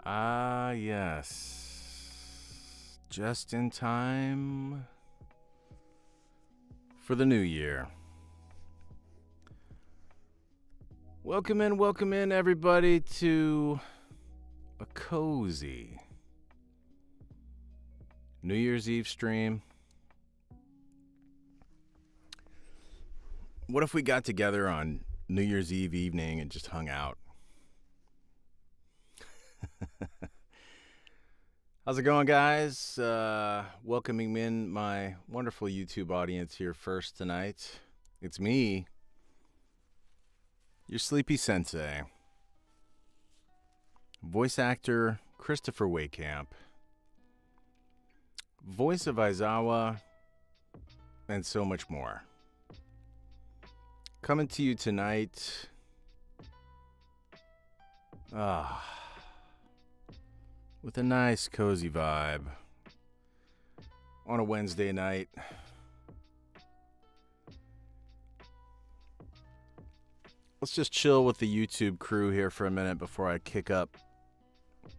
Ah, yes. Just in time for the new year. Welcome in, everybody, to a cozy New Year's Eve stream. What if we got together on New Year's Eve evening and just hung out? How's it going, guys? Welcoming in my wonderful YouTube audience here first tonight. It's me, your sleepy sensei, voice actor Christopher Wehkamp, voice of Aizawa, and so much more. Coming to you tonight, with a nice cozy vibe on a Wednesday night. Let's just chill with the YouTube crew here for a minute before I kick up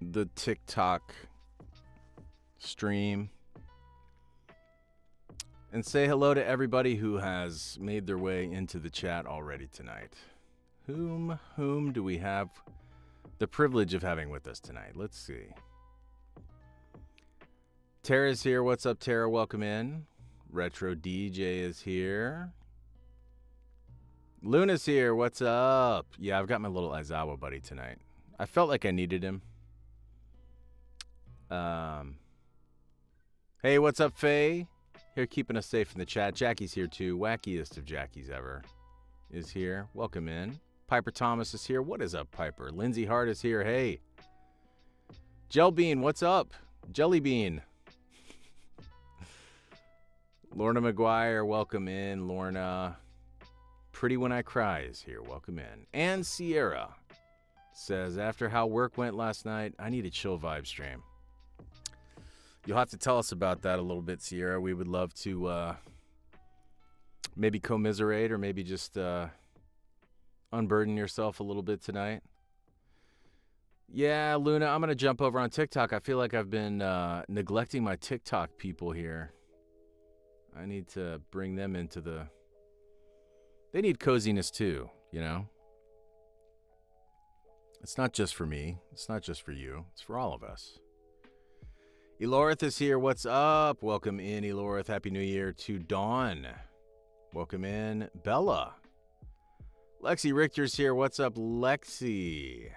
the TikTok stream. And say hello to everybody who has made their way into the chat already tonight. Whom do we have the privilege of having with us tonight? Let's see. Tara's here. What's up, Tara? Welcome in. Retro DJ is here. Luna's here. What's up? Yeah, I've got my little Aizawa buddy tonight. I felt like I needed him. Hey, what's up, Faye? Here keeping us safe in the chat. Jackie's here too. Wackiest of Jackies ever is here. Welcome in. Piper Thomas is here. What is up, Piper? Lindsay Hart is here. Hey. Gel Bean, what's up? Jelly Bean. Lorna McGuire, welcome in. Lorna. Pretty When I Cry is here. Welcome in. And Sierra says, after how work went last night, I need a chill vibe stream. You'll have to tell us about that a little bit, Sierra. We would love to maybe commiserate or maybe just unburden yourself a little bit tonight. Yeah, Luna, I'm going to jump over on TikTok. I feel like I've been neglecting my TikTok people here. I need to bring them into the... They need coziness too, you know? It's not just for me. It's not just for you. It's for all of us. Elorith is here. What's up? Welcome in, Elorith. Happy New Year to Dawn. Welcome in, Bella. Lexi Richter's here. What's up, Lexi?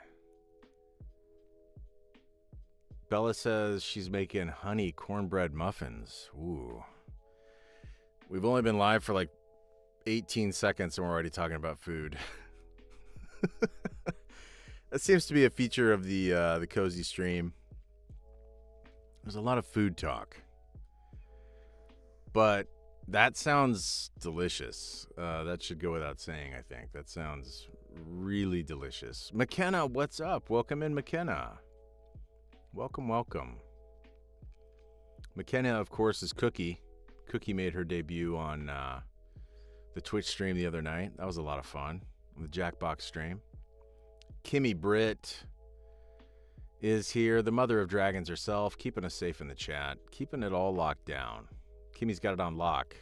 Bella says she's making honey cornbread muffins. Ooh. We've only been live for like 18 seconds and we're already talking about food. That seems to be a feature of the cozy stream. There's a lot of food talk. But that sounds delicious. That should go without saying, I think. That sounds really delicious. McKenna, what's up? Welcome in, McKenna. Welcome, welcome. McKenna, of course, is Cookie. Cookie made her debut on the Twitch stream the other night. That was a lot of fun. On the Jackbox stream. Kimmy Britt is here, the mother of dragons herself, keeping us safe in the chat, keeping it all locked down. Kimmy's got it on lock.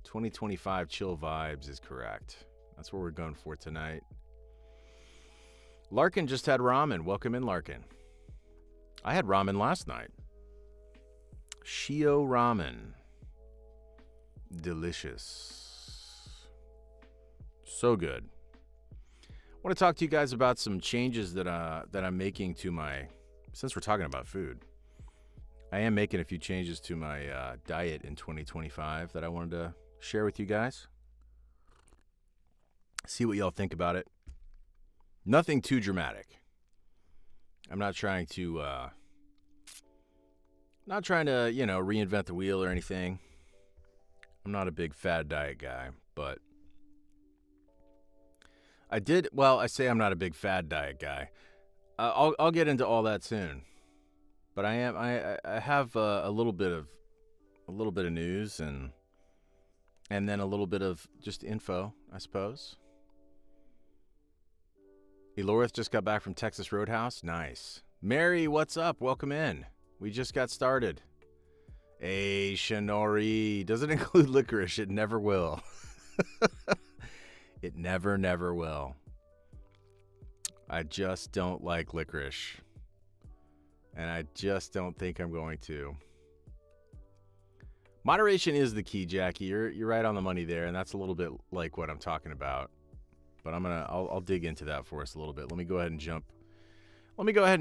2025 chill vibes is correct. That's what we're going for tonight. Larkin just had ramen. Welcome in, Larkin. I had ramen last night. Shio ramen. Delicious. So good. I want to talk to you guys about some changes that I'm making to my... Since we're talking about food, I am making a few changes to my diet in 2025 that I wanted to share with you guys. See what y'all think about it. Nothing too dramatic. I'm not trying to, reinvent the wheel or anything. I'm not a big fad diet guy, but I say I'm not a big fad diet guy. I'll get into all that soon, but I have a little bit of news and then a little bit of just info, I suppose. Elorith just got back from Texas Roadhouse. Nice. Mary, what's up? Welcome in. We just got started. Hey, Shinori. Does it include licorice? It never will. It never will. I just don't like licorice. And I just don't think I'm going to. Moderation is the key, Jackie. You're right on the money there, and that's a little bit like what I'm talking about. But I'll dig into that for us a little bit. Let me go ahead and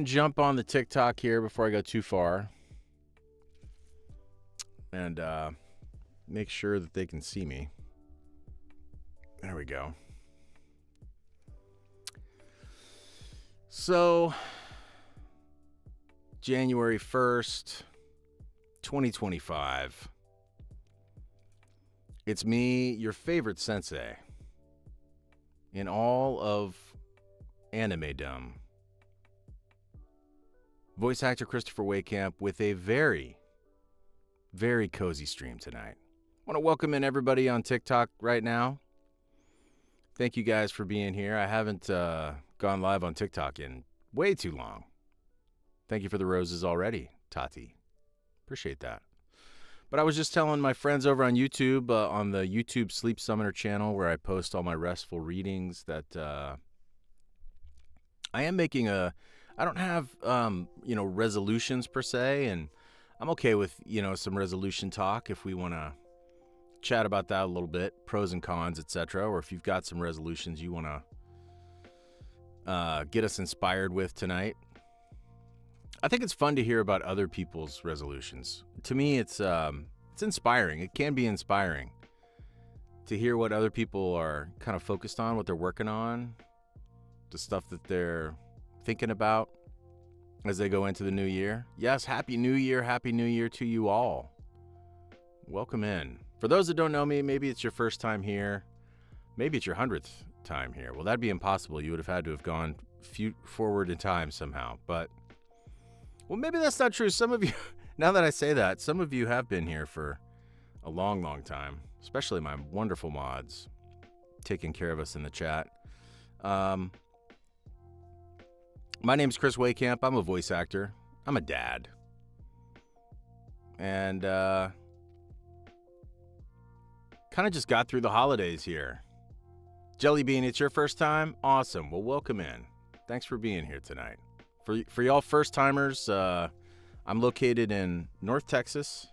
jump on the TikTok here before I go too far. And make sure that they can see me. There we go. So, January 1st, 2025. It's me, your favorite sensei, in all of anime-dom. Voice actor Christopher Wehkamp with a very, very cozy stream tonight. I want to welcome in everybody on TikTok right now. Thank you guys for being here. I haven't gone live on TikTok in way too long. Thank you for the roses already, Tati. Appreciate that. But I was just telling my friends over on YouTube, on the YouTube Sleep Summoner channel, where I post all my restful readings, that I am making I don't have, resolutions per se, and I'm okay with, some resolution talk if we want to chat about that a little bit, pros and cons, etc., or if you've got some resolutions you want to get us inspired with tonight. I think it's fun to hear about other people's resolutions. To me, it's inspiring. It can be inspiring to hear what other people are kind of focused on, what they're working on, the stuff that they're thinking about as they go into the new year. Yes, Happy New Year to you all. Welcome in. For those that don't know me, maybe it's your first time here. Maybe it's your 100th time here. Well, that'd be impossible. You would have had to have gone forward in time somehow. But, well, maybe that's not true. Some of you, now that I say that, some of you have been here for a long, long time, especially my wonderful mods taking care of us in the chat. My name's Chris Wehkamp. I'm a voice actor. I'm a dad. And kind of just got through the holidays here. Jelly Bean, it's your first time? Awesome. Well, welcome in. Thanks for being here tonight. For y'all first-timers, I'm located in North Texas,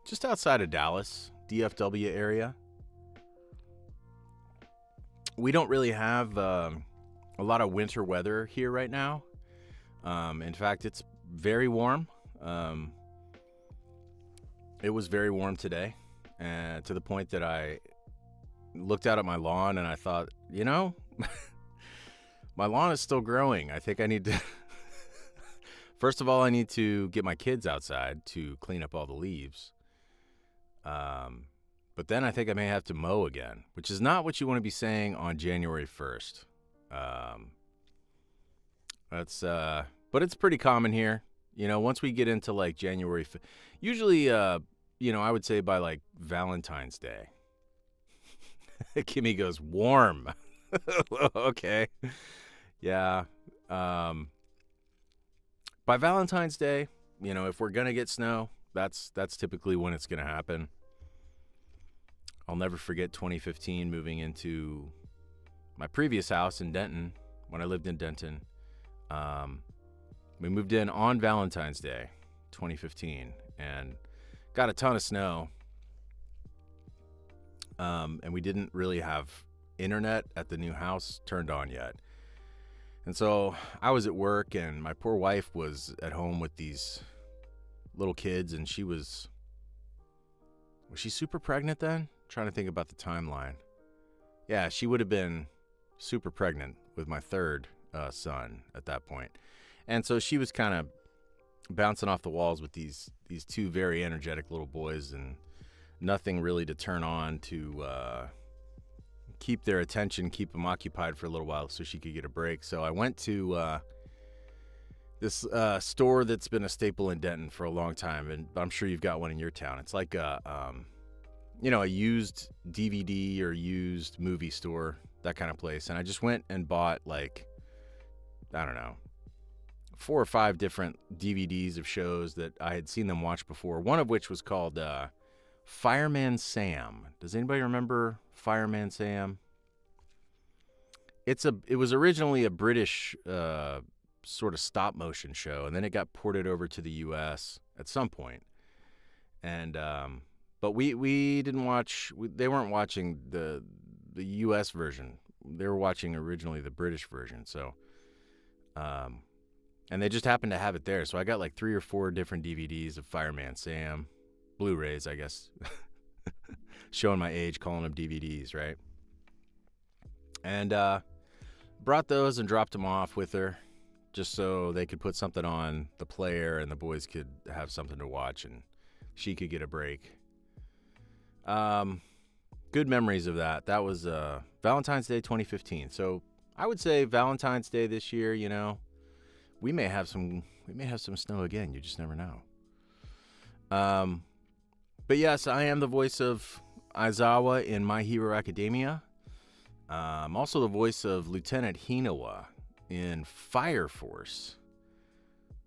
just outside of Dallas, DFW area. We don't really have a lot of winter weather here right now. In fact, it's very warm. It was very warm today, to the point that I looked out at my lawn and I thought, my lawn is still growing. I think I need to, first of all, I need to get my kids outside to clean up all the leaves. But then I think I may have to mow again, which is not what you want to be saying on January 1st. But it's pretty common here. Once we get into like January, usually, I would say by like Valentine's Day. Kimmy goes, warm. Okay. Yeah. By Valentine's Day, if we're going to get snow, that's typically when it's going to happen. I'll never forget 2015 moving into my previous house in Denton, when I lived in Denton. We moved in on Valentine's Day, 2015, and got a ton of snow. And we didn't really have internet at the new house turned on yet. And so I was at work, and my poor wife was at home with these little kids, and was she super pregnant then? I'm trying to think about the timeline. Yeah, she would have been super pregnant with my third son at that point. And so she was kind of bouncing off the walls with these two very energetic little boys, and nothing really to turn on to keep their attention, keep them occupied for a little while so she could get a break. So I went to this store that's been a staple in Denton for a long time, and I'm sure you've got one in your town. It's like a used DVD or used movie store, that kind of place. And I just went and bought, like, I don't know, 4 or 5 different DVDs of shows that I had seen them watch before. One of which was called Fireman Sam. Does anybody remember Fireman Sam? It was originally a British sort of stop motion show, and then it got ported over to the U.S. at some point. And but we didn't watch. They weren't watching the U.S. version. They were watching originally the British version. So, and they just happened to have it there. So I got like 3 or 4 different DVDs of Fireman Sam, Blu-rays, I guess. Showing my age, calling them DVDs, right? And brought those and dropped them off with her, just so they could put something on the player and the boys could have something to watch and she could get a break. Good memories of that. That was Valentine's Day 2015. So I would say Valentine's Day this year, you know, we may have some snow again. You just never know. But yes, I am the voice of Aizawa in My Hero Academia. I'm also the voice of Lieutenant Hinawa in Fire Force.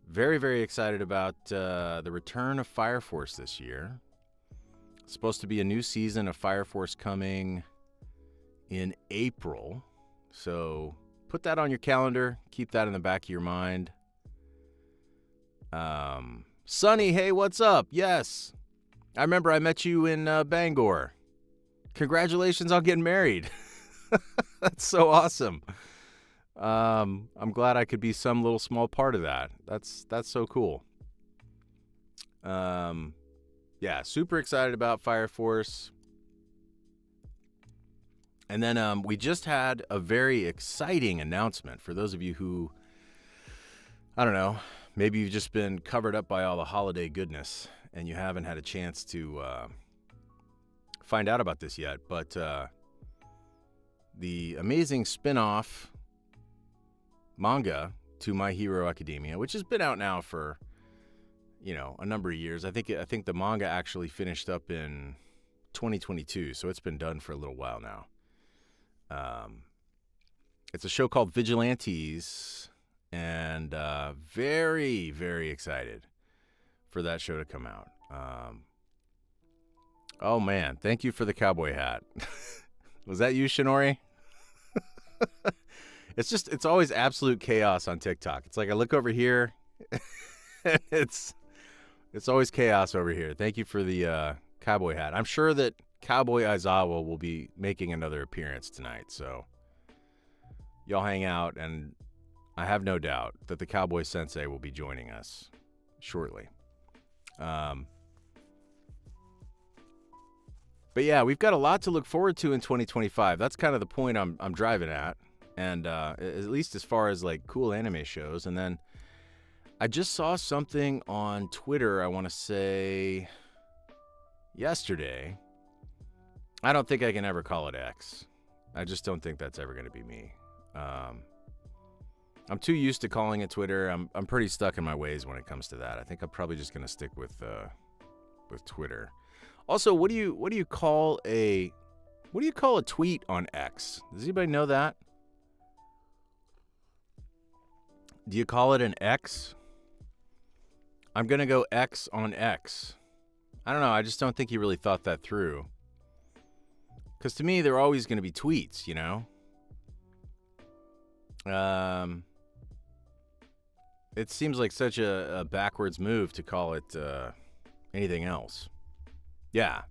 Very, very excited about the return of Fire Force this year. It's supposed to be a new season of Fire Force coming in April. So put that on your calendar. Keep that in the back of your mind. Sonny, hey, what's up? Yes. I remember I met you in Bangor. Congratulations on getting married. That's so awesome. I'm glad I could be some little small part of that. That's so cool. Yeah, super excited about Fire Force. And then we just had a very exciting announcement for those of you who, I don't know, maybe you've just been covered up by all the holiday goodness and you haven't had a chance to find out about this yet. But the amazing spin-off manga to My Hero Academia, which has been out now for, you know, a number of years. I think the manga actually finished up in 2022, so it's been done for a little while now. It's a show called Vigilantes, and very, very excited for that show to come out. Oh man, thank you for the cowboy hat. Was that you, Shinori? It's always absolute chaos on TikTok. It's like I look over here, and it's always chaos over here. Thank you for the cowboy hat. I'm sure that Cowboy Aizawa will be making another appearance tonight, so y'all hang out, and I have no doubt that the Cowboy Sensei will be joining us shortly. But yeah, we've got a lot to look forward to in 2025. That's kind of the point I'm driving at, and at least as far as like cool anime shows. And then I just saw something on Twitter, I want to say yesterday. I don't think I can ever call it X. I just don't think that's ever going to be me. I'm too used to calling it Twitter. I'm pretty stuck in my ways when it comes to that. I think I'm probably just going to stick with Twitter. Also, what do you call a tweet on X? Does anybody know that? Do you call it an X? I'm going to go X on X. I don't know. I just don't think he really thought that through. Because to me, they're always going to be tweets, you know? It seems like such a backwards move to call it anything else. Yeah.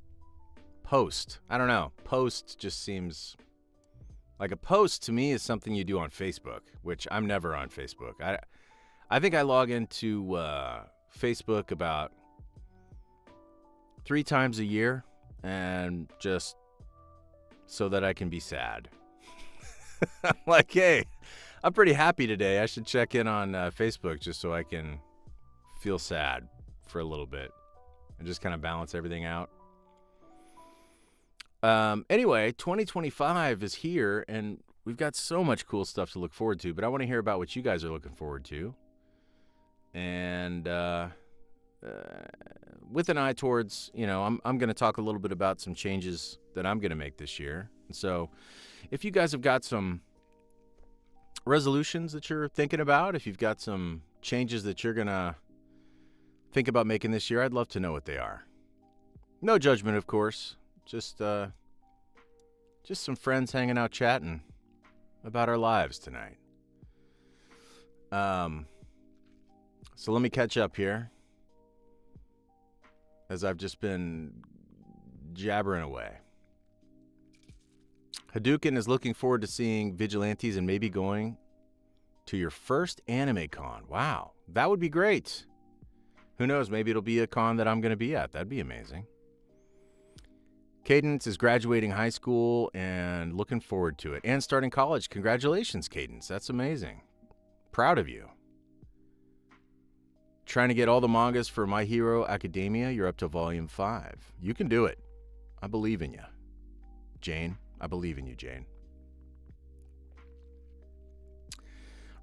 Post. I don't know. Post just seems like a post to me is something you do on Facebook, which I'm never on Facebook. I think I log into Facebook about 3 times a year, and just so that I can be sad. I'm like, hey, I'm pretty happy today. I should check in on Facebook just so I can feel sad for a little bit and just kind of balance everything out. Anyway, 2025 is here, and we've got so much cool stuff to look forward to, but I want to hear about what you guys are looking forward to. And with an eye towards, you know, I'm going to talk a little bit about some changes that I'm going to make this year. And so if you guys have got some resolutions that you're thinking about, if you've got some changes that you're going to think about making this year, I'd love to know what they are. No judgment, of course. Just some friends hanging out chatting about our lives tonight. So let me catch up here, as I've just been jabbering away. Hadouken is looking forward to seeing Vigilantes and maybe going to your first anime con. Wow, that would be great. Who knows, maybe it'll be a con that I'm going to be at. That'd be amazing. Cadence is graduating high school and looking forward to it. And starting college. Congratulations, Cadence. That's amazing. Proud of you. Trying to get all the mangas for My Hero Academia. You're up to volume 5. You can do it. I believe in you. Jane, I believe in you, Jane.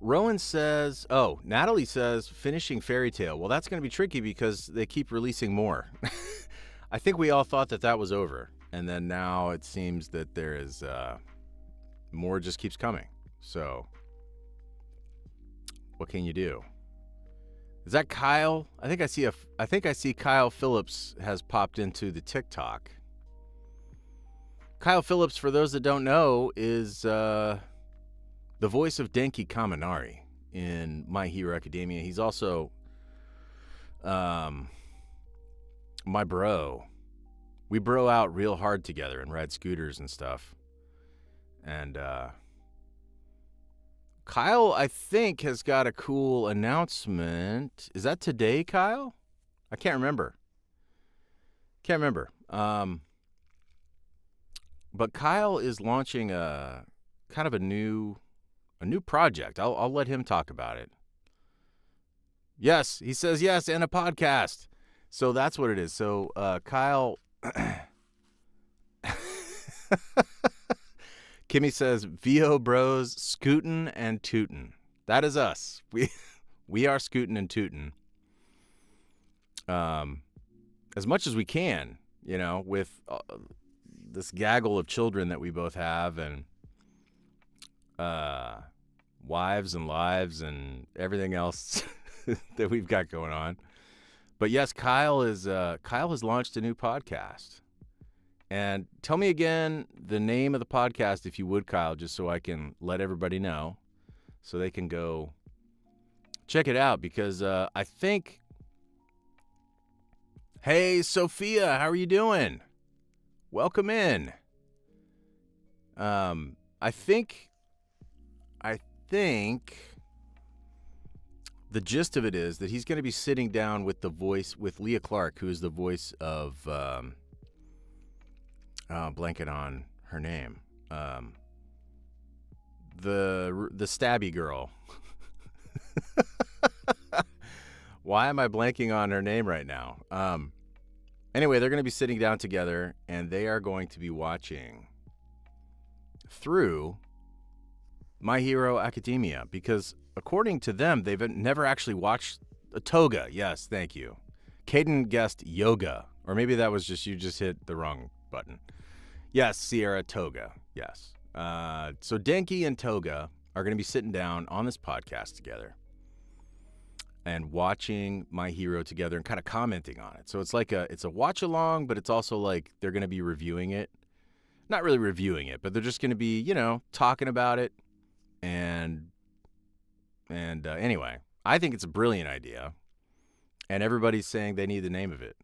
Rowan says, Natalie says, finishing Fairy Tail. Well, that's going to be tricky because they keep releasing more. I think we all thought that was over. And then now it seems that there is more just keeps coming. So what can you do? Is that Kyle? I think I see Kyle Phillips has popped into the TikTok. Kyle Phillips, for those that don't know, is the voice of Denki Kaminari in My Hero Academia. He's also my bro. We bro out real hard together and ride scooters and stuff. And Kyle, I think, has got a cool announcement. Is that today, Kyle? I can't remember. But Kyle is launching a kind of a new project. I'll let him talk about it. Yes, he says yes, and a podcast. So that's what it is. So Kyle, Kimmy says VO Bros scootin' and tootin'. That is us. We are scootin' and tootin'. As much as we can, with this gaggle of children that we both have, and wives and lives and everything else that we've got going on. But yes, Kyle has launched a new podcast. And tell me again the name of the podcast, if you would, Kyle, just so I can let everybody know, so they can go check it out. Because I think, hey, Sophia, how are you doing? Welcome in. I think the gist of it is that he's going to be sitting down with Leah Clark, who is the voice of, blanket on her name, the stabby girl. Why am I blanking on her name right now? Anyway, they're going to be sitting down together, and they are going to be watching through My Hero Academia, because according to them, they've never actually watched Toga. Yes, thank you. Caden guessed yoga, or maybe that was just you just hit the wrong button. Yes, Sierra, Toga. Yes. So Denki and Toga are going to be sitting down on this podcast together and watching My Hero together and kind of commenting on it. So it's like it's a watch along, but it's also like they're going to be reviewing it. Not really reviewing it, but they're just going to be, talking about it. And anyway, I think it's a brilliant idea. And everybody's saying they need the name of it.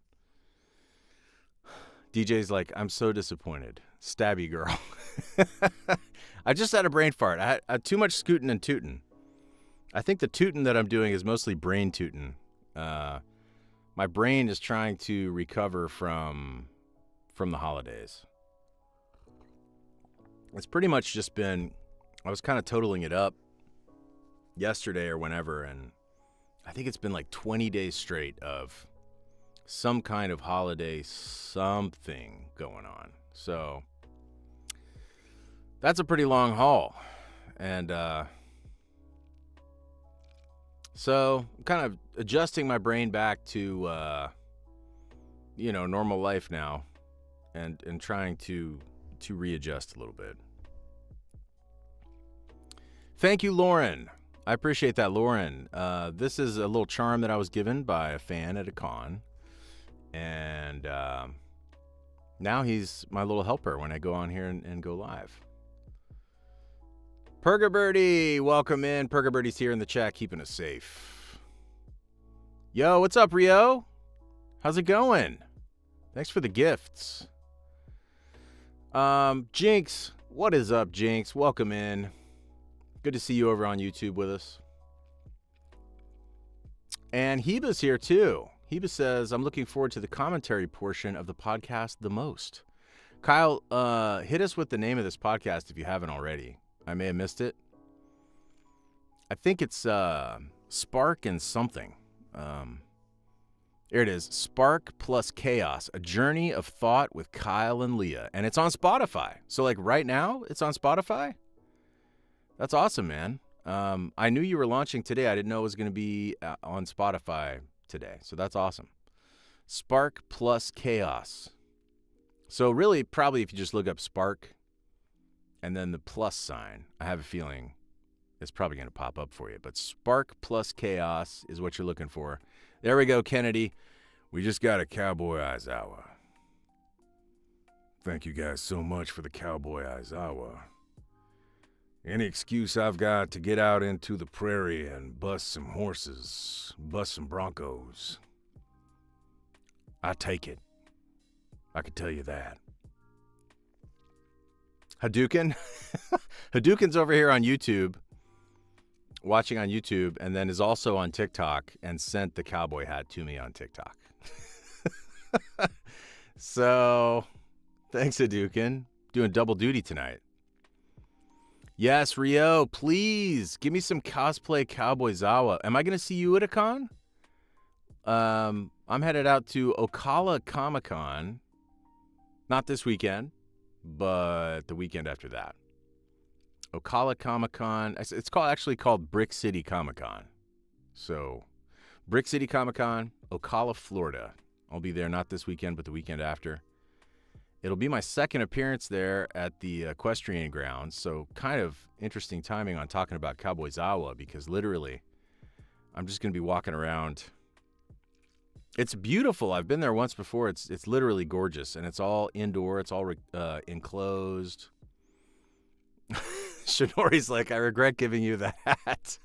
DJ's like, I'm so disappointed. Stabby girl. I just had a brain fart. I had too much scootin' and tootin'. I think the tootin' that I'm doing is mostly brain tootin'. My brain is trying to recover from the holidays. It's pretty much just been, I was kind of totaling it up yesterday or whenever, and I think it's been like 20 days straight of some kind of holiday something going on. So that's a pretty long haul. And so I'm kind of adjusting my brain back to, normal life now, and trying to readjust a little bit. Thank you, Lauren. I appreciate that, Lauren. This is a little charm that I was given by a fan at a con. And now he's my little helper when I go on here and go live. Purgabirdie, welcome in. Purgabirdie's here in the chat, keeping us safe. Yo, what's up, Rio? How's it going? Thanks for the gifts. Jinx, what is up, Jinx? Welcome in. Good to see you over on YouTube with us. And Heba's here too. Heba says, I'm looking forward to the commentary portion of the podcast the most. Kyle, hit us with the name of this podcast if you haven't already. I may have missed it. I think it's Spark and something. Here it is. Spark plus Chaos, a journey of thought with Kyle and Leah. And it's on Spotify. So like right now, it's on Spotify? That's awesome, man. I knew you were launching today. I didn't know it was going to be on Spotify today. So that's awesome. Spark plus Chaos. So really, probably if you just look up Spark and then the plus sign, I have a feeling it's probably going to pop up for you. But Spark plus Chaos is what you're looking for. There we go, Kennedy. We just got a Cowboy Eyes Hour. Thank you guys so much for the Cowboy Eyes Hour. Any excuse I've got to get out into the prairie and bust some horses, bust some broncos, I take it. I can tell you that. Hadouken? Hadouken's over here on YouTube, watching on YouTube, and then is also on TikTok and sent the cowboy hat to me on TikTok. So, thanks, Hadouken. Doing double duty tonight. Yes, Rio, please give me some cosplay Cowboy Zawa. Am I going to see you at a con? I'm headed out to Ocala Comic-Con. Not this weekend, but the weekend after that. Ocala Comic-Con. It's actually called Brick City Comic-Con. So, Brick City Comic-Con, Ocala, Florida. I'll be there not this weekend, but the weekend after. It'll be my second appearance there at the equestrian grounds, so kind of interesting timing on talking about Cowboy Zawa, because literally, I'm just going to be walking around. It's beautiful. I've been there once before. It's literally gorgeous, and it's all indoor. It's all enclosed. Shinori's like, I regret giving you that hat.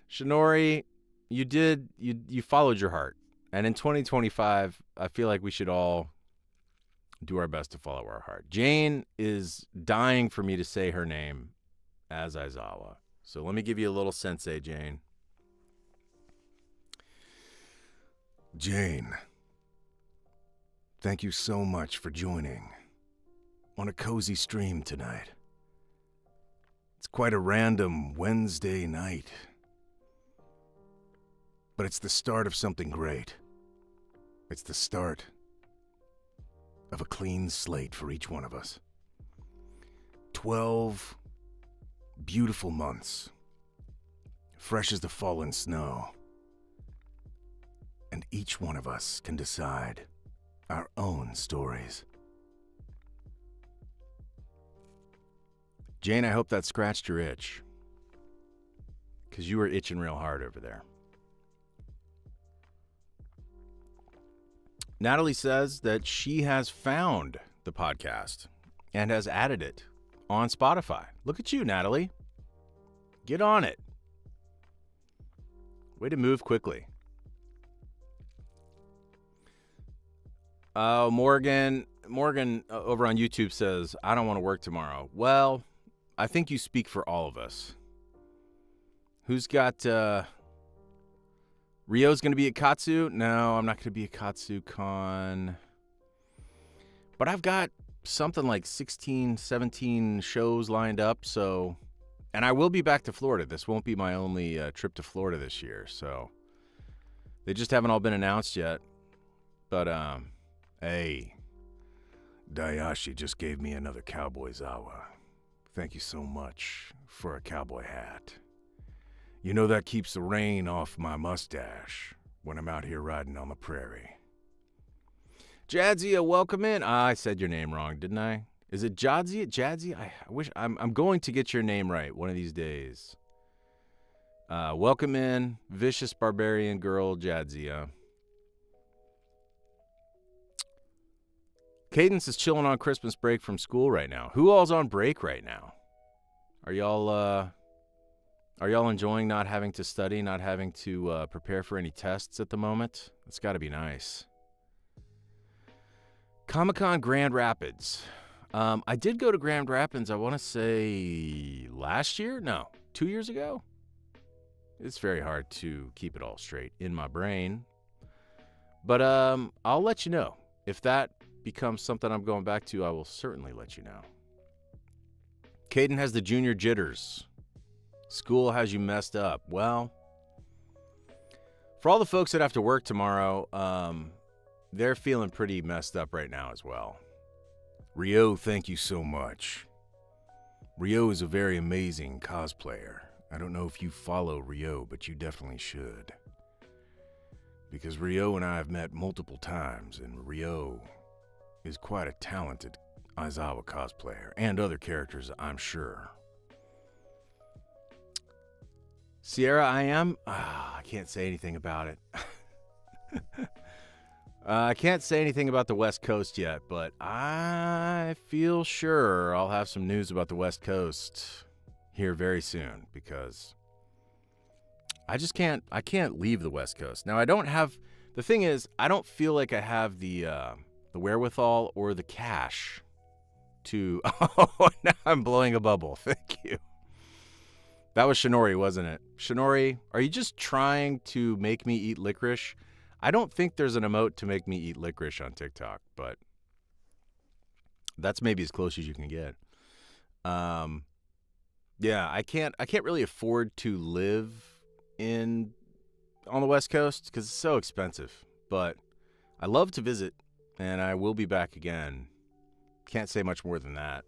Shinori, you followed your heart. And in 2025, I feel like we should all do our best to follow our heart. Jane is dying for me to say her name as Aizawa. So let me give you a little sensei, Jane. Jane, thank you so much for joining on a cozy stream tonight. It's quite a random Wednesday night, but it's the start of something great. It's the start of a clean slate for each one of us. 12 beautiful months, fresh as the fallen snow. And each one of us can decide our own stories. Jane, I hope that scratched your itch, because you were itching real hard over there. Natalie says that she has found the podcast and has added it on Spotify. Look at you, Natalie. Get on it. Way to move quickly. Morgan over on YouTube says, I don't want to work tomorrow. Well, I think you speak for all of us. Who's got, Rio's going to be at Katsu? No, I'm not going to be at Katsu Con. But I've got something like 16, 17 shows lined up, so... And I will be back to Florida. This won't be my only trip to Florida this year, so... They just haven't all been announced yet. But, hey, Dayashi just gave me another Cowboy Zawa. Thank you so much for a cowboy hat. You know that keeps the rain off my mustache when I'm out here riding on the prairie. Jadzia, welcome in. I said your name wrong, didn't I? Is it Jadzia? Jadzia? I wish I'm going to get your name right one of these days. Welcome in, Vicious Barbarian Girl Jadzia. Cadence is chilling on Christmas break from school right now. Who all's on break right now? Are y'all enjoying not having to study, not having to prepare for any tests at the moment? It's got to be nice. Comic-Con Grand Rapids. I did go to Grand Rapids, I want to say last year? No, 2 years ago? It's very hard to keep it all straight in my brain. But I'll let you know. If that becomes something I'm going back to, I will certainly let you know. Caden has the junior jitters. School has you messed up. Well, for all the folks that have to work tomorrow, they're feeling pretty messed up right now as well. Rio, thank you so much. Rio is a very amazing cosplayer. I don't know if you follow Rio, but you definitely should. Because Rio and I have met multiple times, and Rio is quite a talented Aizawa cosplayer, and other characters, I'm sure. Sierra, I am. I can't say anything about it. I can't say anything about the West Coast yet, but I feel sure I'll have some news about the West Coast here very soon, because I can't leave the West Coast. Now, the thing is, I don't feel like I have the wherewithal or the cash to, oh, now I'm blowing a bubble. Thank you. That was Shinori, wasn't it? Shinori, are you just trying to make me eat licorice? I don't think there's an emote to make me eat licorice on TikTok, but that's maybe as close as you can get. Yeah, I can't really afford to live on the West Coast because it's so expensive, but I love to visit, and I will be back again. Can't say much more than that.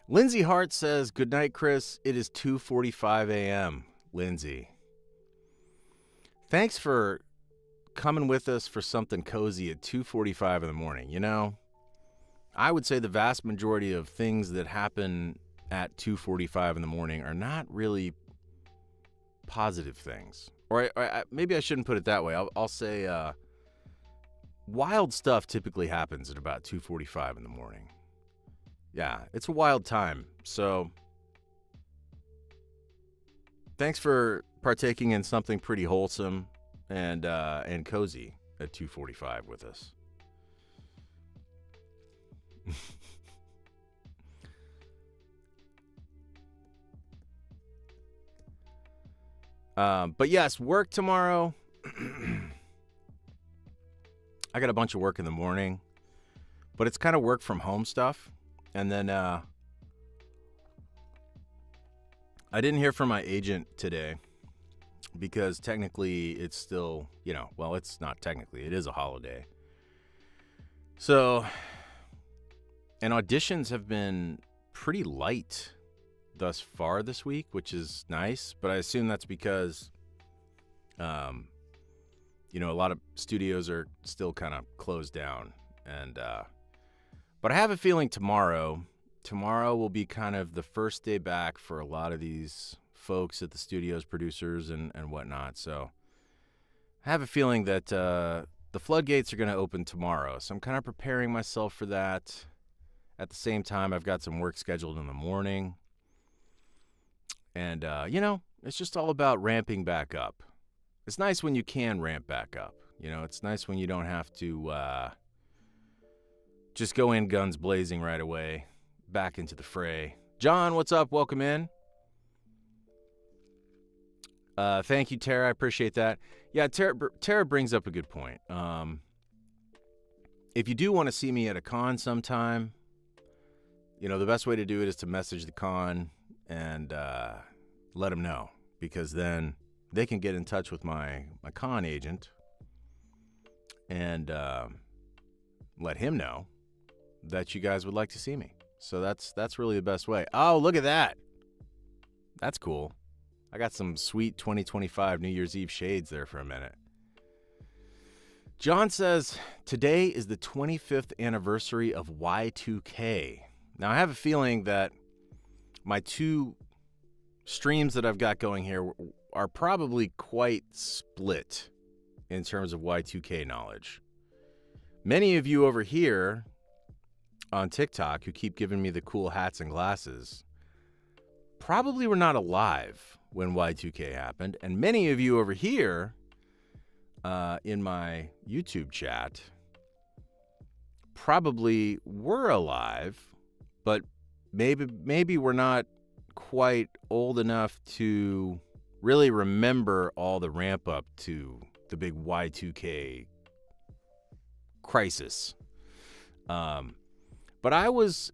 Lindsay Hart says, good night, Chris. It is 2:45 a.m., Lindsay. Thanks for coming with us for something cozy at 2:45 in the morning. You know, I would say the vast majority of things that happen at 2:45 in the morning are not really positive things. Or maybe I shouldn't put it that way. I'll say wild stuff typically happens at about 2:45 in the morning. Yeah, it's a wild time. So thanks for partaking in something pretty wholesome and cozy at 2:45 with us. But yes, work tomorrow. I got a bunch of work in the morning, but it's kind of work from home stuff. And then I didn't hear from my agent today because technically it's still, well, it's not technically, it is a holiday. So, and auditions have been pretty light thus far this week, which is nice, but I assume that's because, a lot of studios are still kind of closed down, and, but I have a feeling tomorrow will be kind of the first day back for a lot of these folks at the studios, producers, and whatnot. So I have a feeling that the floodgates are going to open tomorrow. So I'm kind of preparing myself for that. At the same time, I've got some work scheduled in the morning. And, it's just all about ramping back up. It's nice when you can ramp back up. It's nice when you don't have to just go in guns blazing right away, back into the fray. John, what's up? Welcome in. Thank you, Tara. I appreciate that. Yeah, Tara brings up a good point. If you do want to see me at a con sometime, the best way to do it is to message the con and let them know, because then they can get in touch with my con agent and let him know that you guys would like to see me. So that's really the best way. Oh, look at that. That's cool. I got some sweet 2025 New Year's Eve shades there for a minute. John says, today is the 25th anniversary of Y2K. Now, I have a feeling that my two streams that I've got going here are probably quite split in terms of Y2K knowledge. Many of you over here on TikTok who keep giving me the cool hats and glasses probably were not alive when Y2K happened. And many of you over here in my YouTube chat probably were alive, but maybe we're not quite old enough to really remember all the ramp up to the big Y2K crisis. But I was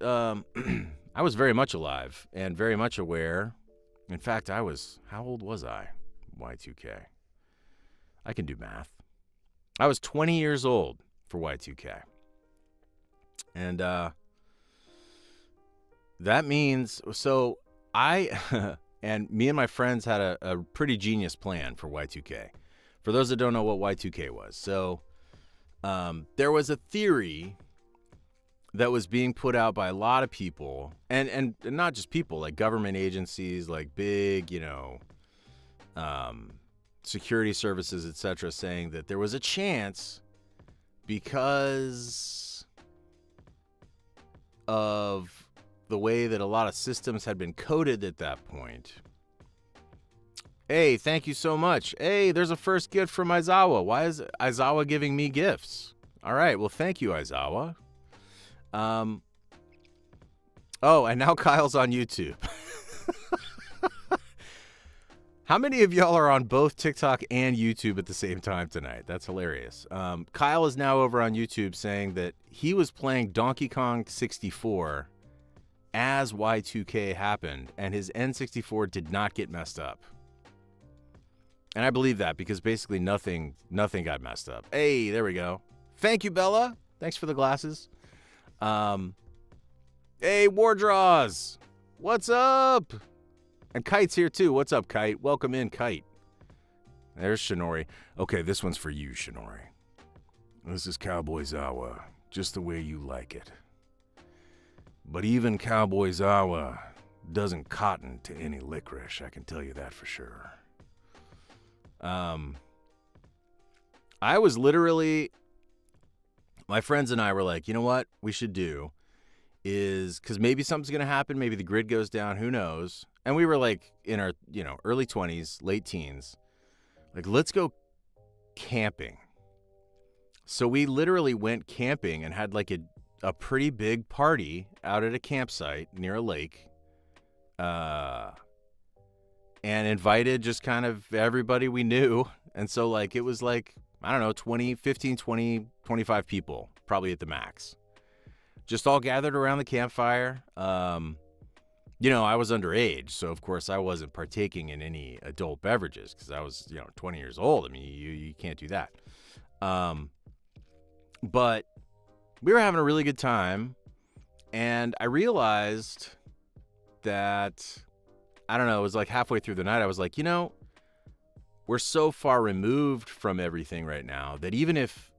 I was very much alive and very much aware. In fact, how old was I? Y2K. I can do math. I was 20 years old for Y2K. And that means, so I and me and my friends had a pretty genius plan for Y2K. For those that don't know what Y2K was. So there was a theory that was being put out by a lot of people, and not just people, like government agencies, like big, security services, etc., saying that there was a chance because of the way that a lot of systems had been coded at that point. Hey, thank you so much. Hey, there's a first gift from Aizawa. Why is Aizawa giving me gifts? All right, well, thank you, Aizawa. Oh, and now Kyle's on YouTube. How many of y'all are on both TikTok and YouTube at the same time tonight? That's hilarious. Kyle is now over on YouTube saying that he was playing Donkey Kong 64 as Y2K happened, and his N64 did not get messed up. And I believe that because basically nothing got messed up. Hey, there we go. Thank you, Bella. Thanks for the glasses. Hey, Wardraws. What's up? And Kite's here too. What's up, Kite? Welcome in, Kite. There's Shinori. Okay, this one's for you, Shinori. This is Cowboy Zawa, just the way you like it. But even Cowboy Zawa doesn't cotton to any licorice, I can tell you that for sure. I was literally, my friends and I were like, you know what we should do is, because maybe something's going to happen, maybe the grid goes down, who knows? And we were like in our, early 20s, late teens, like, let's go camping. So we literally went camping and had like a pretty big party out at a campsite near a lake. And invited just kind of everybody we knew. And so like, it was like, I don't know, 15, 20, 25 people, probably at the max. Just all gathered around the campfire. I was underage, so of course I wasn't partaking in any adult beverages because I was, 20 years old. I mean, you can't do that. But we were having a really good time, and I realized that, I don't know, it was like halfway through the night, I was like, we're so far removed from everything right now that even if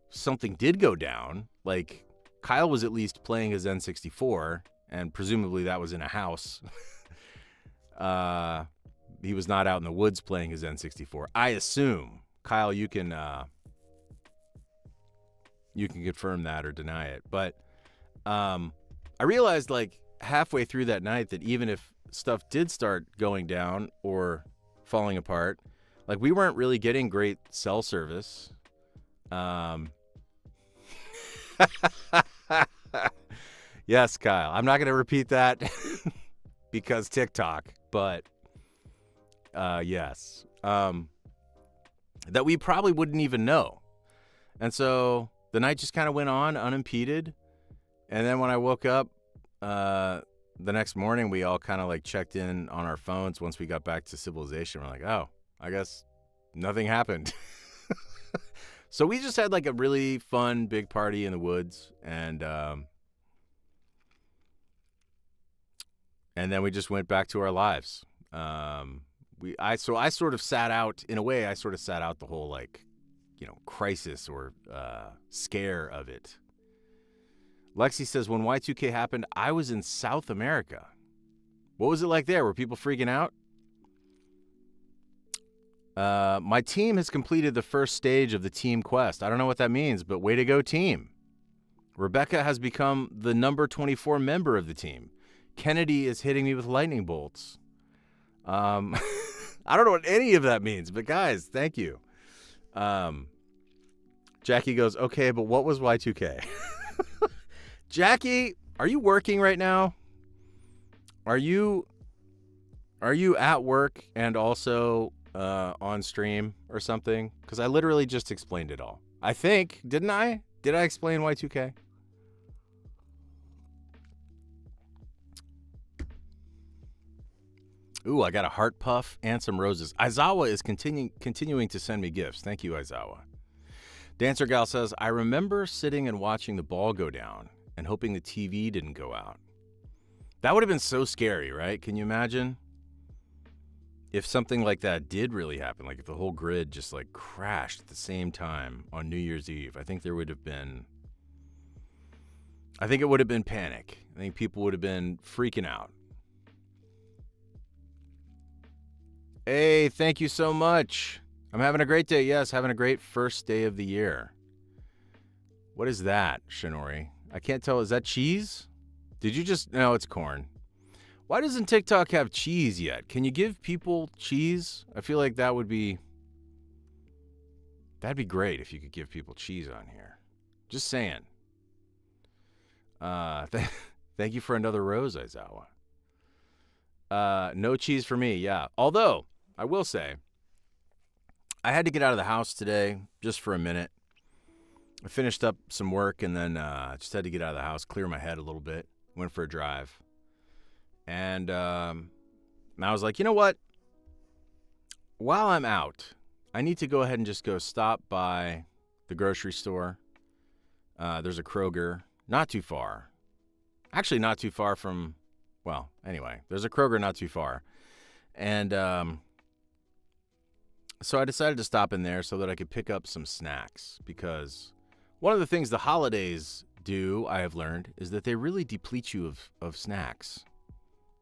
something did go down, like Kyle was at least playing his N64, and presumably that was in a house. He was not out in the woods playing his N64. I assume. Kyle, you can confirm that or deny it. But I realized like halfway through that night that even if stuff did start going down or falling apart, like we weren't really getting great cell service. Yes, Kyle. I'm not going to repeat that because TikTok, but yes. That we probably wouldn't even know. And so the night just kind of went on unimpeded. And then when I woke up the next morning, we all kind of like checked in on our phones once we got back to civilization. We're like, oh, I guess nothing happened. So we just had like a really fun big party in the woods, and then we just went back to our lives. I sort of sat out, in a way, I sort of sat out the whole like, crisis or scare of it. Lexi says, when Y2K happened, I was in South America. What was it like there? Were people freaking out? My team has completed the first stage of the team quest. I don't know what that means, but way to go, team. Rebecca has become the number 24 member of the team. Kennedy is hitting me with lightning bolts. I don't know what any of that means, but guys, thank you. Jackie goes, okay, but what was Y2K? Jackie, are you working right now? Are you at work and also on stream or something? Because I literally just explained it all. I think, didn't I? Did I explain Y2K? Ooh, I got a heart puff and some roses. Aizawa is continuing to send me gifts. Thank you, Aizawa. Dancer Gal says, I remember sitting and watching the ball go down and hoping the TV didn't go out. That would have been so scary, right? Can you imagine if something like that did really happen? Like if the whole grid just like crashed at the same time on New Year's Eve. I think it would have been panic. I think people would have been freaking out. Hey, thank you so much. I'm having a great day. Yes, having a great first day of the year. What is that, Shinori? I can't tell. Is that cheese? Did you just... No, it's corn. Why doesn't TikTok have cheese yet? Can you give people cheese? I feel like that would be... That'd be great if you could give people cheese on here. Just saying. Thank you for another rose, Aizawa. No cheese for me, yeah. Although, I will say, I had to get out of the house today just for a minute. I finished up some work and then just had to get out of the house, clear my head a little bit. Went for a drive. And I was like, you know what? While I'm out, I need to go ahead and just go stop by the grocery store. There's a Kroger, not too far. Actually, not too far from, well, anyway, there's a Kroger not too far. And so I decided to stop in there so that I could pick up some snacks, because one of the things the holidays do, I have learned, is that they really deplete you of snacks.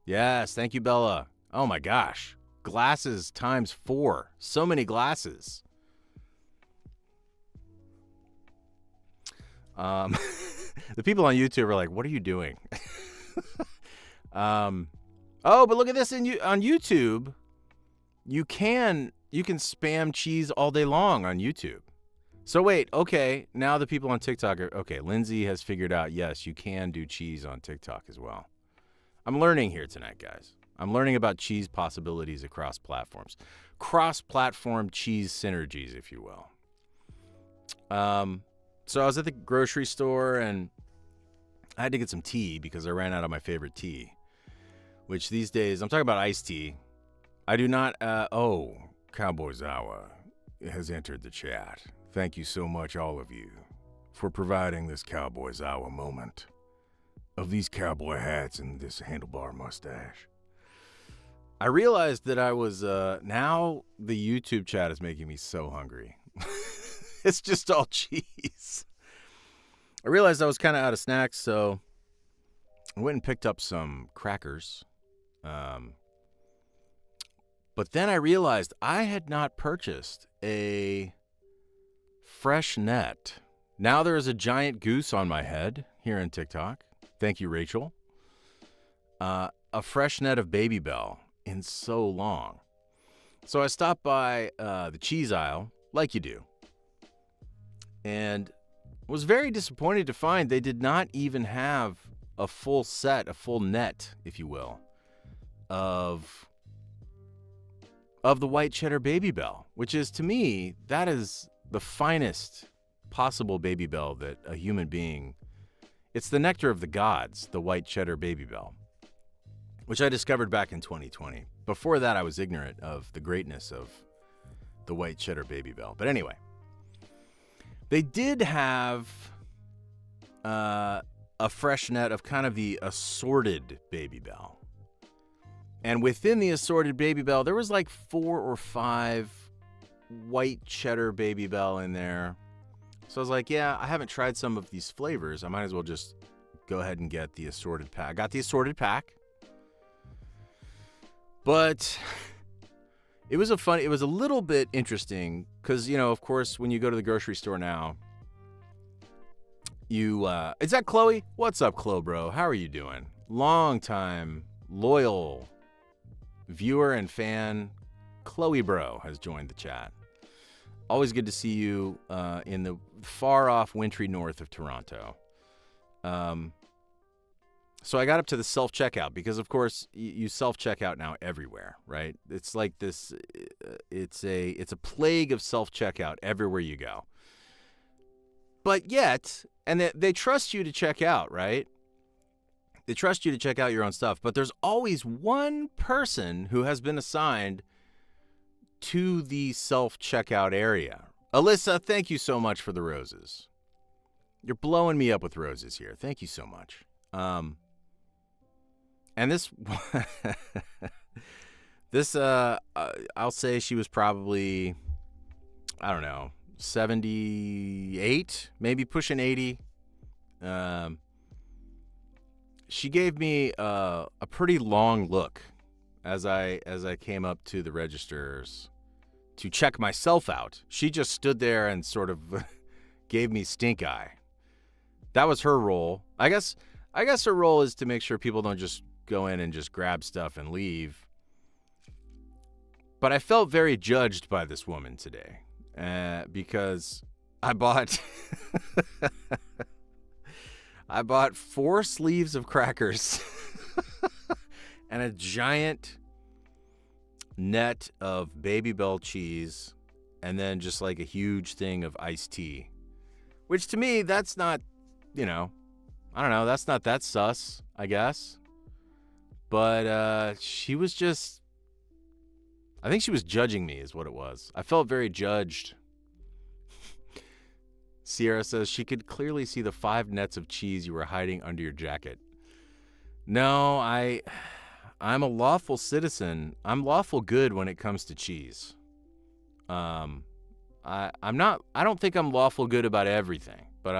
Yes, thank you, Bella. Oh my gosh. Glasses times 4. So many glasses. The people on YouTube are like, what are you doing? Oh, but look at this on YouTube. You can spam cheese all day long on YouTube. So wait, okay, now the people on TikTok are, okay, Lindsay has figured out, yes, you can do cheese on TikTok as well. I'm learning here tonight, guys. I'm learning about cheese possibilities across platforms. Cross-platform cheese synergies, if you will. So I was at the grocery store, and I had to get some tea because I ran out of my favorite tea, which these days, I'm talking about iced tea. I do not, Cowboy Zawa has entered the chat. Thank you so much, all of you, for providing this Cowboy Zawa moment of these cowboy hats and this handlebar mustache. I realized that I was, now the YouTube chat is making me so hungry. It's just all cheese. I realized I was kind of out of snacks, so I went and picked up some crackers. But then I realized I had not purchased a fresh net. Now there is a giant goose on my head here in TikTok. Thank you, Rachel. A fresh net of Baby Bell in so long. So I stopped by the cheese aisle, like you do, and was very disappointed to find they did not even have a full set, a full net, if you will, of the white cheddar Baby Bell, which is, to me, that is the finest possible Baby Bell that a human being, it's the nectar of the gods, the white cheddar Baby Bell, which I discovered back in 2020. Before that, I was ignorant of the greatness of the white cheddar Baby Bell. But anyway, they did have a fresh net of kind of the assorted Baby Bell. And within the assorted Baby Bell, there was like 4 or 5 white cheddar Baby Bell in there. So I was like, yeah, I haven't tried some of these flavors. I might as well just go ahead and get the assorted pack. I got the assorted pack. But it was a little bit interesting because, of course, when you go to the grocery store now, is that Chloe? What's up, Chloe, bro? How are you doing? Long time, loyal viewer and fan, Chloe, bro, has joined the chat. Always good to see you in the far-off wintry north of Toronto. So I got up to the self-checkout because, of course, you self-checkout now everywhere, right? It's like this. It's a plague of self-checkout everywhere you go. But yet, and they trust you to check out, right? They trust you to check out your own stuff. But there's always one person who has been assigned to the self-checkout area. Alyssa, thank you so much for the roses. You're blowing me up with roses here. Thank you so much. And this, I'll say she was probably, I don't know, 78, maybe pushing 80. She gave me a pretty long look as I came up to the registers to check myself out. She just stood there and sort of gave me stink eye. That was her role. I guess her role is to make sure people don't just go in and just grab stuff and leave. But I felt very judged by this woman today because I bought I bought 4 sleeves of crackers and a giant net of Baby Bell cheese and then just like a huge thing of iced tea, which to me, that's not, I don't know, that's not that sus, I guess. But she was just, I think she was judging me is what it was. I felt very judged. Sierra says she could clearly see the 5 nets of cheese you were hiding under your jacket. No, I'm a lawful citizen. I'm lawful good when it comes to cheese. I'm not, I don't think I'm lawful good about everything, but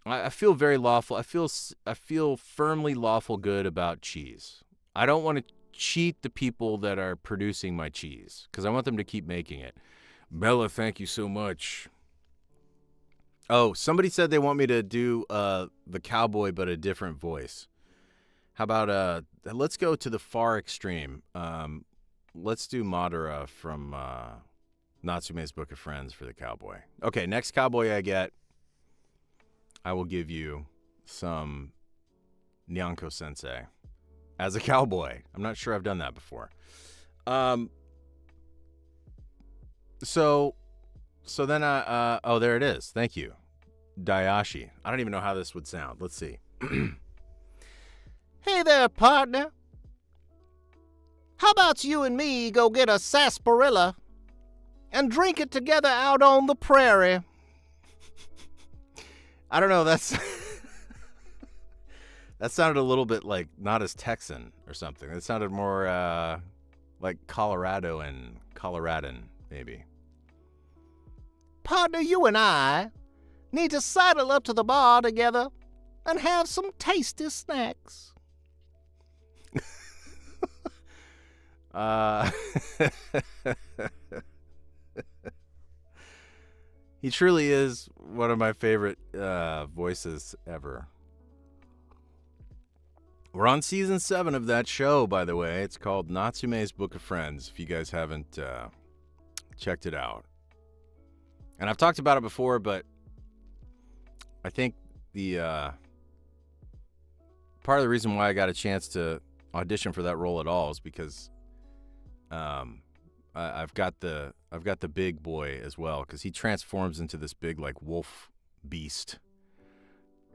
I feel very lawful. I feel firmly lawful good about cheese. I don't want to cheat the people that are producing my cheese because I want them to keep making it. Bella, thank you so much. Oh, somebody said they want me to do the cowboy but a different voice. How about let's go to the far extreme. Let's do Madara from Natsume's Book of Friends for the cowboy. Okay, next cowboy I get, I will give you some Nyanko Sensei as a cowboy. I'm not sure I've done that before. So then oh, there it is. Thank you. Dayashi. I don't even know how this would sound. Let's see. Hey there, partner. How about you and me go get a sarsaparilla and drink it together out on the prairie? I don't know, that sounded a little bit like not as Texan or something. It sounded more like Coloradan, maybe. Partner, you and I need to sidle up to the bar together and have some tasty snacks. He truly is one of my favorite voices ever. We're on season 7 of that show, by the way. It's called Natsume's Book of Friends, if you guys haven't checked it out. And I've talked about it before, but I think the part of the reason why I got a chance to audition for that role at all is because I've got the big boy as well, because he transforms into this big like wolf beast.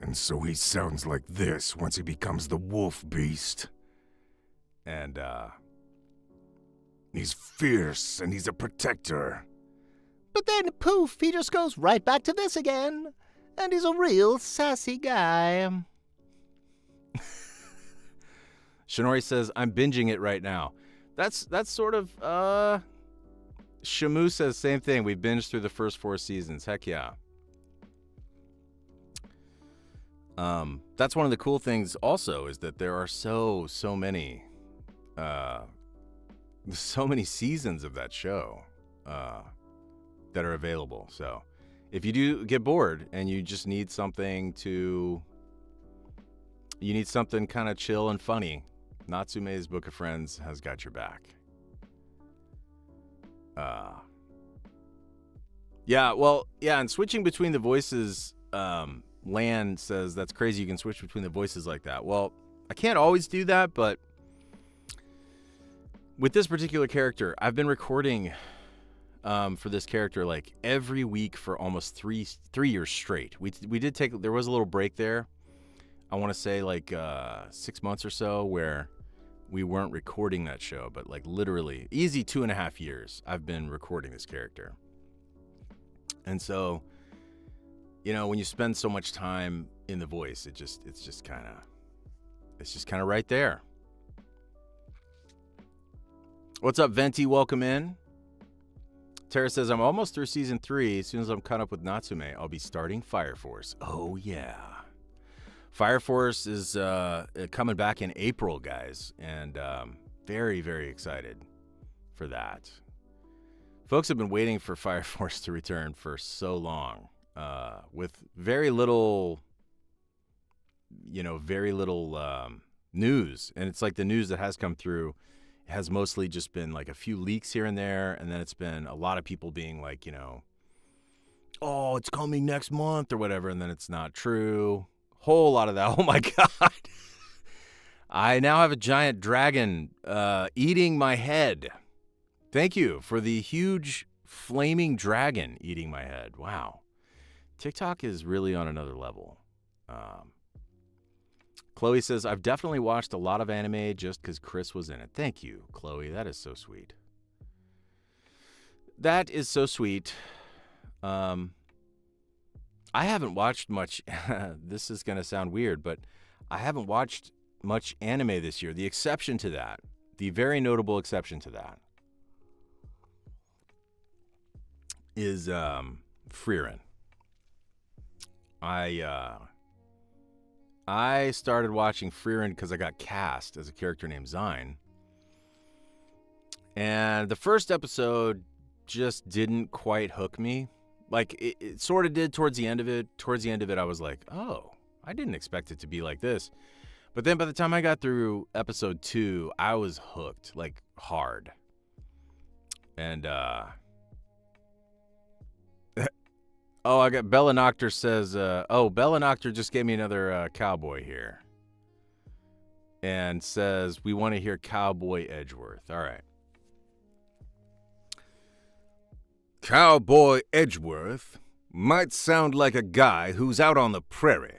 And so he sounds like this once he becomes the wolf beast. And he's fierce and he's a protector. But then, poof, he just goes right back to this again. And he's a real sassy guy. Shinori says, I'm binging it right now. That's sort of, Shamu says same thing. We binged through the first 4 seasons. Heck yeah. That's one of the cool things also is that there are so many so many seasons of that show that are available. So if you do get bored and you just need something kind of chill and funny, Natsume's Book of Friends has got your back. And switching between the voices, Lan says, that's crazy you can switch between the voices like that. Well, I can't always do that, but with this particular character, I've been recording for this character like every week for almost three years straight. We did there was a little break there. I want to say like 6 months or so where we weren't recording that show, but like literally easy 2.5 years I've been recording this character. And so, when you spend so much time in the voice, it's just kind of right there. What's up, Venti? Welcome in. Tara says, I'm almost through season 3. As soon as I'm caught up with Natsume, I'll be starting Fire Force. Oh, yeah. Fire Force is coming back in April, guys. And very, very excited for that. Folks have been waiting for Fire Force to return for so long. With very little news. And it's like the news that has come through has mostly just been like a few leaks here and there, and then it's been a lot of people being like, oh, it's coming next month or whatever, and then it's not true. Whole lot of that. Oh my God. I now have a giant dragon eating my head. Thank you for the huge flaming dragon eating my head. Wow. TikTok is really on another level. Chloe says, I've definitely watched a lot of anime just because Chris was in it. Thank you, Chloe. That is so sweet. That is so sweet. I haven't watched much. This is going to sound weird, but I haven't watched much anime this year. The exception to that, the very notable exception to that, is Frieren. I started watching Frieren because I got cast as a character named Zine. And the first episode just didn't quite hook me. Like, it sort of did towards the end of it. Towards the end of it, I was like, oh, I didn't expect it to be like this. But then by the time I got through episode 2, I was hooked, like, hard. And, oh, I got Bella Noctor says, Bella Noctor just gave me another cowboy here. And says, we want to hear Cowboy Edgeworth. All right. Cowboy Edgeworth might sound like a guy who's out on the prairie,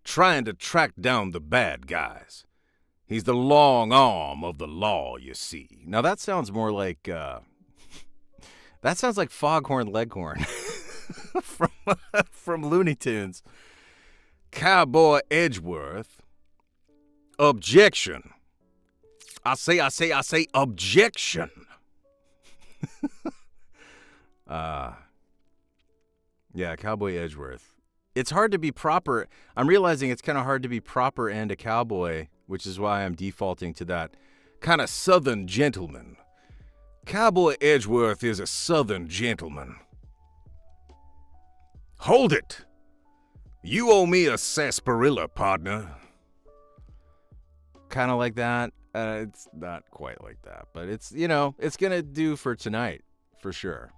trying to track down the bad guys. He's the long arm of the law, you see. Now that sounds more like, that sounds like Foghorn Leghorn. from Looney Tunes. Cowboy Edgeworth. Objection. I say, objection. Yeah, Cowboy Edgeworth. It's hard to be proper. I'm realizing it's kind of hard to be proper and a cowboy, which is why I'm defaulting to that kind of southern gentleman. Cowboy Edgeworth is a southern gentleman. Hold it! You owe me a sarsaparilla, partner. Kind of like that. It's not quite like that, but it's, it's going to do for tonight, for sure.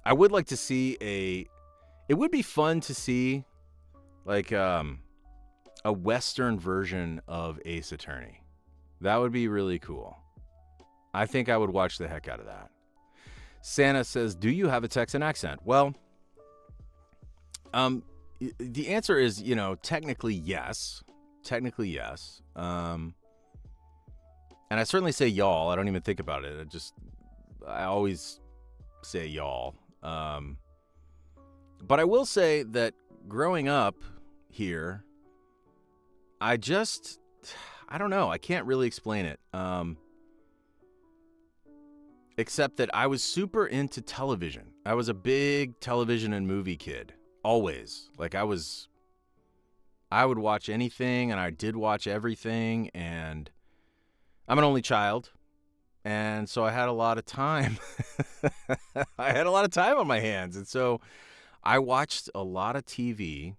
I would like to see it would be fun to see, like, a Western version of Ace Attorney. That would be really cool. I think I would watch the heck out of that. Santa says, do you have a Texan accent? Well, the answer is, technically yes. Technically yes. And I certainly say y'all. I don't even think about it. I always say y'all. But I will say that growing up here, I don't know. I can't really explain it. Except that I was super into television. I was a big television and movie kid. Always. Like, I was I would watch anything, and I did watch everything, and I'm an only child, and so I had a lot of time. I had a lot of time on my hands, and so I watched a lot of TV,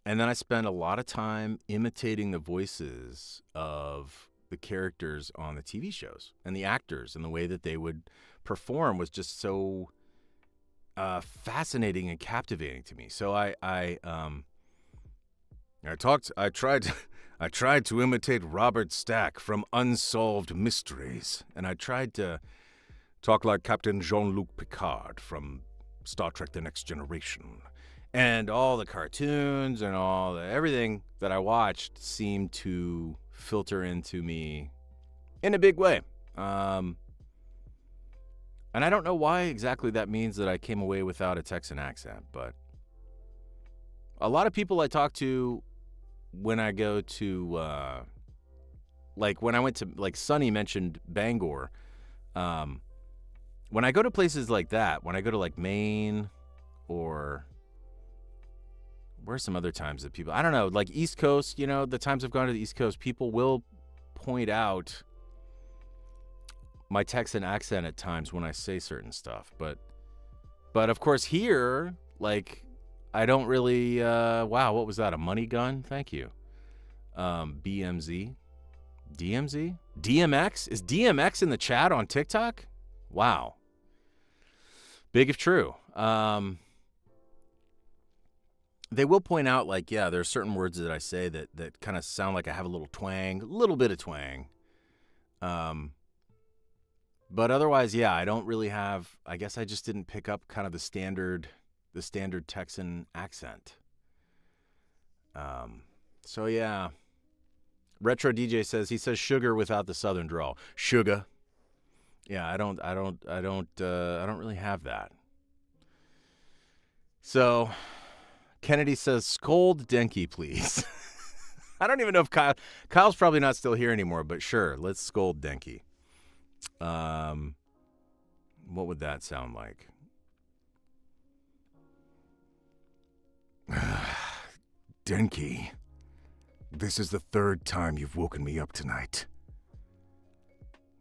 and then I spent a lot of time imitating the voices of the characters on the TV shows and the actors, and the way that they would perform was just so fascinating and captivating to me. So I tried to imitate Robert Stack from Unsolved Mysteries, and I tried to talk like Captain Jean-Luc Picard from Star Trek: The Next Generation. And all the cartoons and everything that I watched seemed to filter into me in a big way. And I don't know why exactly that means that I came away without a Texan accent, but a lot of people I talk to when I go to, like when I went to, like Sonny mentioned Bangor, when I go to places like that, when I go to like Maine or where's some other times that people, I don't know, like East Coast, the times I've gone to the East Coast, people will point out my Texan accent at times when I say certain stuff. But of course here, like, I don't really, wow, what was that? A money gun? Thank you. BMZ? DMZ? DMX? Is DMX in the chat on TikTok? Wow. Big if true. They will point out, like, yeah, there are certain words that I say that kind of sound like I have a little bit of twang. But otherwise, yeah, I don't really have, I guess I just didn't pick up kind of the standard Texan accent. So yeah. Retro DJ says, he says sugar without the southern drawl. Sugar. Yeah, I don't really have that. So Kennedy says, scold Denki, please. I don't even know if Kyle's probably not still here anymore, but sure, let's scold Denki. What would that sound like? Denki, this is the third time you've woken me up tonight.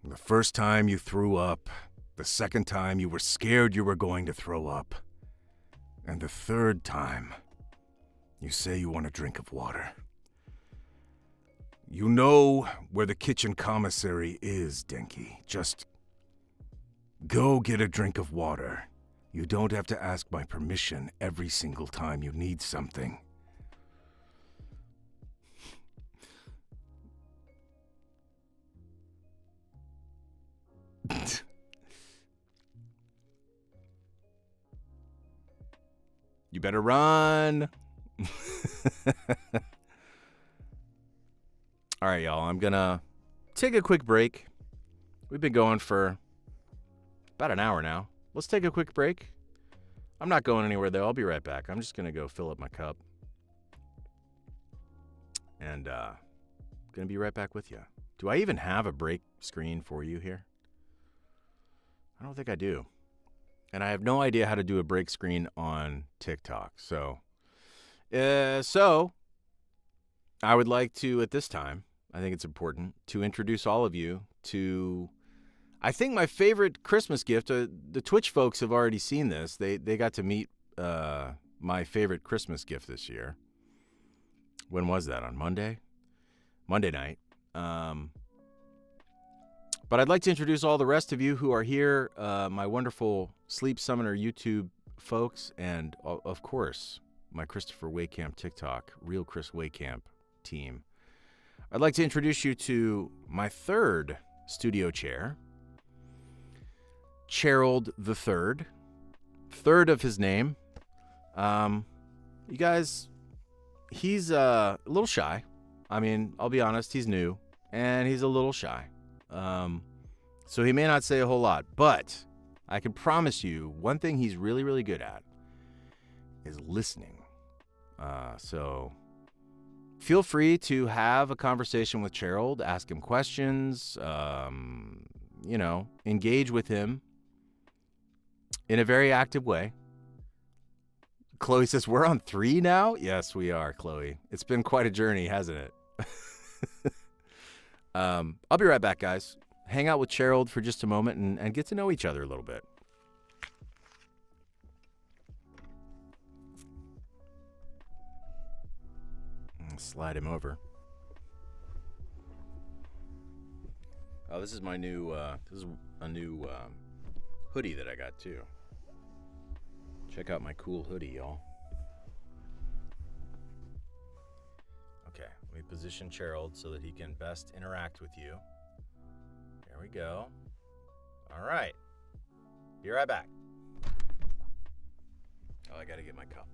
The first time you threw up, the second time you were scared you were going to throw up, and the third time you say you want a drink of water. You know where the kitchen commissary is, Denki. Just go get a drink of water. You don't have to ask my permission every single time you need something. You better run. All right, y'all, I'm going to take a quick break. We've been going for about an hour now. Let's take a quick break. I'm not going anywhere, though. I'll be right back. I'm just going to go fill up my cup. And going to be right back with you. Do I even have a break screen for you here? I don't think I do. And I have no idea how to do a break screen on TikTok. So I would like to, at this time, I think it's important to introduce all of you to, I think, my favorite Christmas gift. The Twitch folks have already seen this. They got to meet my favorite Christmas gift this year. When was that? On Monday? Monday night. But I'd like to introduce all the rest of you who are here, my wonderful Sleep Summoner YouTube folks, and, of course, my Christopher Wehkamp TikTok, Real Chris Wehkamp team. I'd like to introduce you to my third studio chair, Gerald the Third of his name. You guys, he's a little shy. I mean, I'll be honest, he's new, and he's a little shy. So he may not say a whole lot, but I can promise you one thing he's really, really good at is listening. So feel free to have a conversation with Gerald, ask him questions, engage with him in a very active way. Chloe says, we're on 3 now? Yes, we are, Chloe. It's been quite a journey, hasn't it? I'll be right back, guys. Hang out with Gerald for just a moment and get to know each other a little bit. Slide him over. Oh, this is my new, this is a new hoodie that I got too. Check out my cool hoodie, y'all. Okay, let me position Gerald so that he can best interact with you. There we go. All right. Be right back. Oh, I gotta get my cup.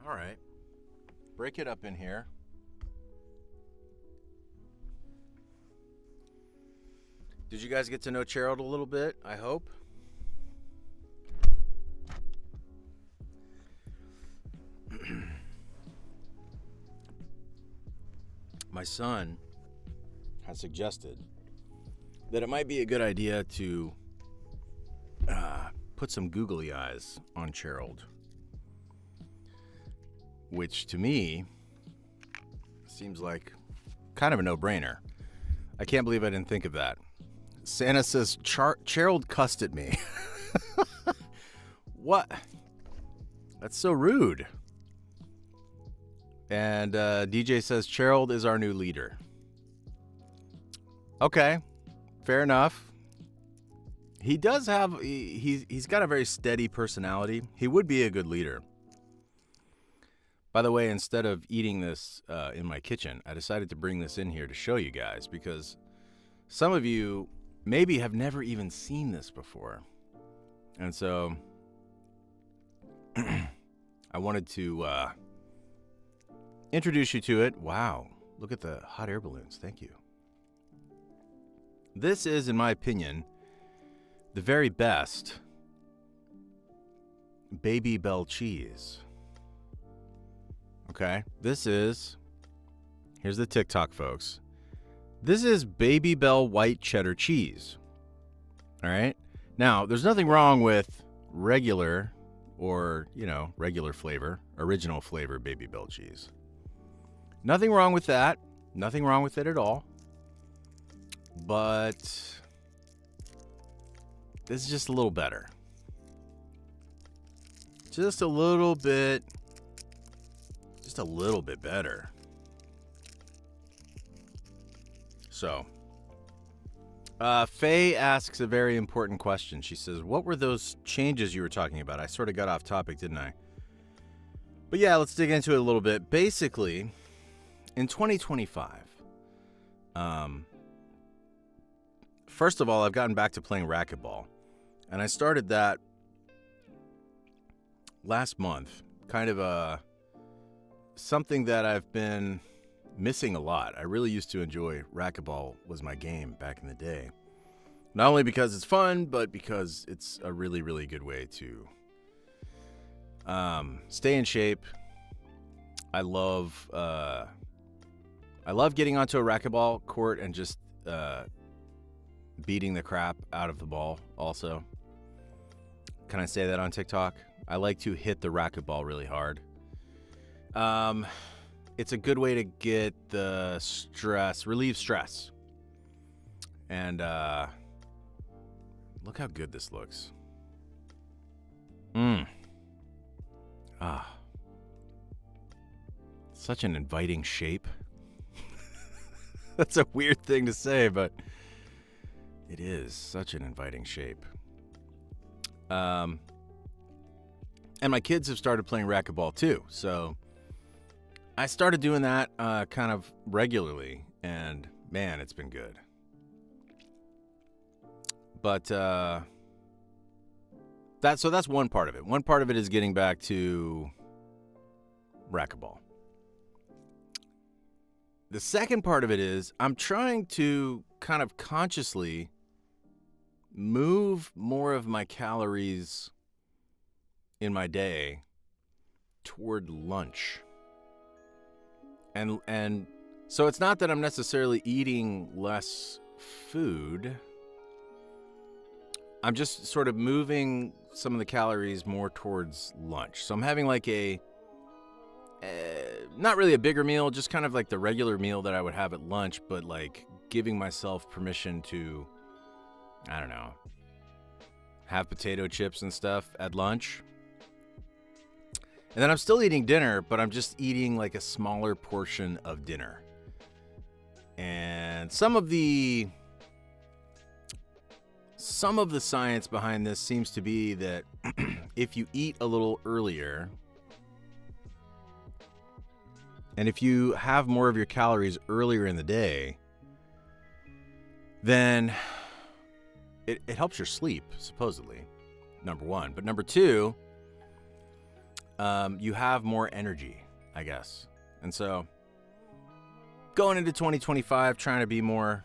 All right. Break it up in here. Did you guys get to know Gerald a little bit? I hope. My son has suggested that it might be a good idea to put some googly eyes on Gerald, which to me seems like kind of a no-brainer. I can't believe I didn't think of that. Santa says, Gerald cussed at me. What? That's so rude. And DJ says, Gerald is our new leader. Okay, fair enough. He does have, he's got a very steady personality. He would be a good leader. By the way, instead of eating this in my kitchen, I decided to bring this in here to show you guys because some of you maybe have never even seen this before. And so I wanted to introduce you to it. Wow, look at the hot air balloons. Thank you. This is, in my opinion, the very best Baby Bell cheese. Okay, here's the TikTok, folks. This is Baby Bell white cheddar cheese. All right. Now, there's nothing wrong with regular or, regular flavor, original flavor Baby Bell cheese. Nothing wrong with that. Nothing wrong with it at all. But this is just a little better. Just a little bit better. So, Faye asks a very important question. She says, what were those changes you were talking about? I sort of got off topic, didn't I? But yeah, let's dig into it a little bit. Basically, in 2025, first of all, I've gotten back to playing racquetball. And I started that last month. Kind of something that I've been missing a lot. I really used to enjoy racquetball, was my game back in the day. Not only because it's fun, but because it's a really, really good way to stay in shape. I love getting onto a racquetball court and just beating the crap out of the ball also. Can I say that on TikTok? I like to hit the racquetball really hard. It's a good way to get the relieve stress. And look how good this looks. Such an inviting shape. That's a weird thing to say, but it is such an inviting shape. And my kids have started playing racquetball too, so I started doing that kind of regularly, and man, it's been good. But that's one part of it. One part of it is getting back to racquetball. The second part of it is I'm trying to kind of consciously move more of my calories in my day toward lunch. And so it's not that I'm necessarily eating less food. I'm just sort of moving some of the calories more towards lunch. So I'm having like not really a bigger meal, just kind of like the regular meal that I would have at lunch, but like giving myself permission to, I don't know, have potato chips and stuff at lunch. And then I'm still eating dinner, but I'm just eating like a smaller portion of dinner. And some of the science behind this seems to be that if you eat a little earlier, and if you have more of your calories earlier in the day, then it helps your sleep, supposedly, number one. But number two, you have more energy, I guess. And so going into 2025, trying to be more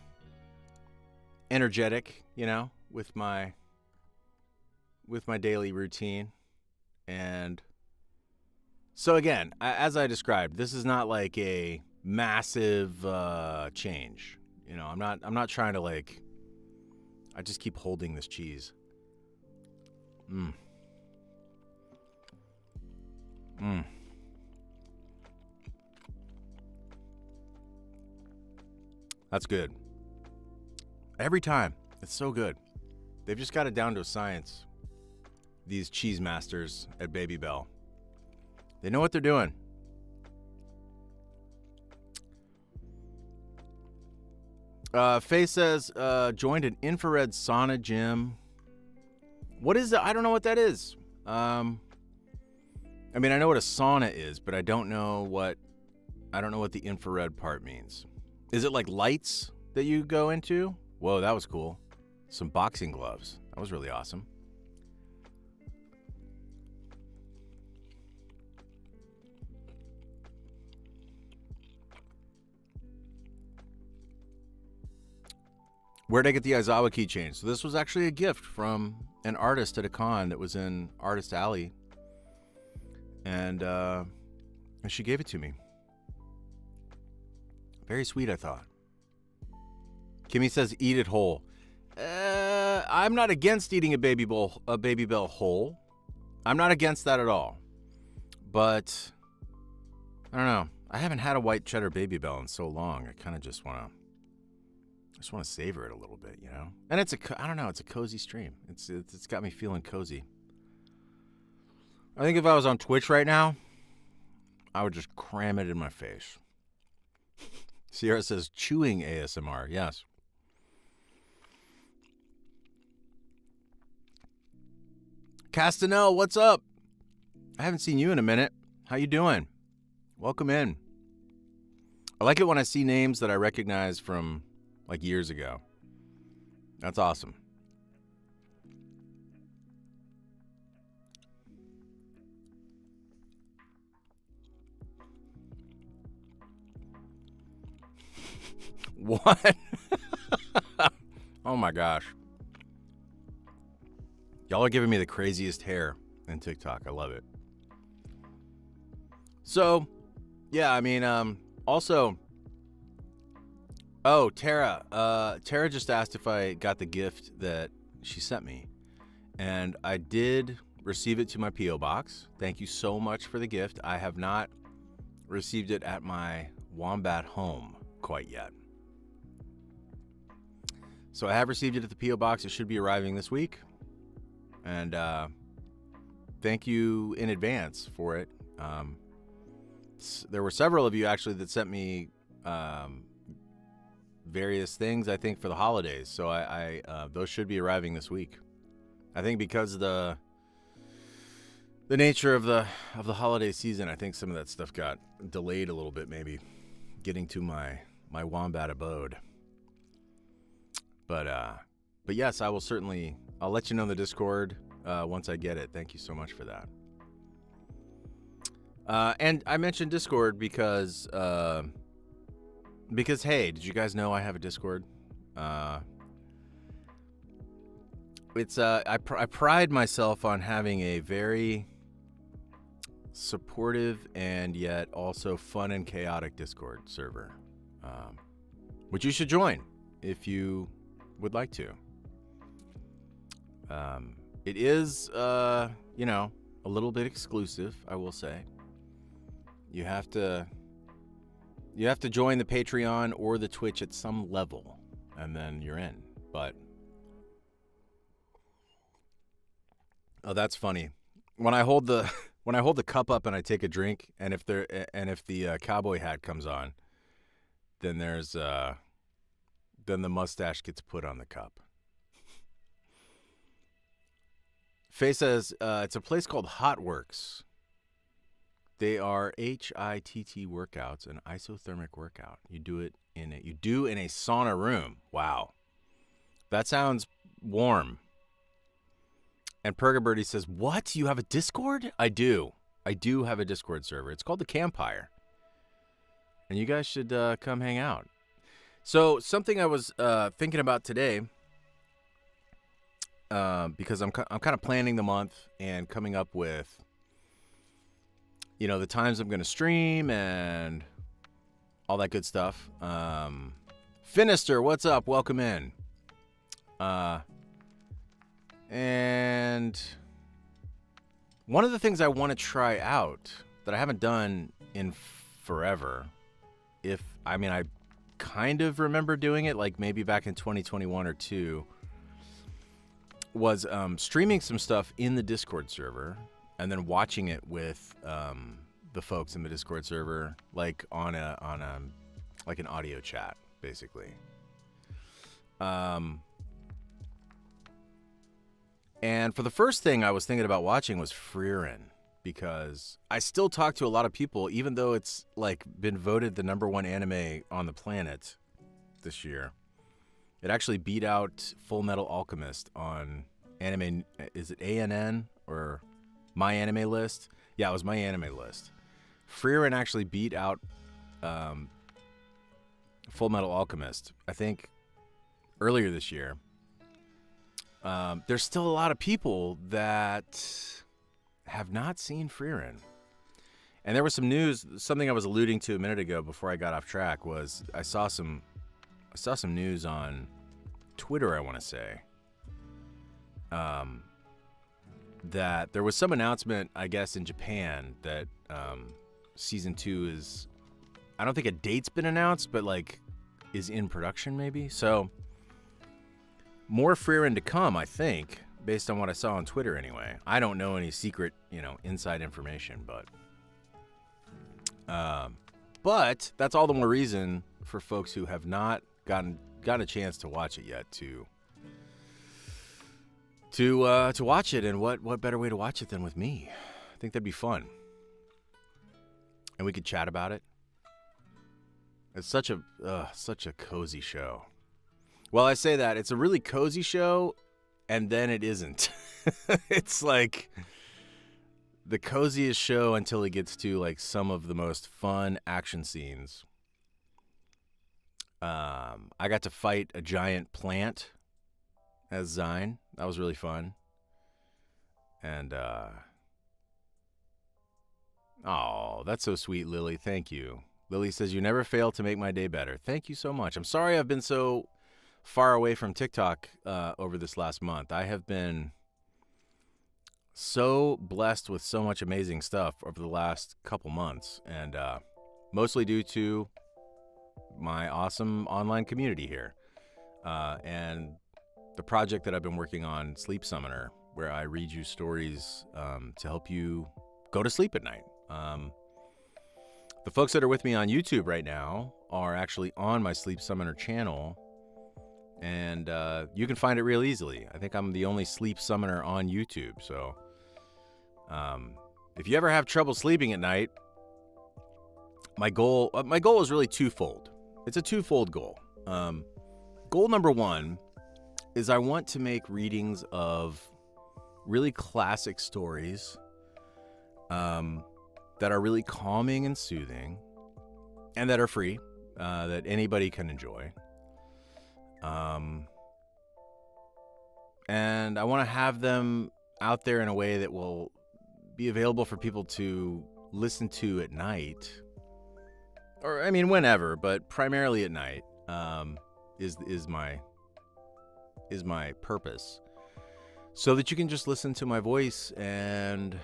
energetic, with my daily routine. And so again, as I described, this is not like a massive change. I'm not trying to I just keep holding this cheese. That's good. Every time. It's so good. They've just got it down to a science. These cheese masters at Baby Bell. They know what they're doing. Faye says, joined an infrared sauna gym. What is it? I don't know what that is. I mean, I know what a sauna is, but I don't know what the infrared part means. Is it like lights that you go into? Whoa, that was cool. Some boxing gloves. That was really awesome. Where'd I get the Aizawa keychain? So this was actually a gift from an artist at a con that was in Artist Alley. And she gave it to me. Very sweet, I thought. Kimmy says, eat it whole. I'm not against eating a baby bell whole. I'm not against that at all. But I don't know. I haven't had a white cheddar baby bell in so long. I kind of just want to savor it a little bit, you know. And it's a cozy stream. It's got me feeling cozy. I think if I was on Twitch right now, I would just cram it in my face. Sierra says chewing ASMR. Yes. Castanel, what's up? I haven't seen you in a minute. How you doing? Welcome in. I like it when I see names that I recognize from like years ago. That's awesome. What? Oh my gosh. Y'all are giving me the craziest hair in TikTok. I love it. So, yeah, I mean, also, oh, Tara. Tara just asked if I got the gift that she sent me. And I did receive it to my P.O. box. Thank you so much for the gift. I have not received it at my Wombat home quite yet. So I have received it at the P.O. box. It should be arriving this week. And thank you in advance for it. There were several of you actually that sent me various things, I think, for the holidays. So I those should be arriving this week. I think because the nature of the holiday season, I think some of that stuff got delayed a little bit, maybe getting to my Wombat abode. But yes, I will certainly. I'll let you know in the Discord once I get it. Thank you so much for that. And I mentioned Discord because hey, did you guys know I have a Discord? I pride myself on having a very supportive and yet also fun and chaotic Discord server, which you should join if you would like to. It is, a little bit exclusive, I will say. You have to join the Patreon or the Twitch at some level, and then you're in. But oh, that's funny. When I hold the cup up and I take a drink, and if the cowboy hat comes on, then then the mustache gets put on the cup. Faye says it's a place called Hotworks. They are HITT workouts, an isothermic workout. You do in a sauna room. Wow, that sounds warm. And Purgabirdie says, "What? You have a Discord?" I do. I do have a Discord server. It's called the Campfire, and you guys should come hang out. So something I was thinking about today. Because I'm kind of planning the month and coming up with, the times I'm going to stream and all that good stuff. Finister, what's up? Welcome in. And one of the things I want to try out that I haven't done in forever, I kind of remember doing it like maybe back in 2021 or 2, was streaming some stuff in the Discord server and then watching it with the folks in the Discord server, like on an audio chat, basically. And for the first thing I was thinking about watching was Frieren. because I still talk to a lot of people, even though it's like been voted the #1 anime on the planet this year. It actually beat out Full Metal Alchemist on anime. Is it ANN or My Anime List? Yeah, it was My Anime List. Frieren actually beat out Full Metal Alchemist, I think, earlier this year. There's still a lot of people that have not seen Frieren. And there was some news, something I was alluding to a minute ago before I got off track was I saw some news on Twitter, I want to say, that there was some announcement, I guess, in Japan that season 2 is, I don't think a date's been announced, but like is in production maybe. So more Frieren to come, I think, based on what I saw on Twitter anyway. I don't know any secret, inside information, but that's all the more reason for folks who have not gotten a chance to watch it yet to watch it. And what better way to watch it than with me? I think that'd be fun, and we could chat about it. It's such a cozy show. Well, I say that it's a really cozy show, and then it isn't. It's like the coziest show until it gets to like some of the most fun action scenes. I got to fight a giant plant as Zine. That was really fun. And oh, that's so sweet, Lily. Thank you. Lily says, "You never fail to make my day better." Thank you so much. I'm sorry I've been so far away from TikTok over this last month. I have been so blessed with so much amazing stuff over the last couple months, and mostly due to my awesome online community here and the project that I've been working on, Sleep Summoner, where I read you stories to help you go to sleep at night. The folks that are with me on YouTube right now are actually on my Sleep Summoner channel, and you can find it real easily. I think I'm the only Sleep Summoner on YouTube, so if you ever have trouble sleeping at night, my goal is really twofold. It's a twofold goal. Goal number one is I want to make readings of really classic stories that are really calming and soothing, and that are free, that anybody can enjoy. And I want to have them out there in a way that will be available for people to listen to at night, or I mean whenever, but primarily at night. Is my purpose, so that you can just listen to my voice and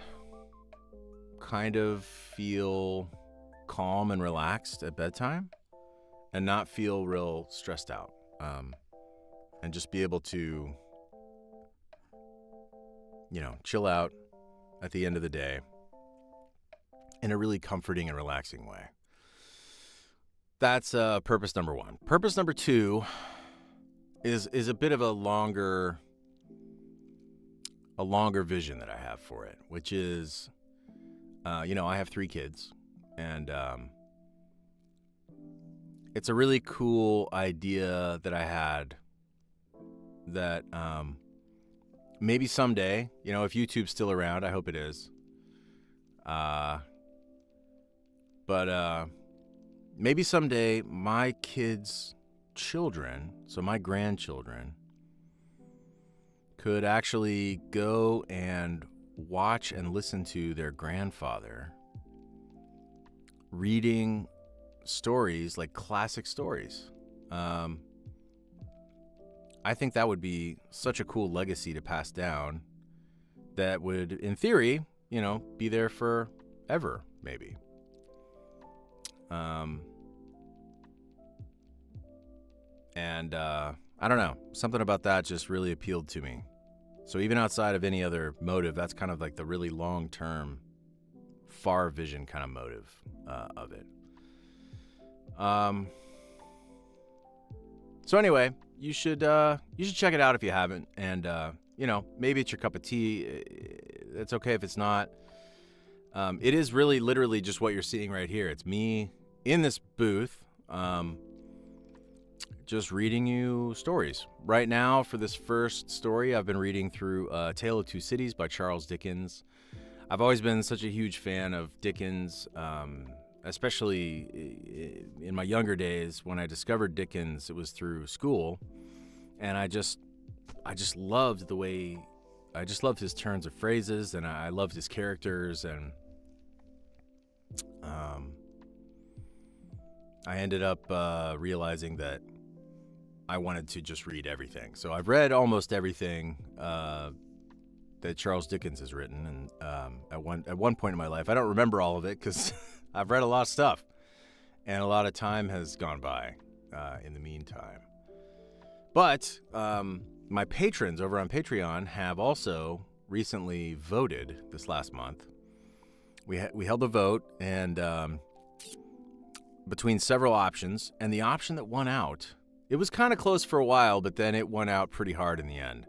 kind of feel calm and relaxed at bedtime, and not feel real stressed out, and just be able to, chill out at the end of the day in a really comforting and relaxing way. That's purpose number one. Purpose number two is a bit of a longer vision that I have for it, which is, I have 3 kids, and it's a really cool idea that I had that maybe someday, if YouTube's still around, I hope it is, but maybe someday my kids' children, so my grandchildren, could actually go and watch and listen to their grandfather reading stories, like classic stories. I think that would be such a cool legacy to pass down that would, in theory, be there forever, maybe. And I don't know, something about that just really appealed to me. So even outside of any other motive, that's kind of like the really long-term, far vision kind of motive of it. So anyway, you should check it out if you haven't, and maybe it's your cup of tea. It's okay if it's not. It is really literally just what you're seeing right here. It's me in this booth, just reading you stories. Right now, for this first story, I've been reading through Tale of Two Cities by Charles Dickens. I've always been such a huge fan of Dickens, especially in my younger days. When I discovered Dickens, it was through school, and I just loved the way, I just loved his turns of phrases, and I loved his characters, and I ended up realizing that I wanted to just read everything. So I've read almost everything that Charles Dickens has written, and at one point in my life, I don't remember all of it because I've read a lot of stuff, and a lot of time has gone by in the meantime. But my patrons over on Patreon have also recently voted this last month. We held a vote, and between several options, and the option that won out, it was kind of close for a while, but then it won out pretty hard in the end,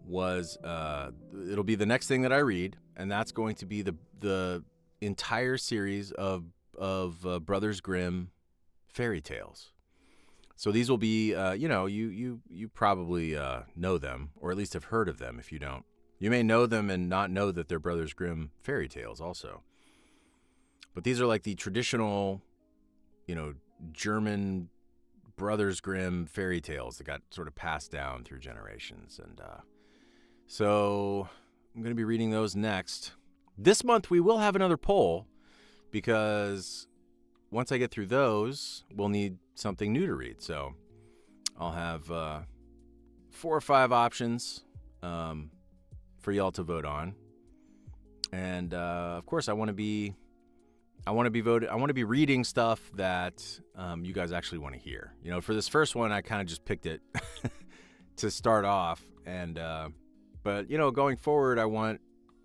was it'll be the next thing that I read, and that's going to be the entire series of Brothers Grimm fairy tales. So these will be, you probably know them, or at least have heard of them. If you don't, you may know them and not know that they're Brothers Grimm fairy tales also. But these are like the traditional, German Brothers Grimm fairy tales that got sort of passed down through generations. And so I'm going to be reading those next. This month we will have another poll, because once I get through those, we'll need something new to read. So I'll have 4 or 5 options for y'all to vote on. And of course, I want to be reading stuff that you guys actually want to hear. For this first one, I kind of just picked it to start off, and but going forward, I want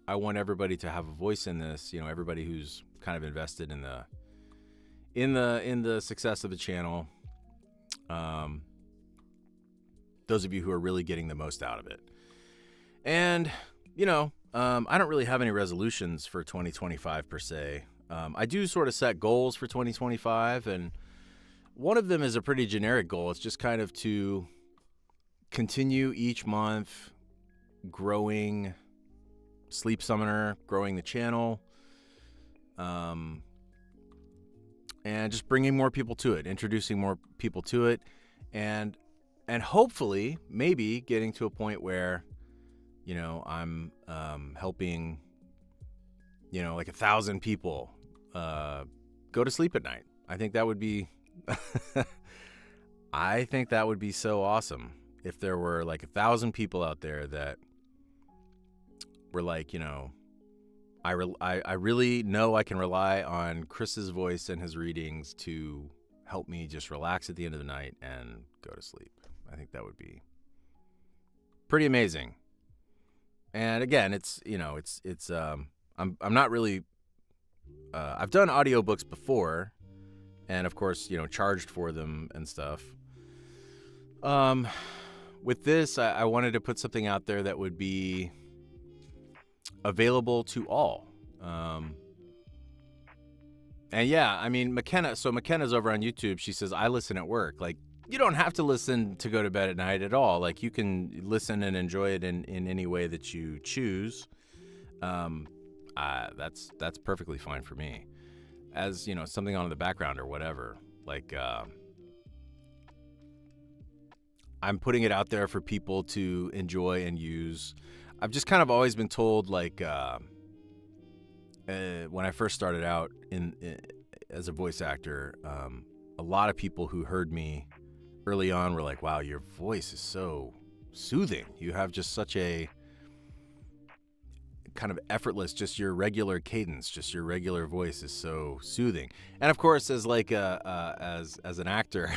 everybody to have a voice in this. Everybody who's kind of invested in the success of the channel. Those of you who are really getting the most out of it. And I don't really have any resolutions for 2025 per se. I do sort of set goals for 2025, and one of them is a pretty generic goal. It's just kind of to continue each month growing Sleep Summoner, growing the channel, and just bringing more people to it, introducing more people to it, and hopefully maybe getting to a point where I'm helping like 1,000 people go to sleep at night. I think that would be so awesome if there were like 1,000 people out there that were like, I really know I can rely on Chris's voice and his readings to help me just relax at the end of the night and go to sleep. I think that would be pretty amazing. And again, I'm not really, I've done audiobooks before, and of course, charged for them and stuff. With this, I wanted to put something out there that would be available to all. And yeah, I mean, McKenna's over on YouTube. She says, I listen at work. Like, you don't have to listen to go to bed at night at all. Like, you can listen and enjoy it in any way that you choose. That's perfectly fine for me. As, something on in the background or whatever. Like, I'm putting it out there for people to enjoy and use. I've just kind of always been told, like, when I first started out as a voice actor, a lot of people who heard me early on were like, wow, your voice is so soothing. You have just such a kind of effortless, just your regular cadence, just your regular voice is so soothing. And of course, as like as an actor,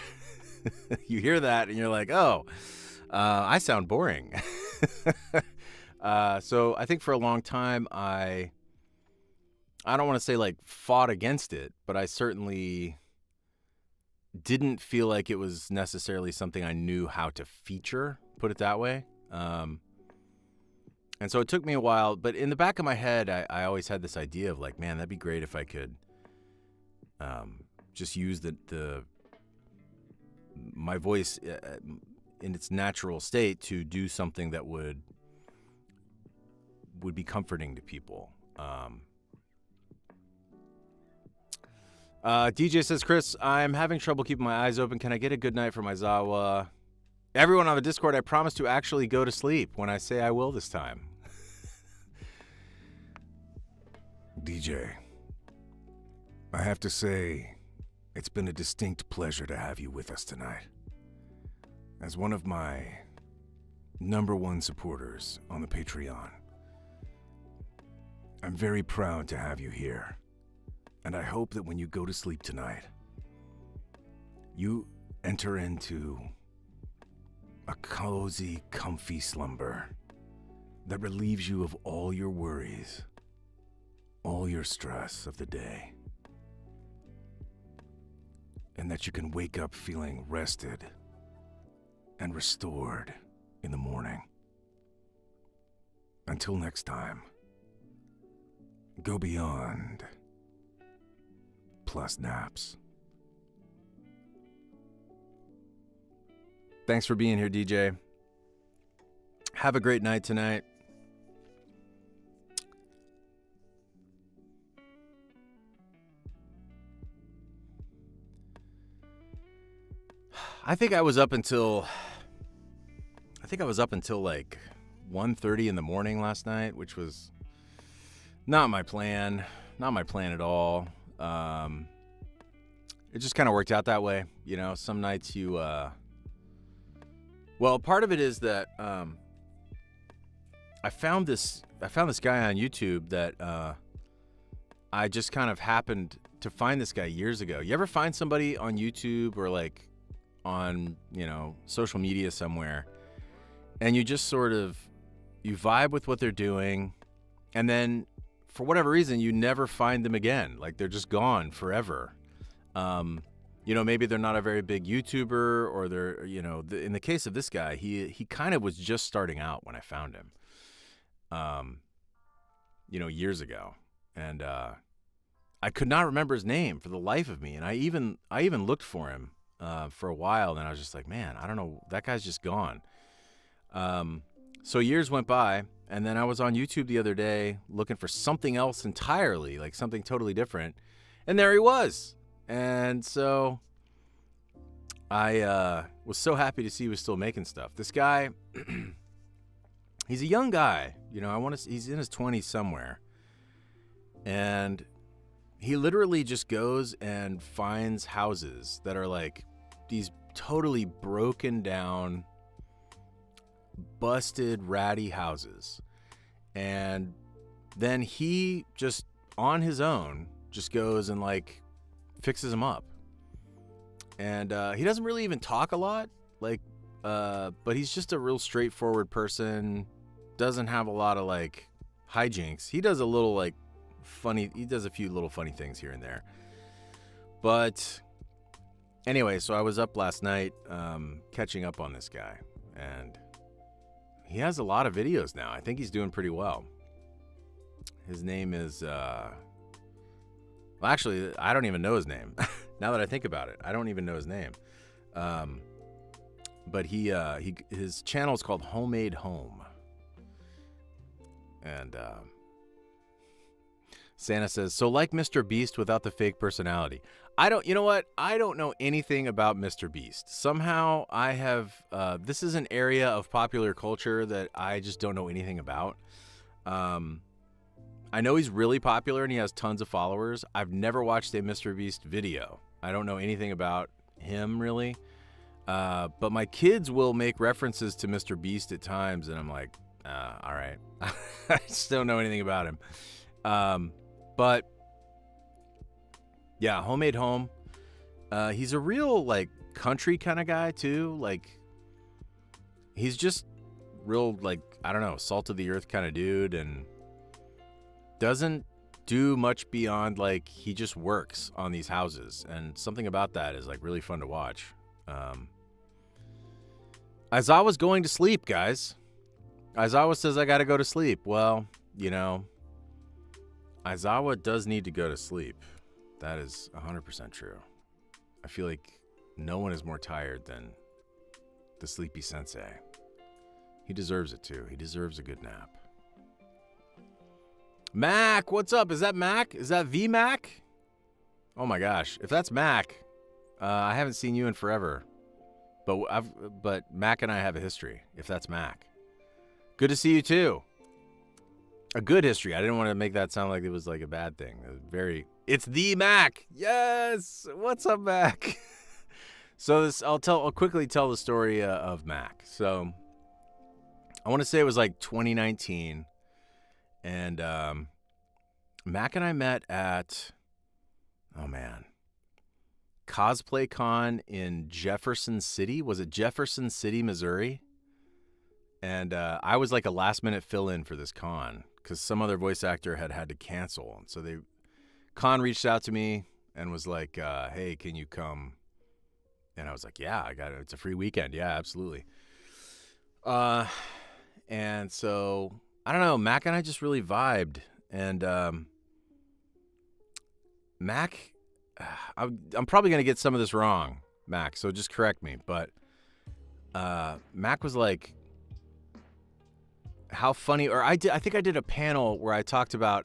you hear that and you're like, oh, I sound boring. So I think for a long time, I don't want to say like fought against it, but I certainly didn't feel like it was necessarily something I knew how to feature, put it that way. And And so it took me a while, but in the back of my head, I always had this idea of like, man, that'd be great if I could just use my voice in its natural state to do something that would be comforting to people. DJ says, Chris, I'm having trouble keeping my eyes open. Can I get a good night from Aizawa? Everyone on the Discord, I promise to actually go to sleep when I say I will this time. DJ, I have to say, it's been a distinct pleasure to have you with us tonight. As one of my #1 supporters on the Patreon, I'm very proud to have you here, and I hope that when you go to sleep tonight, you enter into a cozy, comfy slumber that relieves you of all your worries, all your stress of the day, and that you can wake up feeling rested and restored in the morning. Until next time, go beyond plus naps. Thanks for being here, DJ. Have a great night tonight. I think I was up until like 1:30 in the morning last night, which was not my plan. Not my plan at all. It just kind of worked out that way. You know, some nights you, well, part of it is that I found this guy on YouTube that I just kind of happened to find this guy years ago. You ever find somebody on YouTube or like on, you know, social media somewhere, and you just sort of, you vibe with what they're doing, and then for whatever reason, you never find them again. Like they're just gone forever. You know, maybe they're not a very big YouTuber, or they're, you know, in the case of this guy, he kind of was just starting out when I found him, you know, years ago. And I could not remember his name for the life of me. And I even looked for him for a while, and I was just like, man, I don't know, that guy's just gone. So years went by, and then I was on YouTube the other day looking for something else entirely, like something totally different, and there he was. And so I was so happy to see he was still making stuff. This guy, he's a young guy, you know, he's in his 20s somewhere, and he literally just goes and finds houses that are like these totally broken down, busted, ratty houses. And then he just, on his own, just goes and like fixes them up. And he doesn't really even talk a lot, like, but he's just a real straightforward person. Doesn't have a lot of like hijinks. He does a little like funny, he does a few little funny things here and there. But anyway, so I was up last night catching up on this guy, and he has a lot of videos now. I think he's doing pretty well. His name is, well, actually, I don't even know his name. Now that I think about it, I don't even know his name. But his channel is called Homemade Home. And Santa says, so like Mr. Beast without the fake personality. You know what? I don't know anything about Mr. Beast. Somehow I have, this is an area of popular culture that I just don't know anything about. I know he's really popular and he has tons of followers. I've never watched a Mr. Beast video. I don't know anything about him really. But my kids will make references to Mr. Beast at times, and I'm like, all right. I just don't know anything about him. But yeah, Homemade Home. He's a real like country kind of guy too. Like he's just real, like, I don't know, salt of the earth kind of dude, and doesn't do much beyond like, he just works on these houses, and something about that is like really fun to watch. As I was going to sleep, guys, Aizawa says I got to go to sleep. Well, you know, Aizawa does need to go to sleep. That is 100% true. I feel like no one is more tired than the sleepy sensei. He deserves it too. He deserves a good nap. Mac, what's up? Is that Mac? Is that the Mac? Oh my gosh. If that's Mac, I haven't seen you in forever. But Mac and I have a history, if that's Mac. Good to see you too. A good history. I didn't want to make that sound like it was like a bad thing. It's the Mac. Yes. What's up, Mac? So I'll quickly tell the story of Mac. So I want to say it was like 2019, and Mac and I met at, oh man, Cosplay Con in Jefferson City. Was it Jefferson City, Missouri? And I was like a last minute fill-in for this con because some other voice actor had to cancel. And so Con reached out to me and was like, hey, can you come? And I was like, yeah, I got it. It's a free weekend. Yeah, absolutely. And so, I don't know, Mac and I just really vibed. And Mac, I'm probably going to get some of this wrong, Mac, so just correct me. But Mac was like, how funny, or I think I did a panel where I talked about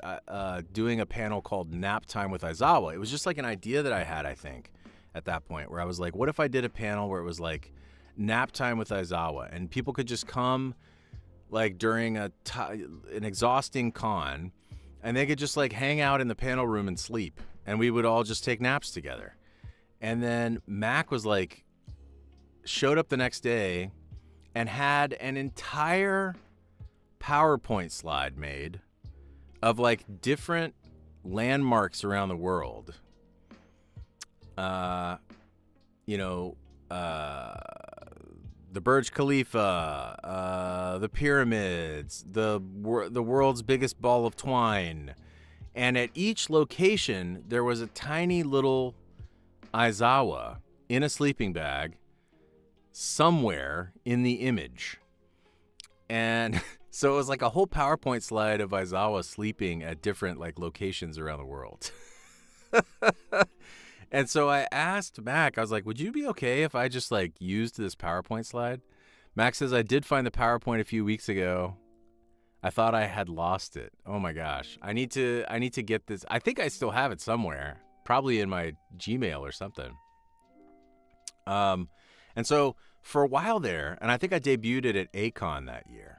doing a panel called Nap Time with Aizawa. It was just like an idea that I had, I think, at that point, where I was like, what if I did a panel where it was like Nap Time with Aizawa, and people could just come like during an exhausting con, and they could just like hang out in the panel room and sleep, and we would all just take naps together. And then Mac was like, showed up the next day and had an entire PowerPoint slide made of like different landmarks around the world. The Burj Khalifa, the pyramids, the world's biggest ball of twine. And at each location, there was a tiny little Aizawa in a sleeping bag somewhere in the image. And so it was like a whole PowerPoint slide of Aizawa sleeping at different like locations around the world. And so I asked Mac, I was like, would you be okay if I just like used this PowerPoint slide? Mac says, I did find the PowerPoint a few weeks ago. I thought I had lost it. Oh my gosh. I need to get this. I think I still have it somewhere, probably in my Gmail or something. And so for a while there, and I think I debuted it at A-Kon that year,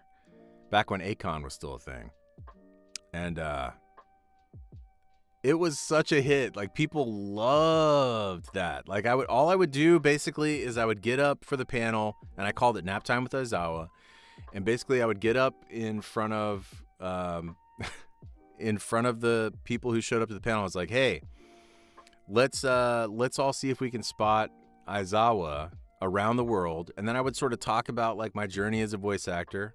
back when A-Kon was still a thing. And it was such a hit. Like, people loved that. Like, all I would do basically is I would get up for the panel, and I called it Nap Time with Aizawa. And basically I would get up in front of the people who showed up to the panel. I was like, hey, let's all see if we can spot Aizawa around the world. And then I would sort of talk about like my journey as a voice actor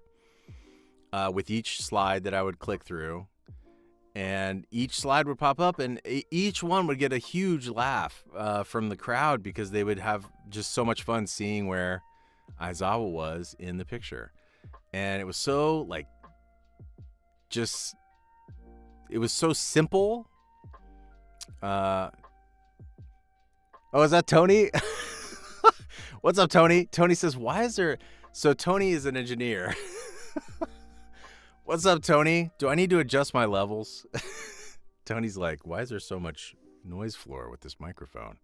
with each slide that I would click through. And each slide would pop up, and each one would get a huge laugh from the crowd because they would have just so much fun seeing where Aizawa was in the picture. And it was so like, it was so simple. Oh, is that Tony? What's up, Tony? Tony says, why is there... So Tony is an engineer. What's up, Tony? Do I need to adjust my levels? Tony's like, why is there so much noise floor with this microphone?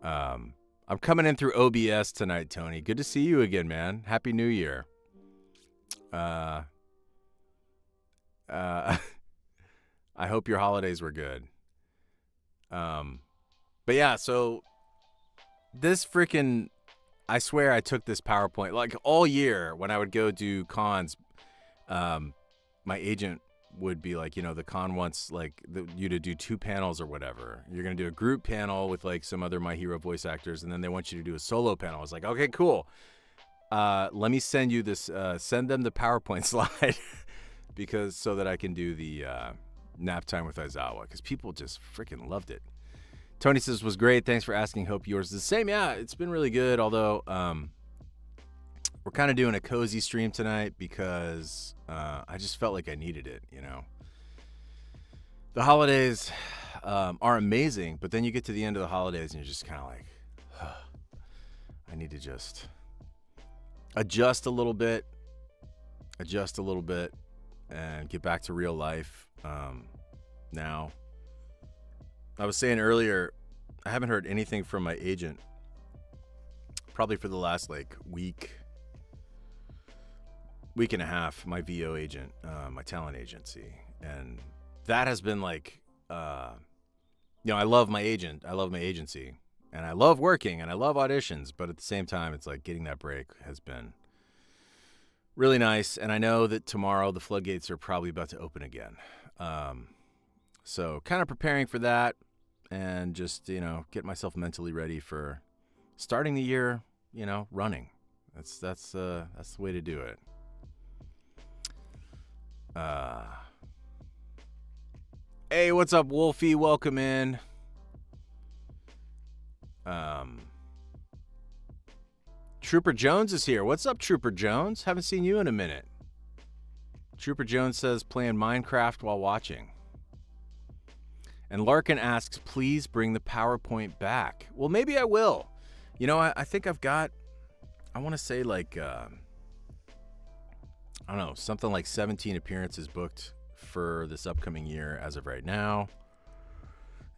I'm coming in through OBS tonight, Tony. Good to see you again, man. Happy New Year. I hope your holidays were good. But yeah, so this freaking, I swear I took this PowerPoint like all year when I would go do cons. My agent would be like, the con wants like you to do 2 panels or whatever. You're going to do a group panel with like some other My Hero voice actors, and then they want you to do a solo panel. I was like, okay, cool. Let me send you this, send them the PowerPoint slide so that I can do the Nap Time with Aizawa, because people just freaking loved it. Tony says, was great. Thanks for asking. Hope yours is the same. Yeah, it's been really good. Although we're kind of doing a cozy stream tonight because I just felt like I needed it, you know. The holidays are amazing, but then you get to the end of the holidays and you're just kind of like, I need to just adjust a little bit, and get back to real life. Now, I was saying earlier, I haven't heard anything from my agent probably for the last like week and a half, my VO agent, my talent agency. And that has been like, I love my agent. I love my agency. And I love working and I love auditions. But at the same time, it's like getting that break has been really nice. And I know that tomorrow the floodgates are probably about to open again. So kind of preparing for that and just, get myself mentally ready for starting the year, running. That's the way to do it. Hey, what's up, Wolfie? Welcome in. Trooper Jones is here. What's up, Trooper Jones? Haven't seen you in a minute. Trooper Jones says playing Minecraft while watching. And Larkin asks, please bring the PowerPoint back. Well, maybe I will. I think I've got, I want to say like, I don't know, something like 17 appearances booked for this upcoming year as of right now.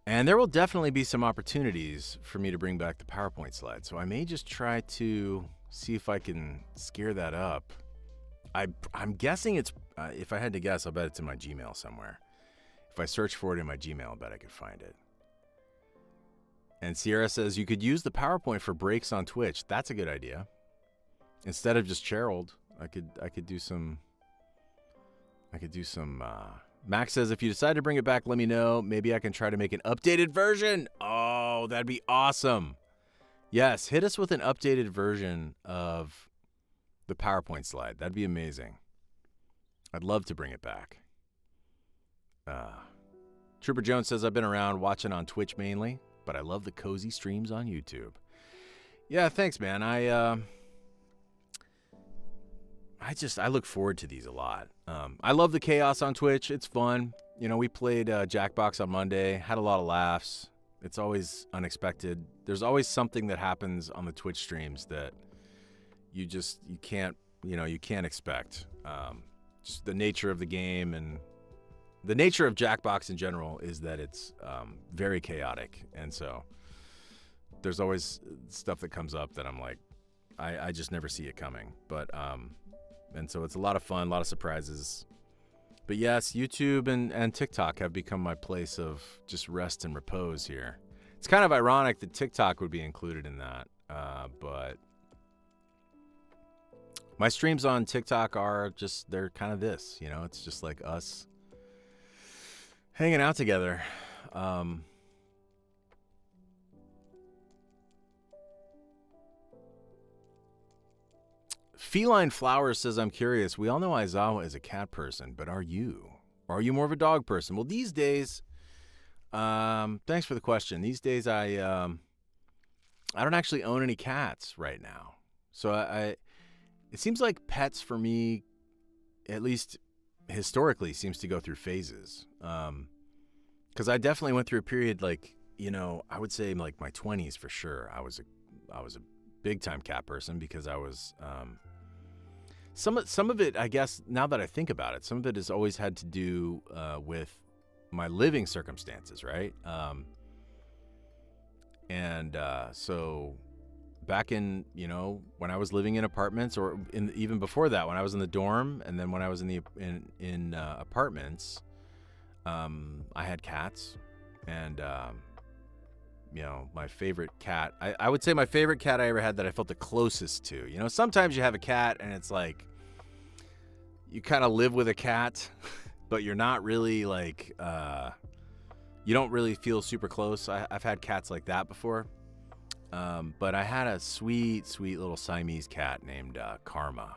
And there will definitely be some opportunities for me to bring back the PowerPoint slide. So I may just try to see if I can scare that up. I'm guessing it's, if I had to guess, I'll bet it's in my Gmail somewhere. If I search for it in my Gmail, I bet I could find it. And Sierra says, you could use the PowerPoint for breaks on Twitch. That's a good idea. Instead of just Gerald, I could do some. Max says, if you decide to bring it back, let me know. Maybe I can try to make an updated version. Oh, that'd be awesome. Yes, hit us with an updated version of the PowerPoint slide. That'd be amazing. I'd love to bring it back. Trooper Jones says, I've been around watching on Twitch mainly, but I love the cozy streams on YouTube. Yeah, thanks, man. I look forward to these a lot. I love the chaos on Twitch. It's fun. We played Jackbox on Monday, had a lot of laughs. It's always unexpected. There's always something that happens on the Twitch streams that you can't expect. Just the nature of the game and the nature of Jackbox in general is that it's very chaotic. And so there's always stuff that comes up that I'm like, I just never see it coming. But, and so it's a lot of fun, a lot of surprises. But yes, YouTube and TikTok have become my place of just rest and repose here. It's kind of ironic that TikTok would be included in that. But my streams on TikTok they're kind of this, it's just like us hanging out together. Feline Flowers says, I'm curious. We all know Aizawa is a cat person, but are you? Or are you more of a dog person? Well, these days, thanks for the question. These days, I don't actually own any cats right now. So it seems like pets for me, at least historically, seems to go through phases. Because I definitely went through a period like, I would say like my 20s for sure. I was a big time cat person because I was, some of it, I guess, now that I think about it, some of it has always had to do with my living circumstances, right? So back in, when I was living in apartments, or even before that, when I was in the dorm, and then when I was in apartments, I had cats, and my favorite cat, I would say my favorite cat I ever had that I felt the closest to. Sometimes you have a cat and it's like you kind of live with a cat, but you're not really like, you don't really feel super close. I've had cats like that before. But I had a sweet, sweet little Siamese cat named Karma.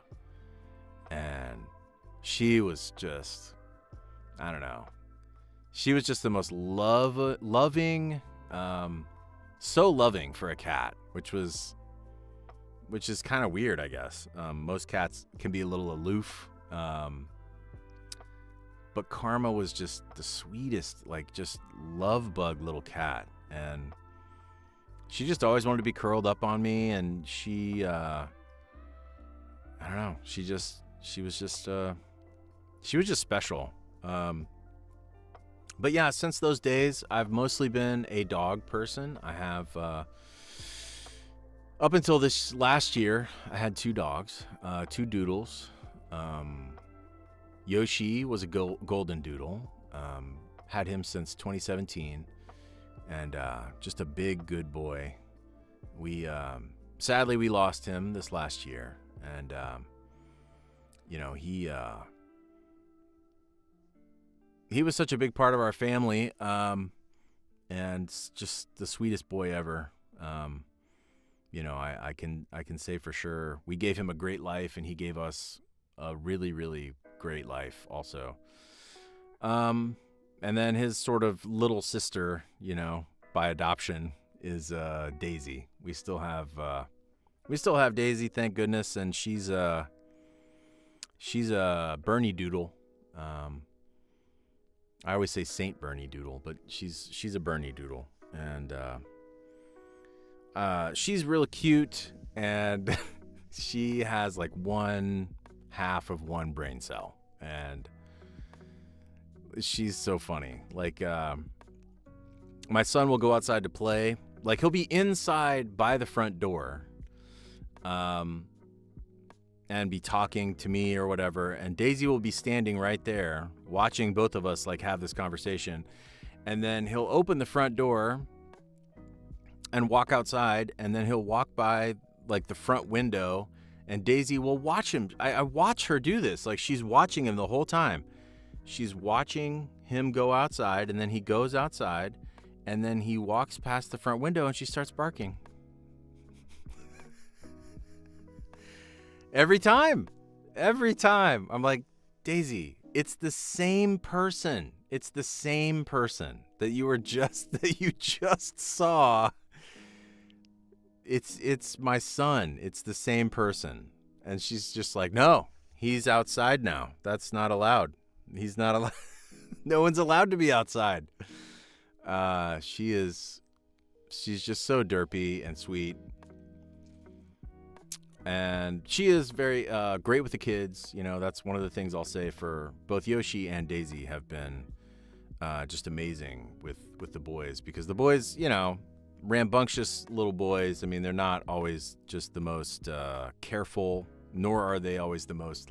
And she was just, I don't know. She was just the most loving, so loving for a cat, which was which is kind of weird, I guess. Most cats can be a little aloof. But Karma was just the sweetest, like just love bug little cat. And she just always wanted to be curled up on me. And she, I don't know, she was just special. But yeah, since those days, I've mostly been a dog person. I have, up until this last year, I had 2 dogs, 2 doodles. Yoshi was a golden doodle. Had him since 2017, and just a big good boy. We sadly we lost him this last year, and he was such a big part of our family, and just the sweetest boy ever. I can say for sure we gave him a great life, and he gave us a really, really great life also. And then his sort of little sister, by adoption, is Daisy. We still have Daisy, thank goodness, and she's a Bernie Doodle. I always say Saint Bernie Doodle, but she's a Bernie Doodle, and she's really cute, and she has like 1/2 of one brain cell, and she's so funny. Like, my son will go outside to play. Like, he'll be inside by the front door, and be talking to me or whatever, and Daisy will be standing right there watching both of us like have this conversation, and then he'll open the front door and walk outside, and then he'll walk by like the front window, and Daisy will watch him. I watch her do this. Like, she's watching him the whole time. She's watching him go outside, and then he goes outside, and then he walks past the front window, and she starts barking. Every time. I'm like, Daisy, it's the same person. It's the same person that you just saw. It's my son. It's the same person. And she's just like, no, he's outside now. That's not allowed. He's not allowed. No one's allowed to be outside. She's just so derpy and sweet. And she is very great with the kids. That's one of the things I'll say for both Yoshi and Daisy have been just amazing with the boys, because the boys, rambunctious little boys. I mean, they're not always just the most careful, nor are they always the most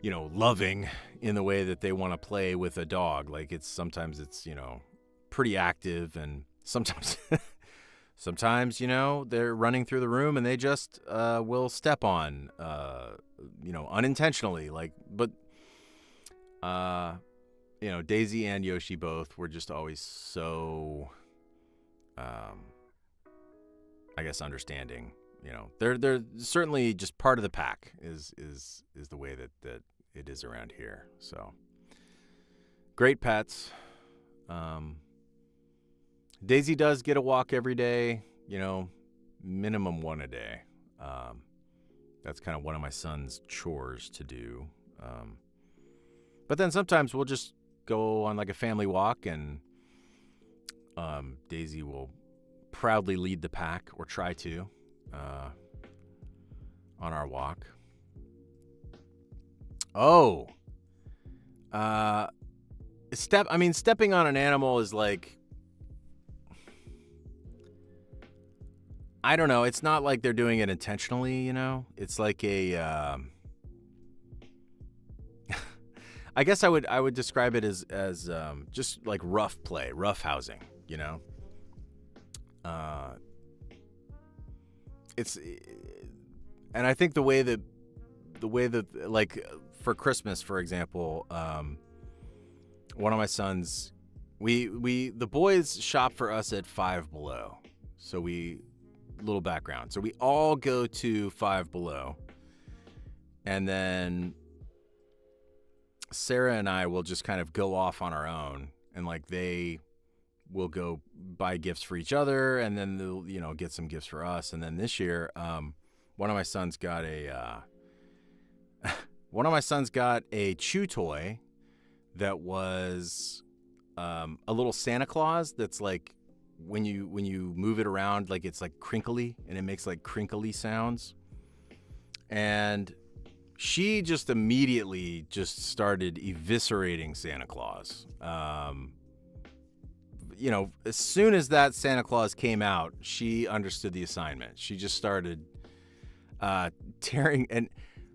loving in the way that they want to play with a dog. Like, sometimes it's pretty active, and sometimes they're running through the room and they just will step on unintentionally, Daisy and Yoshi both were just always so I guess understanding. They're certainly just part of the pack is the way that it is around here. So great pets. Daisy does get a walk every day, minimum 1 a day. That's kind of one of my son's chores to do. But then sometimes we'll just go on like a family walk, and Daisy will proudly lead the pack, or try to, on our walk. Stepping on an animal is like, I don't know. It's not like they're doing it intentionally, It's like a, I guess I would describe it as just like rough play, rough housing, It's, and I think the way that like for Christmas, for example, one of my sons, the boys shop for us at Five Below. So little background. So we all go to Five Below, and then Sarah and I will just kind of go off on our own, and like they we'll go buy gifts for each other, and then they'll, get some gifts for us. And then this year, one of my sons got a chew toy that was a little Santa Claus that's like when you move it around, like it's like crinkly, and it makes like crinkly sounds. And she just immediately just started eviscerating Santa Claus. As soon as that Santa Claus came out, she understood the assignment. She just started tearing, and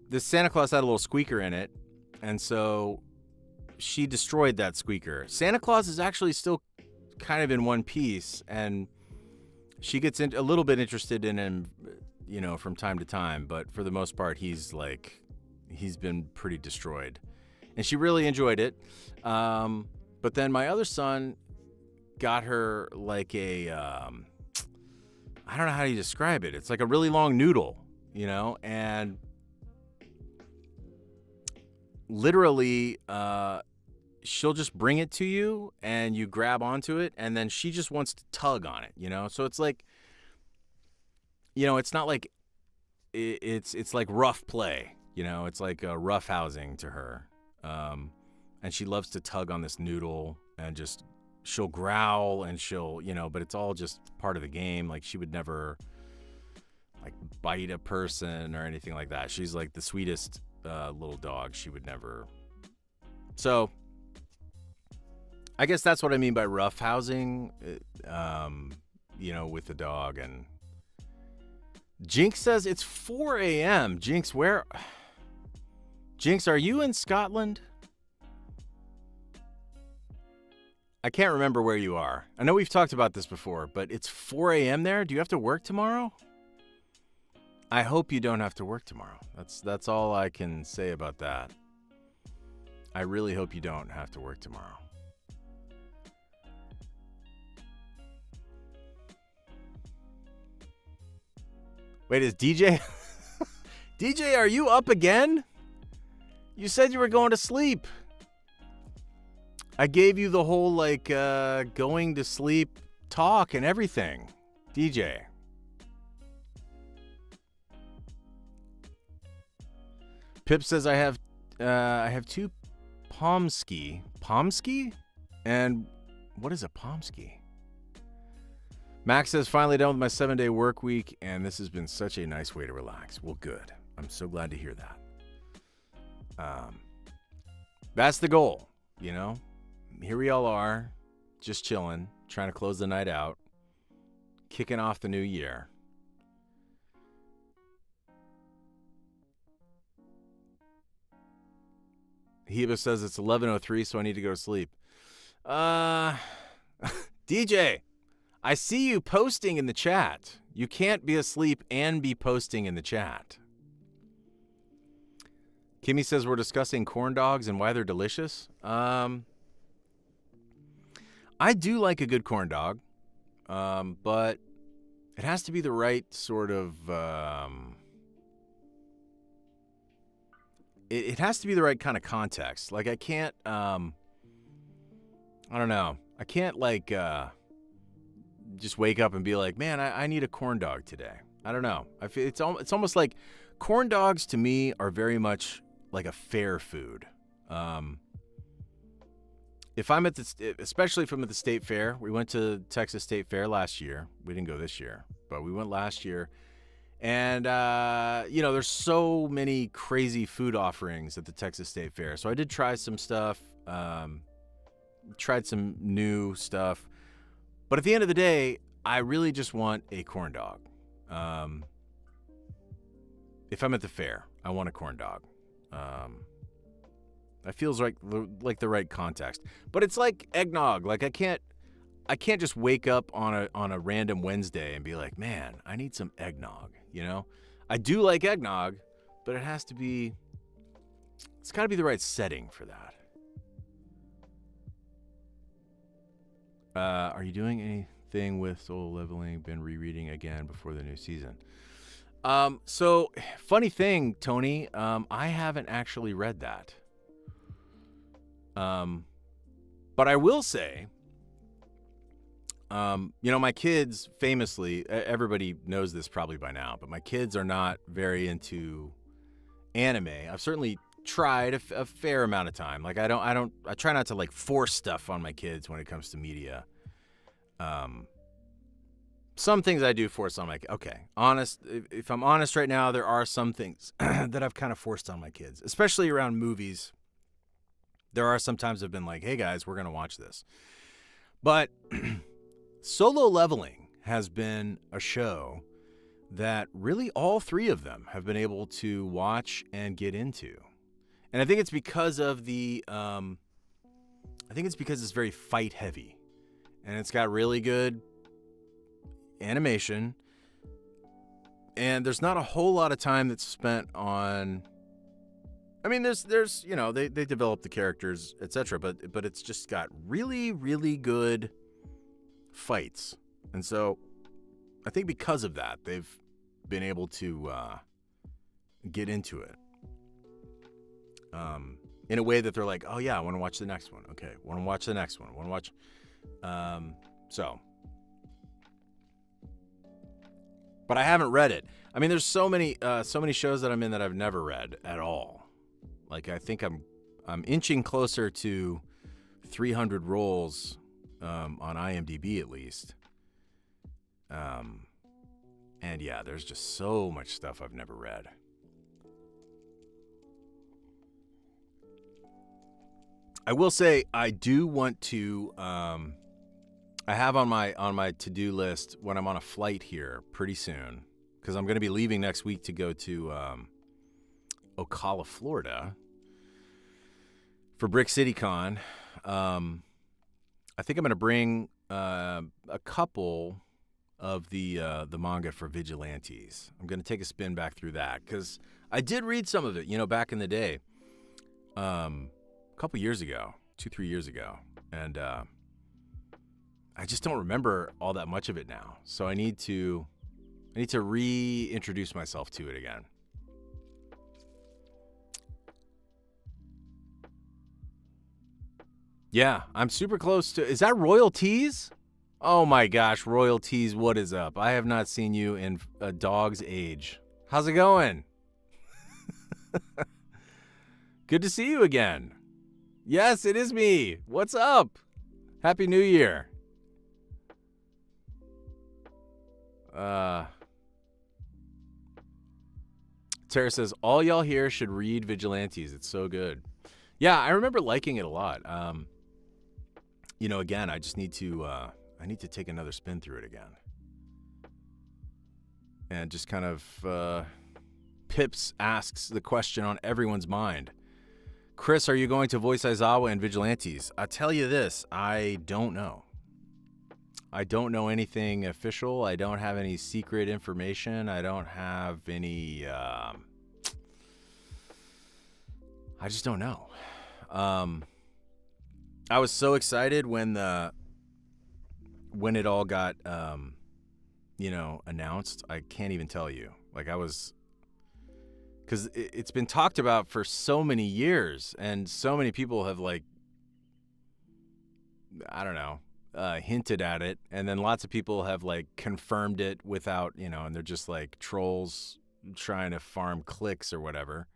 the Santa Claus had a little squeaker in it, and so she destroyed that squeaker. Santa Claus is actually still kind of in one piece, and she gets a little bit interested in him, from time to time, but for the most part, he's been pretty destroyed, and she really enjoyed it. But then my other son got her like a, I don't know how you describe it. It's like a really long noodle, and literally, she'll just bring it to you and you grab onto it, and then she just wants to tug on it, So it's like, it's not like it's like rough play, it's like a rough housing to her. And she loves to tug on this noodle, and just, she'll growl, and she'll, but it's all just part of the game. Like, she would never like bite a person or anything like that. She's like the sweetest little dog. She would never. So I guess that's what I mean by rough housing, with the dog. And Jinx says it's 4 a.m. Jinx, Jinx, are you in Scotland? I can't remember where you are. I know we've talked about this before, but it's 4 a.m. there? Do you have to work tomorrow? I hope you don't have to work tomorrow. That's all I can say about that. I really hope you don't have to work tomorrow. Wait, is DJ... DJ, are you up again? You said you were going to sleep. I gave you the whole, going to sleep talk and everything. DJ. Pip says I have two Pomsky. Pomsky? And what is a Pomsky? Max says, finally done with my 7-day work week, and this has been such a nice way to relax. Well, good. I'm so glad to hear that. That's the goal, Here we all are, just chilling, trying to close the night out, kicking off the new year. Heba says it's 11:03, so I need to go to sleep. DJ, I see you posting in the chat. You can't be asleep and be posting in the chat. Kimmy says we're discussing corn dogs and why they're delicious. I do like a good corn dog, but it has to be the right sort of... It has to be the right kind of context. Like, I can't... I don't know. I can't, just wake up and be like, man, I need a corn dog today. I don't know. I feel it's almost like corn dogs to me are very much like a fair food. If I'm especially if I'm at the state fair, we went to Texas State Fair last year. We didn't go this year, but we went last year. And, there's so many crazy food offerings at the Texas State Fair. So I did try some stuff, tried some new stuff. But at the end of the day, I really just want a corn dog. If I'm at the fair, I want a corn dog. That feels like the right context. But it's like eggnog. Like, I can't just wake up on a random Wednesday and be like, man, I need some eggnog, I do like eggnog, but it's got to be the right setting for that. Are you doing anything with Solo Leveling? Been rereading again before the new season. So, funny thing, Tony, I haven't actually read that. But I will say My kids famously, everybody knows this probably by now, but my kids are not very into anime. I've certainly tried a fair amount of time. Like I try not to like force stuff on my kids when it comes to media. Some things I do force on my kids. Okay, honest. If I'm honest right now, there are some things that I've kind of forced on my kids, especially around movies. There are some times I've been like, hey guys, we're going to watch this. But Solo Leveling has been a show that really all three of them have been able to watch and get into. And I think it's because of it's very fight heavy. And it's got really good animation. And there's not a whole lot of time that's spent on, I mean, there's they develop the characters, etc. But it's just got really, really good fights. And so I think because of that, they've been able to get into it in a way that they're like, oh yeah, I want to watch the next one. Okay, want to watch the next one. Want to watch. But I haven't read it. I mean, there's so many shows that I'm in that I've never read at all. Like I think I'm inching closer to 300 roles on IMDb at least. And yeah, there's just so much stuff I've never read. I will say I do want to. I have on my to-do list when I'm on a flight here pretty soon, because I'm going to be leaving next week to go to Ocala, Florida, for Brick City Con. I think I'm going to bring a couple of the manga for Vigilantes. I'm going to take a spin back through that because I did read some of it, back in the day, a couple years ago, 2-3 years ago, and I just don't remember all that much of it now. So I need to reintroduce myself to it again. Yeah, I'm super close to. Is that royalties? Oh my gosh, royalties, what is up? I have not seen you in a dog's age. How's it going? Good to see you again. Yes, it is me. What's up? Happy New Year. Tara says, all y'all here should read Vigilantes. It's so good. Yeah, I remember liking it a lot. Again, I just need to take another spin through it again. And just kind of, Pips asks the question on everyone's mind. Chris, are you going to voice Aizawa in Vigilantes? I tell you this, I don't know. I don't know anything official. I don't have any secret information. I don't have any, I just don't know. I was so excited when it all got, announced. I can't even tell you. Like I was, because it's been talked about for so many years, and so many people have hinted at it, and then lots of people have confirmed it without, and they're just like trolls trying to farm clicks or whatever.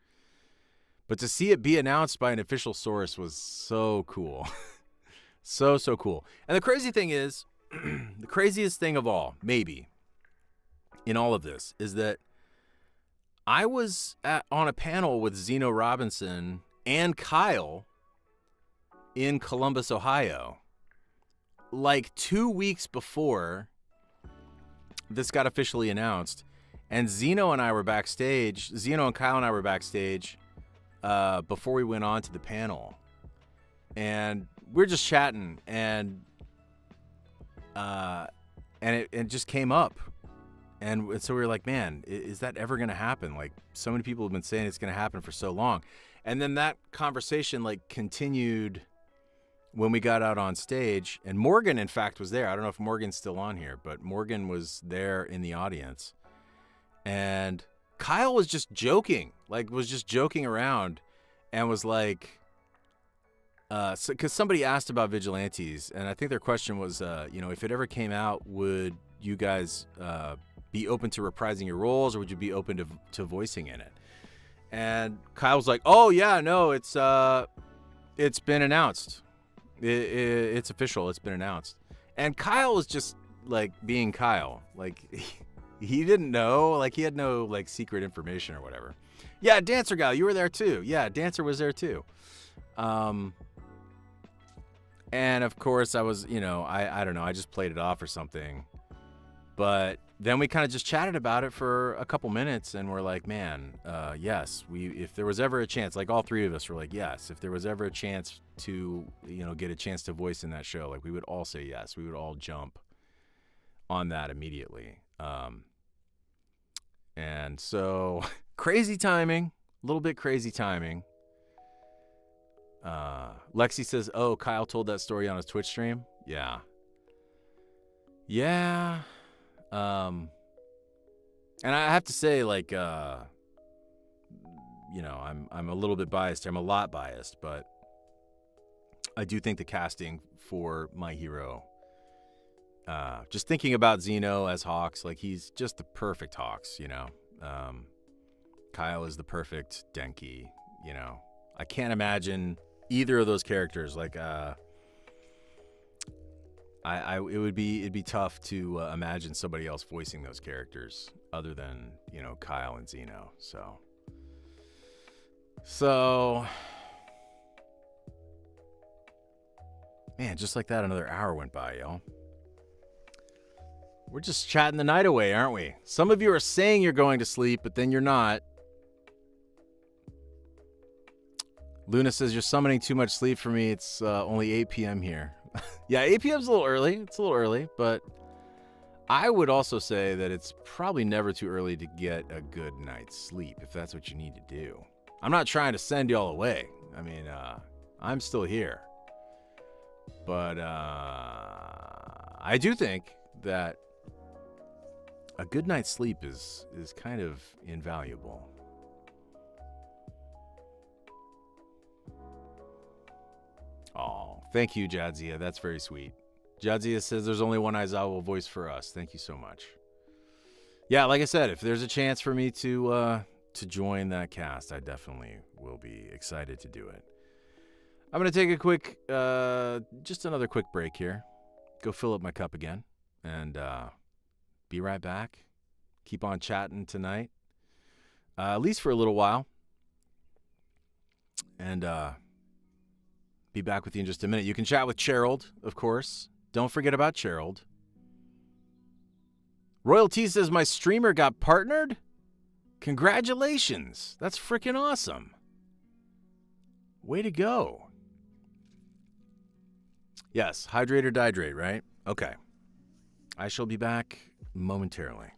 But to see it be announced by an official source was so cool. so cool. And the crazy thing is, the craziest thing of all, maybe, in all of this, is that I was on a panel with Zeno Robinson and Kyle in Columbus, Ohio, 2 weeks before this got officially announced. And Zeno and Kyle and I were backstage before we went on to the panel. And we're just chatting, and it just came up. And so we were like, man, is that ever going to happen? So many people have been saying it's going to happen for so long. And then that conversation continued when we got out on stage. And Morgan, in fact, was there. I don't know if Morgan's still on here, but Morgan was there in the audience. And Kyle was just joking, was just joking around, and was like, because somebody asked about Vigilantes, and I think their question was, if it ever came out, would you guys be open to reprising your roles, or would you be open to voicing in it? And Kyle was like, "Oh yeah, no, it's been announced. It's official. It's been announced." And Kyle was just like being Kyle, like he didn't know, like he had no like secret information or whatever. Yeah, Dancer Gal, you were there too. Yeah, Dancer was there too. And of course I was, I don't know, I just played it off or something. But then we kind of just chatted about it for a couple minutes, and we're like, man, yes, if there was ever a chance, like all three of us were like, yes, if there was ever a chance to, get a chance to voice in that show, like we would all say yes. We would all jump on that immediately. And so crazy timing, a little bit crazy timing. Lexi says, "Oh, Kyle told that story on his Twitch stream." Yeah. And I have to say, like, I'm a little bit biased. I'm a lot biased, but I do think the casting for my hero, just thinking about Zeno as Hawks, like he's just the perfect Hawks, Kyle is the perfect Denki, I can't imagine either of those characters. Like, it'd be tough to imagine somebody else voicing those characters other than, Kyle and Zeno. So, man, just like that, another hour went by, y'all. We're just chatting the night away, aren't we? Some of you are saying you're going to sleep, but then you're not. Luna says, "You're summoning too much sleep for me. It's only 8 p.m. here." Yeah, 8 p.m. is a little early. It's a little early, but I would also say that it's probably never too early to get a good night's sleep if that's what you need to do. I'm not trying to send y'all away. I mean, I'm still here. But I do think that a good night's sleep is kind of invaluable. Oh, thank you, Jadzia. That's very sweet. Jadzia says there's only one Aizawa voice for us. Thank you so much. Yeah, like I said, if there's a chance for me to join that cast, I definitely will be excited to do it. I'm going to take a quick, just another quick break here. Go fill up my cup again and be right back. Keep on chatting tonight, at least for a little while. And be back with you in just a minute. You can chat with Cheryl, of course. Don't forget about Cheryl. Royalty says my streamer got partnered? Congratulations. That's freaking awesome. Way to go. Yes, hydrate or dihydrate, right? Okay. I shall be back momentarily.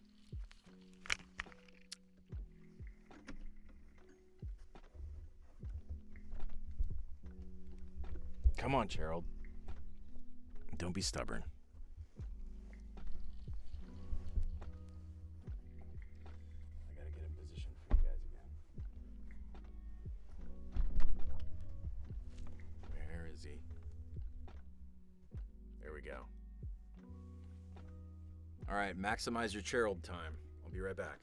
Come on, Cheryl. Don't be stubborn. I gotta get in position for you guys again. Where is he? There we go. All right, maximize your Cheryl time. I'll be right back.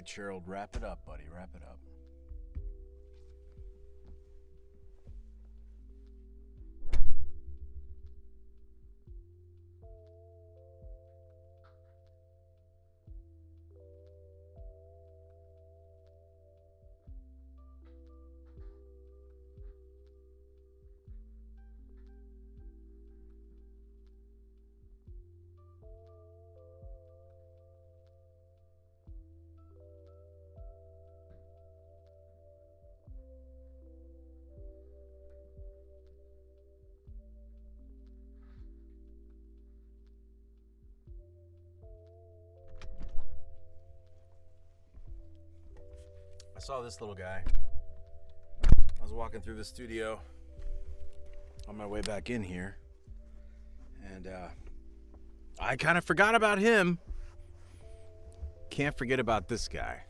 right, Gerald, wrap it up, buddy. Wrap it up. I saw this little guy. I was walking through the studio on my way back in here, and I kind of forgot about him. Can't forget about this guy.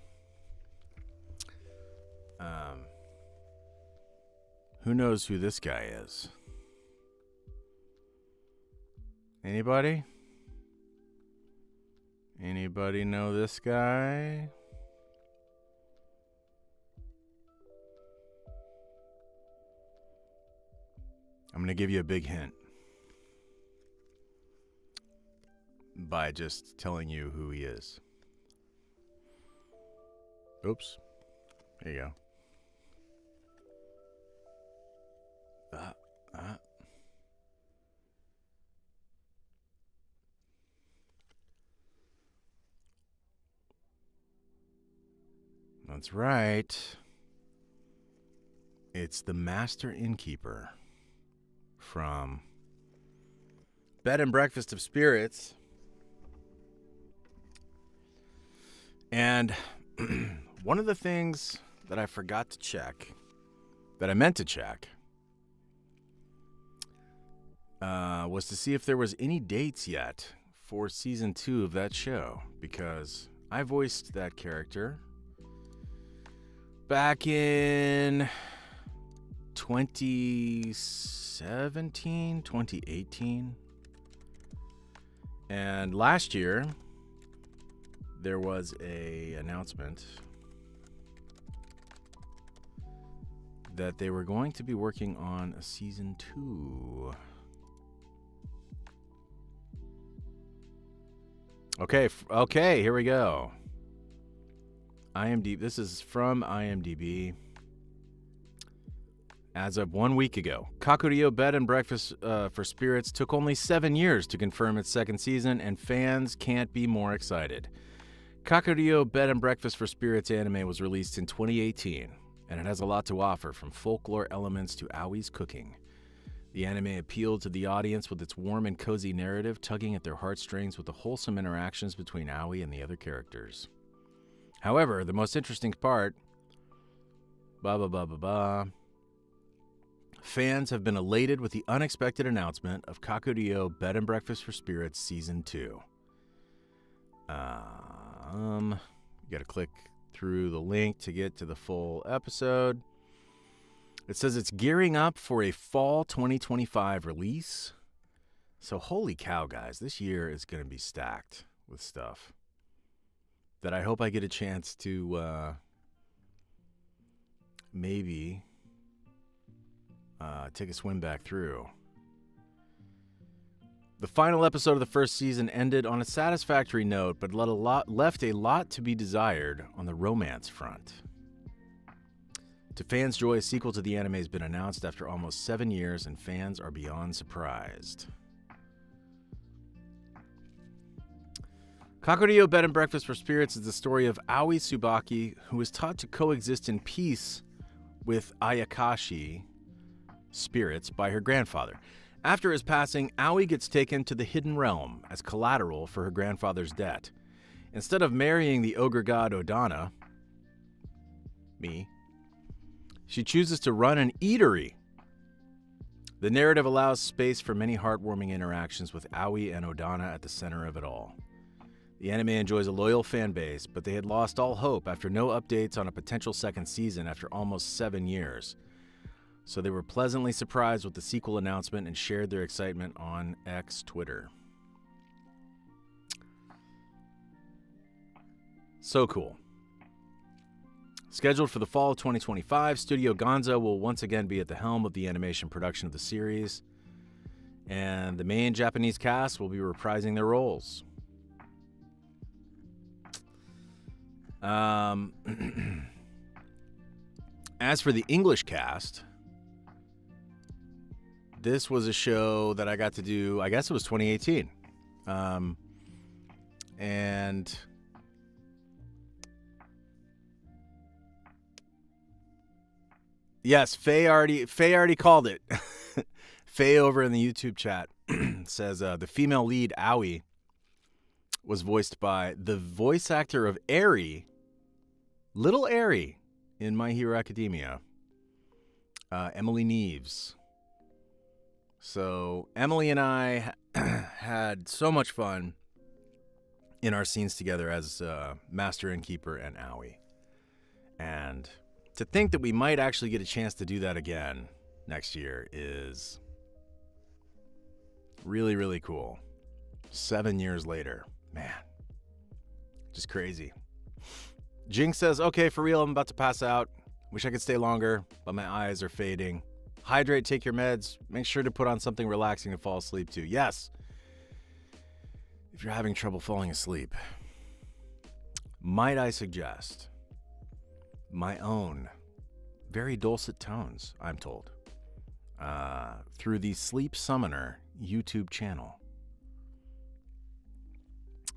Who knows who this guy is? Anybody? Anybody know this guy? I'm going to give you a big hint by just telling you who he is. Oops. There you go. That's right. It's the Master Innkeeper from Bed and Breakfast of Spirits. And one of the things that I forgot to check, that I meant to check, was to see if there was any dates yet for season 2 of that show, because I voiced that character back in 2017, 2018. And last year, there was a announcement that they were going to be working on a season 2. Okay, here we go. IMDb. This is from IMDb. As of 1 week ago, Kakuryou Bed and Breakfast for Spirits took only 7 years to confirm its second season, and fans can't be more excited. Kakuryou Bed and Breakfast for Spirits anime was released in 2018, and it has a lot to offer, from folklore elements to Aoi's cooking. The anime appealed to the audience with its warm and cozy narrative, tugging at their heartstrings with the wholesome interactions between Aoi and the other characters. However, the most interesting part, fans have been elated with the unexpected announcement of Kakuryou Bed and Breakfast for Spirits Season 2. You gotta click through the link to get to the full episode. It says it's gearing up for a fall 2025 release. So holy cow, guys, this year is gonna be stacked with stuff that I hope I get a chance to maybe take a swim back through. The final episode of the first season ended on a satisfactory note, but left a lot to be desired on the romance front. To fans' joy, a sequel to the anime has been announced after almost 7 years, and fans are beyond surprised. Kakuryou Bed and Breakfast for Spirits is the story of Aoi Tsubaki, who is taught to coexist in peace with Ayakashi spirits by her grandfather. After his passing, Aoi gets taken to the Hidden Realm as collateral for her grandfather's debt. Instead of marrying the ogre god Odana, she chooses to run an eatery. The narrative allows space for many heartwarming interactions with Aoi and Odana at the center of it all. The anime enjoys a loyal fan base, but they had lost all hope after no updates on a potential second season after almost 7 years. So they were pleasantly surprised with the sequel announcement and shared their excitement on X Twitter. So cool. Scheduled for the fall of 2025, Studio Gonzo will once again be at the helm of the animation production of the series, and the main Japanese cast will be reprising their roles. As for the English cast, this was a show that I got to do, I guess it was 2018. And yes, Faye already called it. Faye over in the YouTube chat says the female lead, Aoi, was voiced by the voice actor of Eri, Little Eri, in My Hero Academia, Emily Neves. So Emily and I had so much fun in our scenes together as Master Innkeeper and Aoi. And to think that we might actually get a chance to do that again next year is really, really cool. 7 years later. Man. Just crazy. Jing says, okay, for real, I'm about to pass out. Wish I could stay longer, but my eyes are fading. Hydrate, take your meds. Make sure to put on something relaxing to fall asleep to. Yes. If you're having trouble falling asleep, might I suggest my own very dulcet tones, I'm told, through the Sleep Summoner YouTube channel.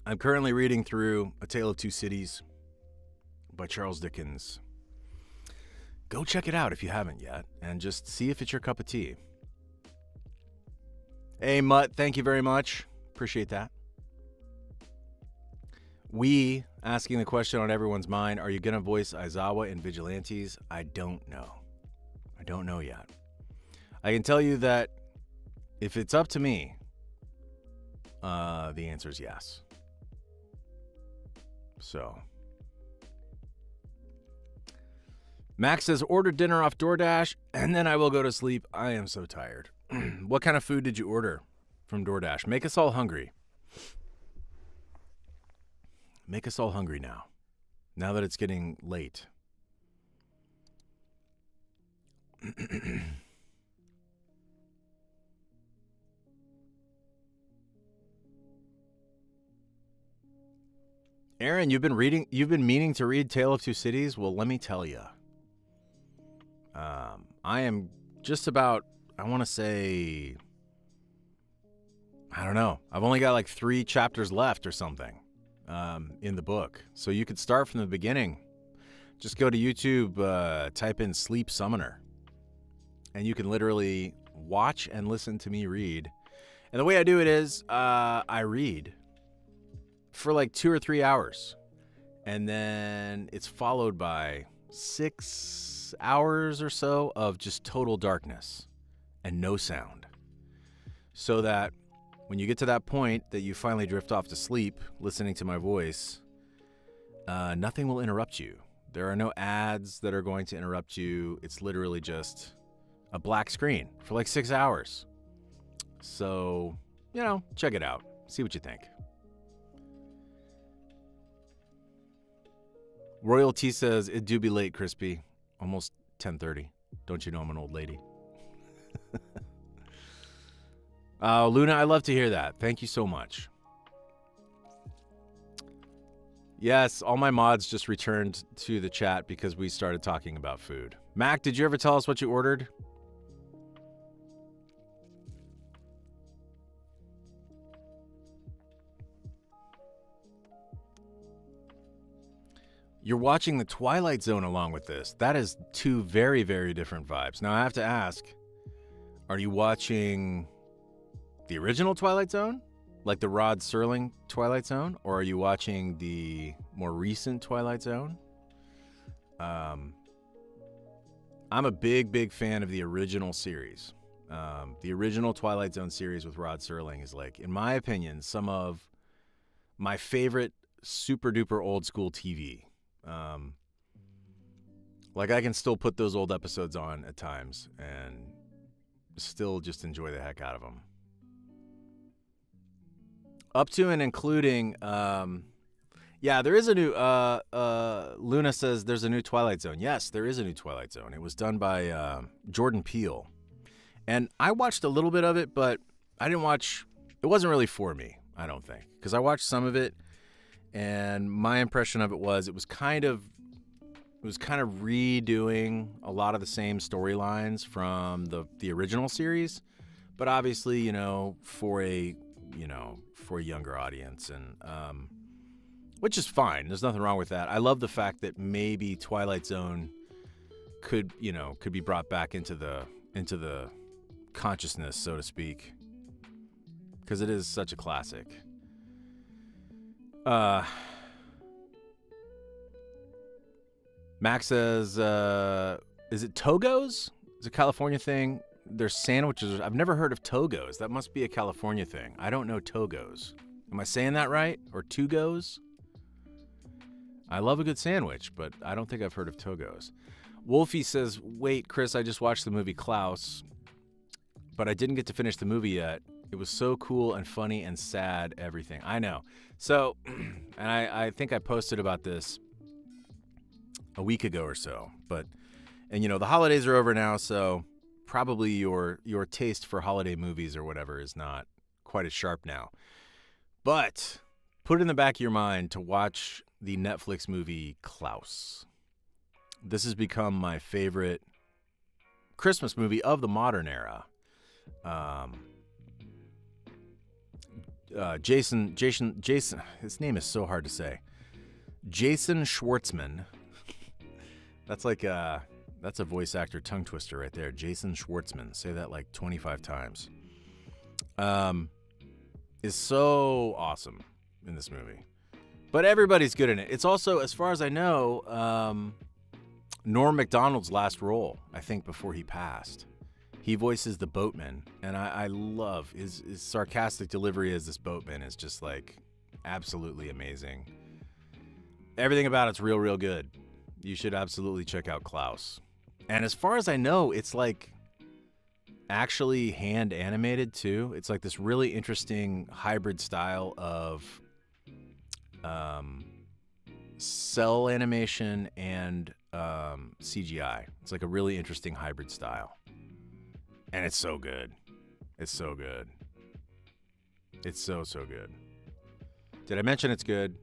I'm currently reading through A Tale of Two Cities by Charles Dickens. Go check it out if you haven't yet, and just see if it's your cup of tea. Hey, Mutt, thank you very much. Appreciate that. We, asking the question on everyone's mind, are you going to voice Aizawa in Vigilantes? I don't know. I don't know yet. I can tell you that if it's up to me, the answer is yes. So, Max says, order dinner off DoorDash, and then I will go to sleep. I am so tired. What kind of food did you order from DoorDash? Make us all hungry. Make us all hungry now that it's getting late. Aaron, you've been meaning to read Tale of Two Cities? Well, let me tell you. I am just about, I want to say, I don't know. I've only got like 3 chapters left or something in the book. So you could start from the beginning. Just go to YouTube, type in Sleep Summoner, and you can literally watch and listen to me read. And the way I do it is I read for like 2 or 3 hours, and then it's followed by 6 hours or so of just total darkness and no sound, so that when you get to that point that you finally drift off to sleep listening to my voice, nothing will interrupt you. There are no ads that are going to interrupt you. It's literally just a black screen for like 6 hours. So, check it out. See what you think. Royalty says, it do be late, Crispy. Almost 10:30. Don't you know I'm an old lady? Luna, I love to hear that. Thank you so much. Yes, all my mods just returned to the chat because we started talking about food. Mac, did you ever tell us what you ordered? You're watching The Twilight Zone along with this. That is 2 very, very different vibes. Now, I have to ask, are you watching the original Twilight Zone? Like the Rod Serling Twilight Zone? Or are you watching the more recent Twilight Zone? I'm a big, big fan of the original series. The original Twilight Zone series with Rod Serling is, like, in my opinion, some of my favorite super duper old school TV. Like, I can still put those old episodes on at times and still just enjoy the heck out of them. Up to and including, Yeah, there is a new, Luna says there's a new Twilight Zone. Yes, there is a new Twilight Zone. It was done by Jordan Peele. And I watched a little bit of it, but I didn't watch, it wasn't really for me, I don't think. Because I watched some of it, and my impression of it was kind of redoing a lot of the same storylines from the original series. But obviously, for a younger audience, and which is fine. There's nothing wrong with that. I love the fact that maybe Twilight Zone could be brought back into the consciousness, so to speak, because it is such a classic. Max says, is it Togos? It's a California thing. There's sandwiches. I've never heard of Togos. That must be a California thing. I don't know Togos. Am I saying that right? Or Tugos? I love a good sandwich, but I don't think I've heard of Togos. Wolfie says, wait, Chris, I just watched the movie Klaus, but I didn't get to finish the movie yet. It was so cool and funny and sad, everything. I know. So, and I think I posted about this a week ago or so, and the holidays are over now, so probably your taste for holiday movies or whatever is not quite as sharp now. But put it in the back of your mind to watch the Netflix movie Klaus. This has become my favorite Christmas movie of the modern era. Jason, his name is so hard to say. Jason Schwartzman. That's a voice actor tongue twister right there. Jason Schwartzman. Say that like 25 times. Is so awesome in this movie. But everybody's good in it. It's also, as far as I know, Norm Macdonald's last role, I think, before he passed. He voices the boatman, and I love his sarcastic delivery as this boatman is just like absolutely amazing. Everything about it's real, real good. You should absolutely check out Klaus. And as far as I know, it's like actually hand animated too. It's like this really interesting hybrid style of cell animation and CGI. It's like a really interesting hybrid style. And it's so good. It's so good. It's so, so good. Did I mention it's good?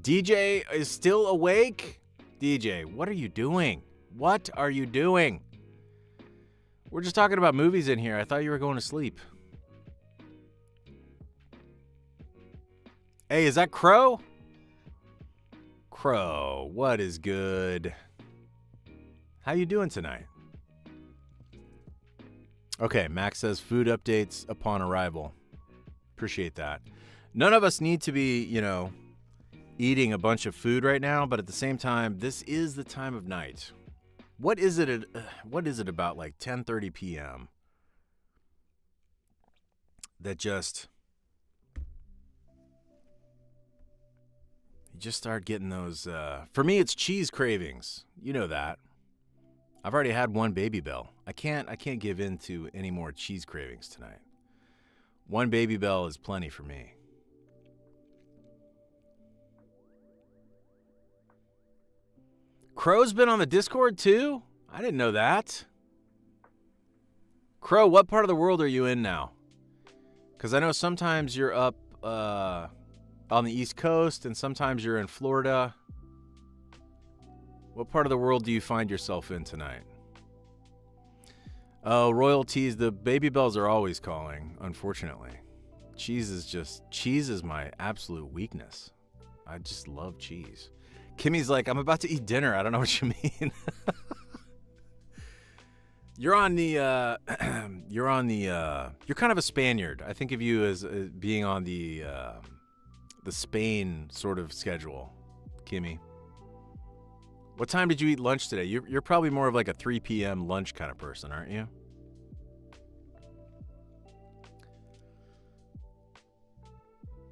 DJ is still awake? DJ, what are you doing? What are you doing? We're just talking about movies in here. I thought you were going to sleep. Hey, is that Crow? Crow, what is good? How you doing tonight? Okay, Max says food updates upon arrival. Appreciate that. None of us need to be, eating a bunch of food right now, but at the same time, this is the time of night. What is it about like 10:30 p.m. that just you just start getting those for me it's cheese cravings. You know that. I've already had one Baby Bell. I can't give in to any more cheese cravings tonight. One Baby Bell is plenty for me. Crow's been on the Discord too? I didn't know that. Crow, what part of the world are you in now? Because I know sometimes you're up on the East Coast and sometimes you're in Florida. What part of the world do you find yourself in tonight? Oh, royalties. The Baby Bells are always calling, unfortunately. Cheese is my absolute weakness. I just love cheese. Kimmy's like, I'm about to eat dinner. I don't know what you mean. You're kind of a Spaniard. I think of you as being on the Spain sort of schedule, Kimmy. What time did you eat lunch today? You're probably more of like a 3 p.m. lunch kind of person, aren't you?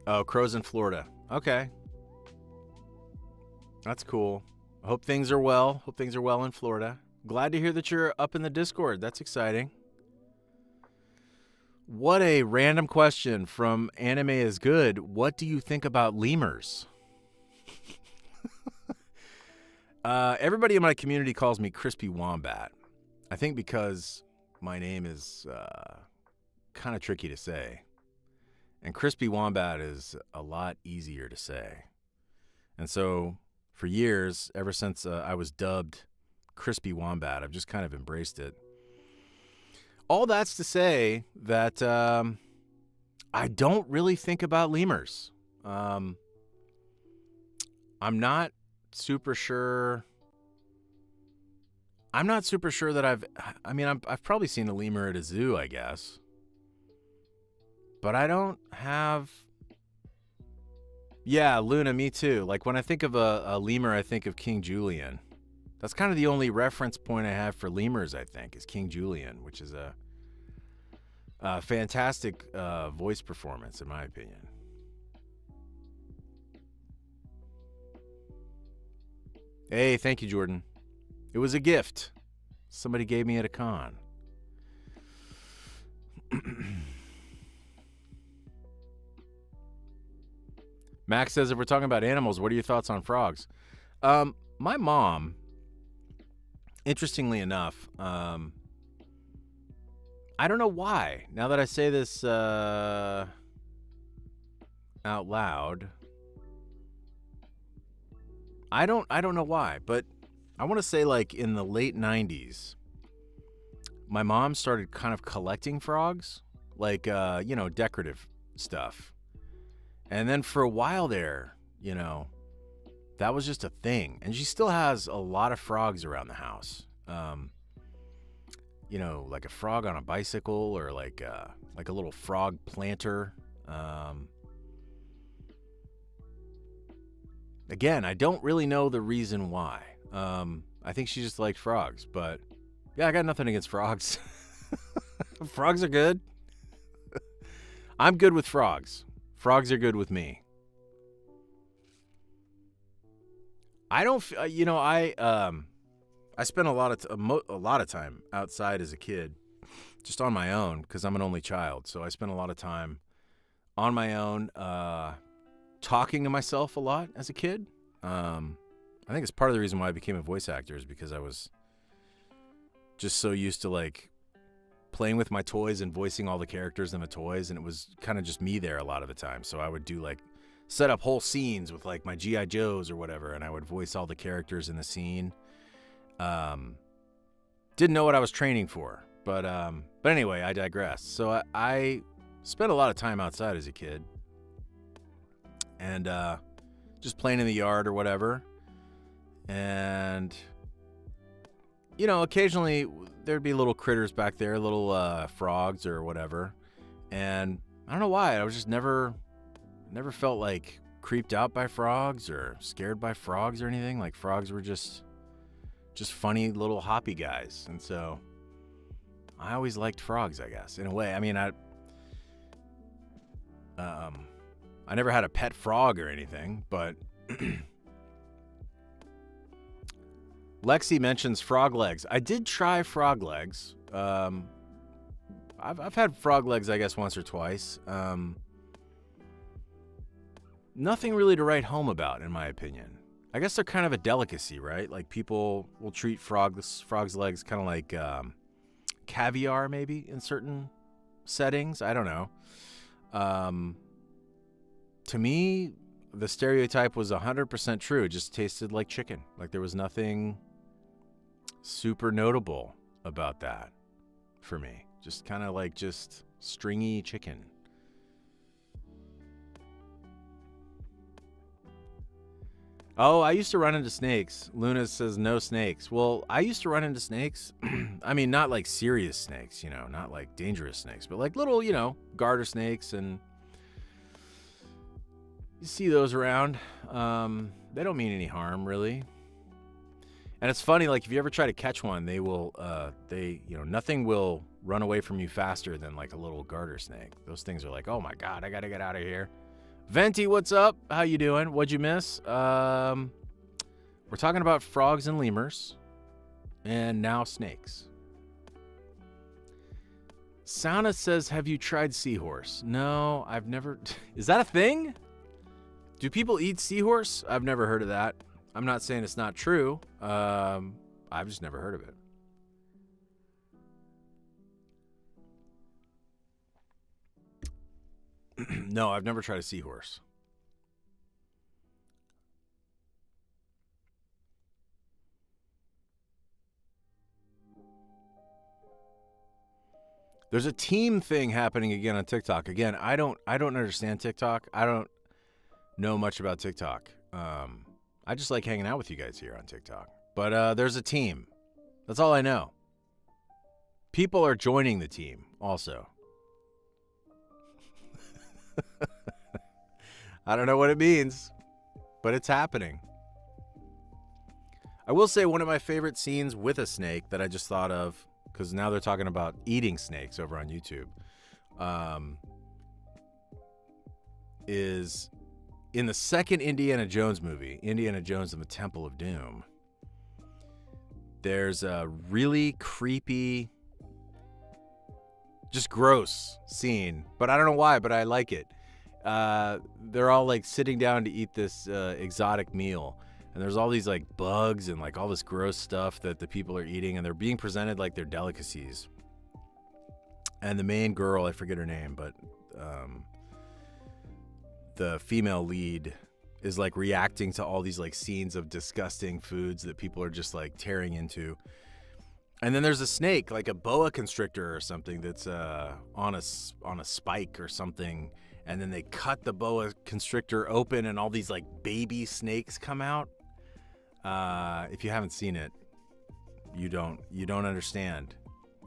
Oh, Crow's in Florida. Okay. That's cool. I hope things are well. Hope things are well in Florida. Glad to hear that you're up in the Discord. That's exciting. What a random question from Anime is Good. What do you think about lemurs? Everybody in my community calls me Crispy Wombat. I think because my name is kind of tricky to say. And Crispy Wombat is a lot easier to say. And so for years, ever since I was dubbed Crispy Wombat, I've just kind of embraced it. All that's to say that I don't really think about lemurs. I'm not super sure. I'm not super sure that I've probably seen a lemur at a zoo, I guess. But I don't have. Yeah, Luna, me too. Like when I think of a lemur, I think of King Julian. That's kind of the only reference point I have for lemurs, I think, is King Julian, which is a fantastic voice performance, in my opinion. Hey, thank you, Jordan. It was a gift. Somebody gave me at a con. Max says, if we're talking about animals, what are your thoughts on frogs? My mom, interestingly enough, I don't know why. Now that I say this out loud, I don't know why, but I want to say like in the late 90s, my mom started kind of collecting frogs, like decorative stuff. And then for a while there, that was just a thing. And she still has a lot of frogs around the house. Like a frog on a bicycle or like a little frog planter. Again, I don't really know the reason why. I think she just liked frogs, but yeah, I got nothing against frogs. Frogs are good. I'm good with frogs. Frogs are good with me. I don't, I spent a lot of time outside as a kid, just on my own, because I'm an only child. So I spent a lot of time on my own, talking to myself a lot as a kid. I think it's part of the reason why I became a voice actor is because I was just so used to like playing with my toys and voicing all the characters in the toys, and it was kind of just me there a lot of the time. So I would do like set up whole scenes with like my G.I. Joes or whatever, and I would voice all the characters in the scene. Didn't know what I was training for, but anyway, I digress. So I spent a lot of time outside as a kid, and just playing in the yard or whatever. And occasionally there'd be little critters back there, little frogs or whatever. And I don't know why, I was just never felt like creeped out by frogs or scared by frogs or anything. Like frogs were just funny little hoppy guys. And so I always liked frogs, I guess, in a way. I mean, I never had a pet frog or anything, but Lexi mentions frog legs. I did try frog legs. I've had frog legs, I guess, once or twice. Nothing really to write home about, in my opinion. I guess they're kind of a delicacy, right? Like people will treat frog's legs kind of like caviar, maybe in certain settings. I don't know. To me, the stereotype was 100% true. It just tasted like chicken. Like there was nothing super notable about that for me. Just kind of like just stringy chicken. Oh, I used to run into snakes. Luna says no snakes. Well, I used to run into snakes. I mean, not like serious snakes, not like dangerous snakes, but like little, garter snakes, and you see those around. They don't mean any harm, really. And it's funny, like if you ever try to catch one, they will, nothing will run away from you faster than like a little garter snake. Those things are like, oh my God, I gotta get out of here. Venti, what's up? How you doing? What'd you miss? We're talking about frogs and lemurs, and now snakes. Sauna says, have you tried seahorse? No, I've never. Is that a thing? Do people eat seahorse? I've never heard of that. I'm not saying it's not true. I've just never heard of it. No, I've never tried a seahorse. There's a team thing happening again on TikTok. Again, I don't understand TikTok. I don't know much about TikTok. I just like hanging out with you guys here on TikTok. But there's a team. That's all I know. People are joining the team also. I don't know what it means, but it's happening. I will say one of my favorite scenes with a snake that I just thought of, because now they're talking about eating snakes over on YouTube, is in the second Indiana Jones movie, Indiana Jones and the Temple of Doom. There's a really creepy, just gross scene, but I don't know why, but I like it. They're all like sitting down to eat this exotic meal, and there's all these like bugs and like all this gross stuff that the people are eating, and they're being presented like they're delicacies. And the main girl, I forget her name, but the female lead is like reacting to all these like scenes of disgusting foods that people are just like tearing into. And then there's a snake, like a boa constrictor or something, that's on a spike or something. And then they cut the boa constrictor open, and all these like baby snakes come out. If you haven't seen it, you don't understand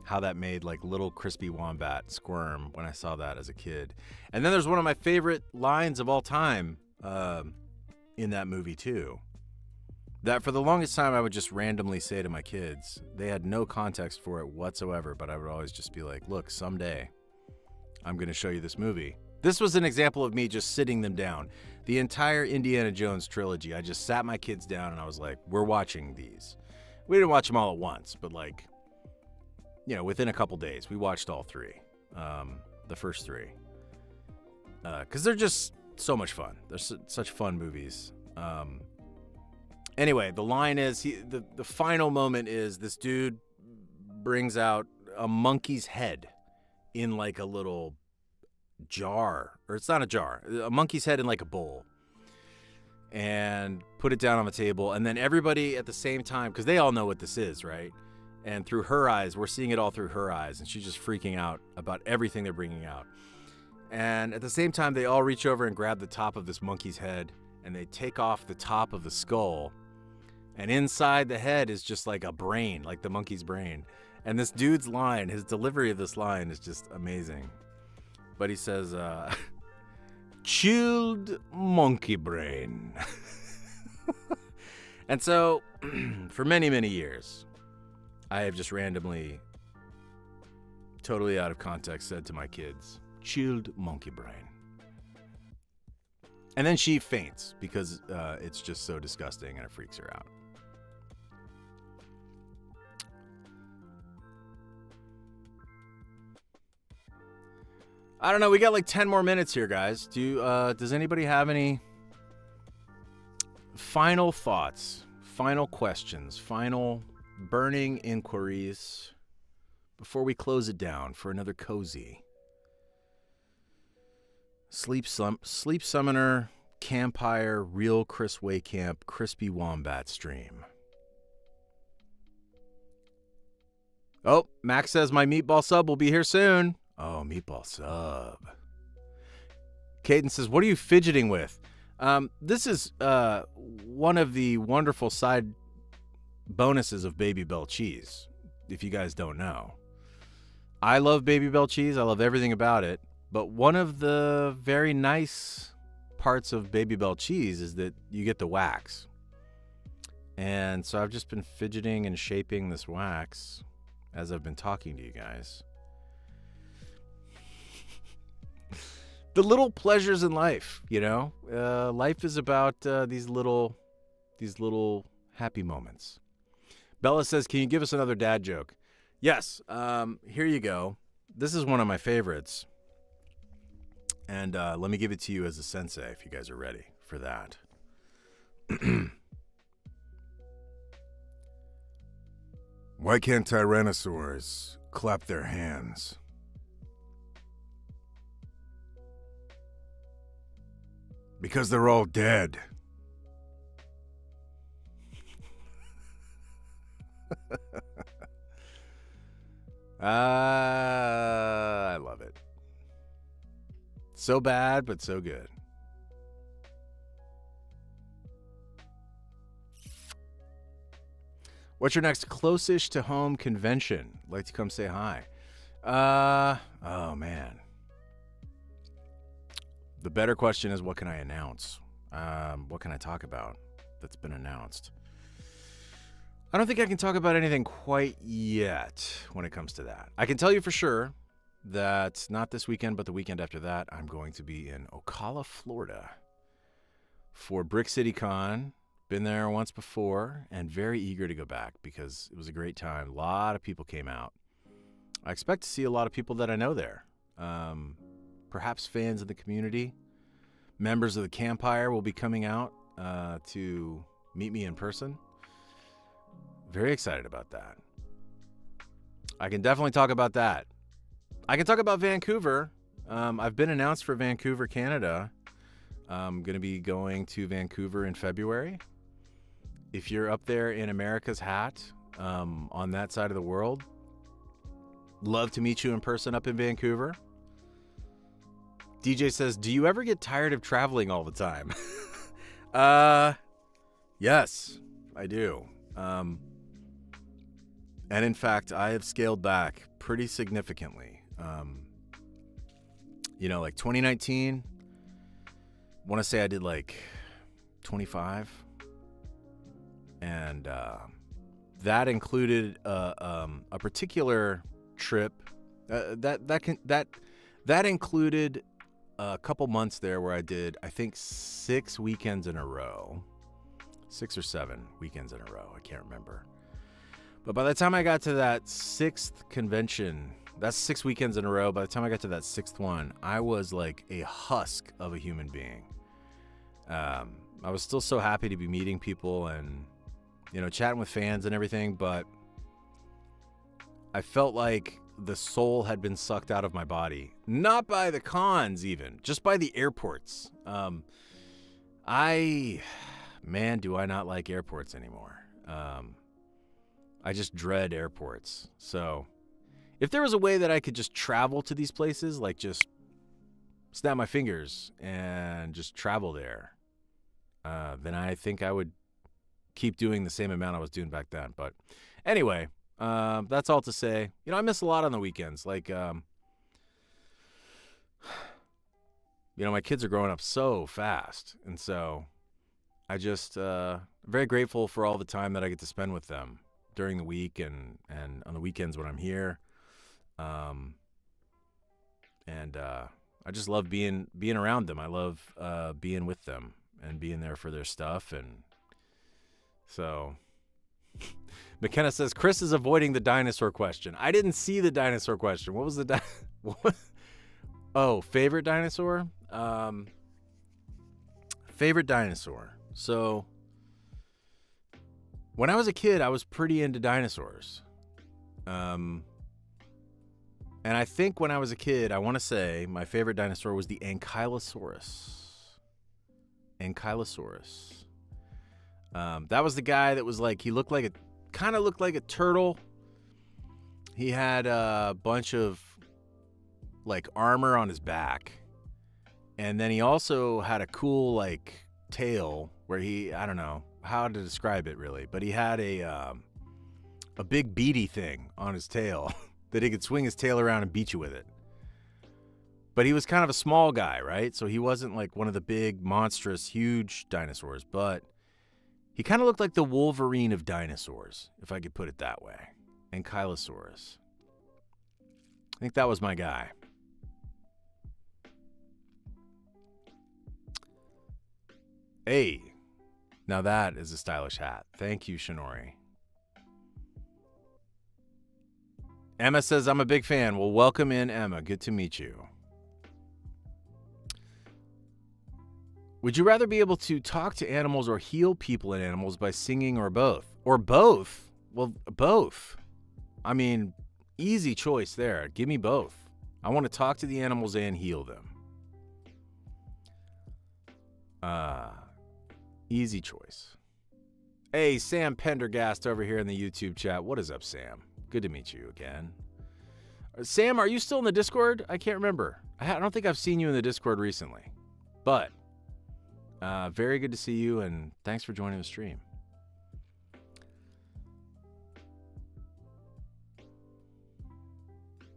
how that made like little crispy wombat squirm when I saw that as a kid. And then there's one of my favorite lines of all time in that movie too, that for the longest time I would just randomly say to my kids. They had no context for it whatsoever, but I would always just be like, look, someday I'm going to show you this movie. This was an example of me just sitting them down. The entire Indiana Jones trilogy, I just sat my kids down and I was like, we're watching these. We didn't watch them all at once, but like, you know, within a couple days, we watched all three, the first three, because they're just so much fun. They're such fun movies. Anyway, the line is, the final moment is this dude brings out a monkey's head in like a little jar, or it's not a jar, a monkey's head in like a bowl, and put it down on the table. And then everybody at the same time, because they all know what this is, right? And through her eyes, we're seeing it all through her eyes, and she's just freaking out about everything they're bringing out. And at the same time, they all reach over and grab the top of this monkey's head, and they take off the top of the skull, and inside the head is just like a brain, like the monkey's brain. And this dude's line, his delivery of this line is just amazing. But he says, chilled monkey brain. And so, for many, many years, I have just randomly, totally out of context, said to my kids, chilled monkey brain. And then she faints because it's just so disgusting and it freaks her out. I don't know. We got like 10 more minutes here, guys. Does anybody have any final thoughts, final questions, final burning inquiries before we close it down for another cozy Sleep Summoner, Campire, Real Chris Wehkamp, Crispy Wombat stream? Oh, Max says my meatball sub will be here soon. Oh, meatball sub. Caden says, what are you fidgeting with? This is one of the wonderful side bonuses of Baby Bell cheese, if you guys don't know. I love Baby Bell cheese. I love everything about it. But one of the very nice parts of Baby Bell cheese is that you get the wax. And so I've just been fidgeting and shaping this wax as I've been talking to you guys. The little pleasures in life, you know? Life is about these little happy moments. Bella says, can you give us another dad joke? Yes. Here you go. This is one of my favorites. And let me give it to you as a sensei if you guys are ready for that. Why can't tyrannosaurs clap their hands? Because they're all dead. I love it. So bad, but so good. What's your next closest to home convention? Like to come say hi. Oh man. The better question is, what can I announce? What can I talk about that's been announced? I don't think I can talk about anything quite yet when it comes to that. I can tell you for sure that not this weekend, but the weekend after that, I'm going to be in Ocala, Florida for Brick City Con. Been there once before and very eager to go back because it was a great time. A lot of people came out. I expect to see a lot of people that I know there. Perhaps fans of the community. Members of the Campire will be coming out to meet me in person. Very excited about that. I can definitely talk about that. I can talk about Vancouver. I've been announced for Vancouver, Canada. I'm going to be going to Vancouver in February. If you're up there in America's hat, on that side of the world, love to meet you in person up in Vancouver. DJ says, do you ever get tired of traveling all the time? Yes, I do. And in fact, I have scaled back pretty significantly. Like 2019, I want to say I did like 25. And that included a particular trip. That included a couple months there where I did, I think, 6 weekends in a row. 6 or 7 weekends in a row. I can't remember. But by the time I got to that 6th convention, that's 6 weekends in a row. By the time I got to that 6th one, I was like a husk of a human being. I was still so happy to be meeting people and, chatting with fans and everything, but I felt like the soul had been sucked out of my body. Not by the cons even, just by the airports. Do I not like airports anymore. I just dread airports. So if there was a way that I could just travel to these places, like just snap my fingers and just travel there, then I think I would keep doing the same amount I was doing back then. But anyway, that's all to say. I miss a lot on the weekends. Like, my kids are growing up so fast. And so I just very grateful for all the time that I get to spend with them during the week and on the weekends when I'm here. And I just love being around them. I love being with them and being there for their stuff. And so McKenna says, Chris is avoiding the dinosaur question. I didn't see the dinosaur question. What was the favorite dinosaur? Favorite dinosaur. So when I was a kid, I was pretty into dinosaurs. And I think when I was a kid, I want to say my favorite dinosaur was the Ankylosaurus. That was the guy that was like, he kind of looked like a turtle. He had a bunch of like armor on his back. And then he also had a cool like tail where I don't know how to describe it really, but he had a big beady thing on his tail that he could swing his tail around and beat you with it. But he was kind of a small guy, right? So he wasn't like one of the big, monstrous, huge dinosaurs, but he kind of looked like the Wolverine of dinosaurs, if I could put it that way. Ankylosaurus. I think that was my guy. Hey, now that is a stylish hat. Thank you, Shinori. Emma says, I'm a big fan. Well, welcome in, Emma. Good to meet you. Would you rather be able to talk to animals or heal people and animals by singing, or both? Or both? Well, both. I mean, easy choice there. Give me both. I want to talk to the animals and heal them. Easy choice. Hey, Sam Pendergast over here in the YouTube chat. What is up, Sam? Good to meet you again. Sam, are you still in the Discord? I can't remember. I don't think I've seen you in the Discord recently. But very good to see you, and thanks for joining the stream.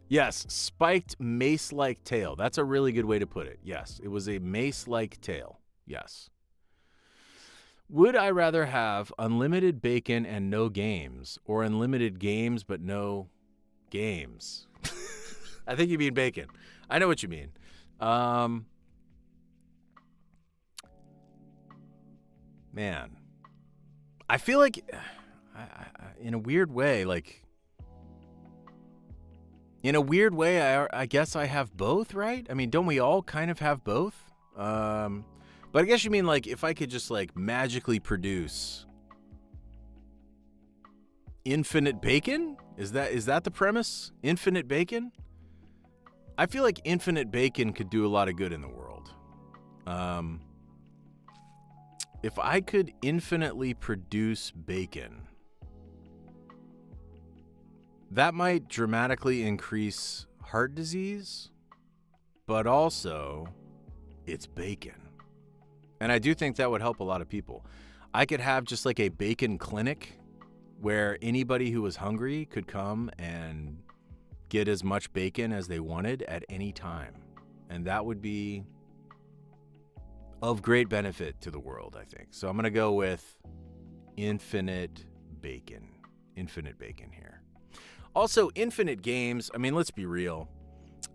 Yes, spiked mace-like tail. That's a really good way to put it. Yes, it was a mace-like tail. Yes. Would I rather have unlimited bacon and no games, or unlimited games but no games? I think you mean bacon. I know what you mean. Man, I feel like, in a weird way, I guess I have both, right? I mean, don't we all kind of have both? But I guess you mean, like, if I could just, like, magically produce infinite bacon? Is that the premise? Infinite bacon? I feel like infinite bacon could do a lot of good in the world. If I could infinitely produce bacon, that might dramatically increase heart disease, but also it's bacon. And I do think that would help a lot of people. I could have just like a bacon clinic where anybody who was hungry could come and get as much bacon as they wanted at any time. And that would be of great benefit to the world, I think. So I'm going to go with infinite bacon. Infinite bacon here. Also, infinite games. I mean, let's be real.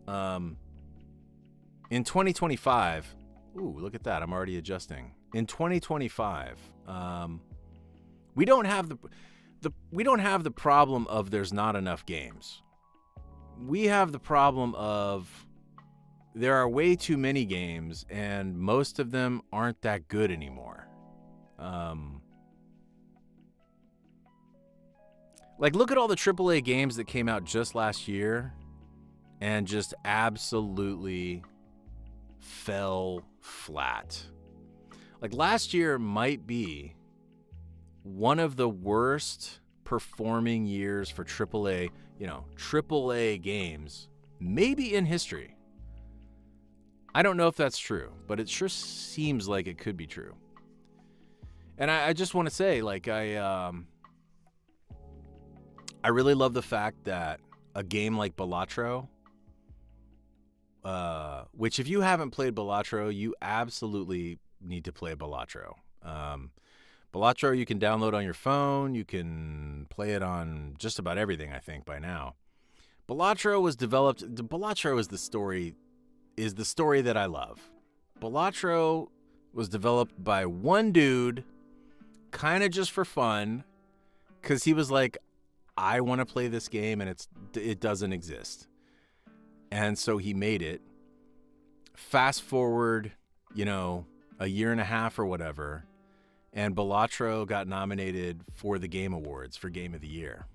In 2025... Ooh, look at that. I'm already adjusting. In 2025, we don't have the problem of there's not enough games. We have the problem of there are way too many games, and most of them aren't that good anymore. Like, look at all the AAA games that came out just last year and just absolutely fell flat. Like, last year might be one of the worst performing years for AAA games, maybe in history. I don't know if that's true, but it sure seems like it could be true. And I just want to say, like, I really love the fact that a game like Balatro, which if you haven't played Balatro, you absolutely need to play Balatro. Balatro you can download on your phone. You can play it on just about everything, I think, by now. Balatro was developed... Balatro is the story that I love. Balatro was developed by one dude, kind of just for fun, because he was like, I want to play this game, and it doesn't exist. And so he made it. Fast forward, a year and a half or whatever, and Balatro got nominated for the Game Awards for Game of the Year.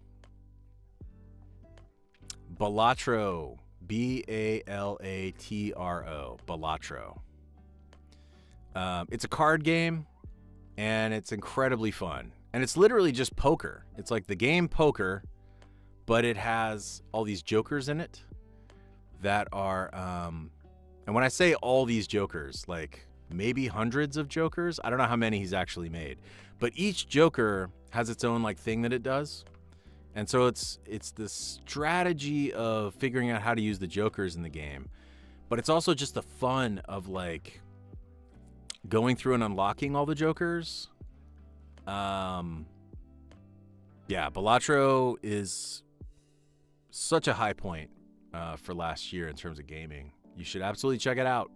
Balatro, Balatro, Balatro. It's a card game, and it's incredibly fun. And it's literally just poker. It's like the game poker, but it has all these jokers in it that are, and when I say all these jokers, like maybe hundreds of jokers, I don't know how many he's actually made, but each joker has its own like thing that it does. And so it's the strategy of figuring out how to use the jokers in the game, but it's also just the fun of like going through and unlocking all the jokers. Yeah, Balatro is such a high point for last year in terms of gaming. You should absolutely check it out.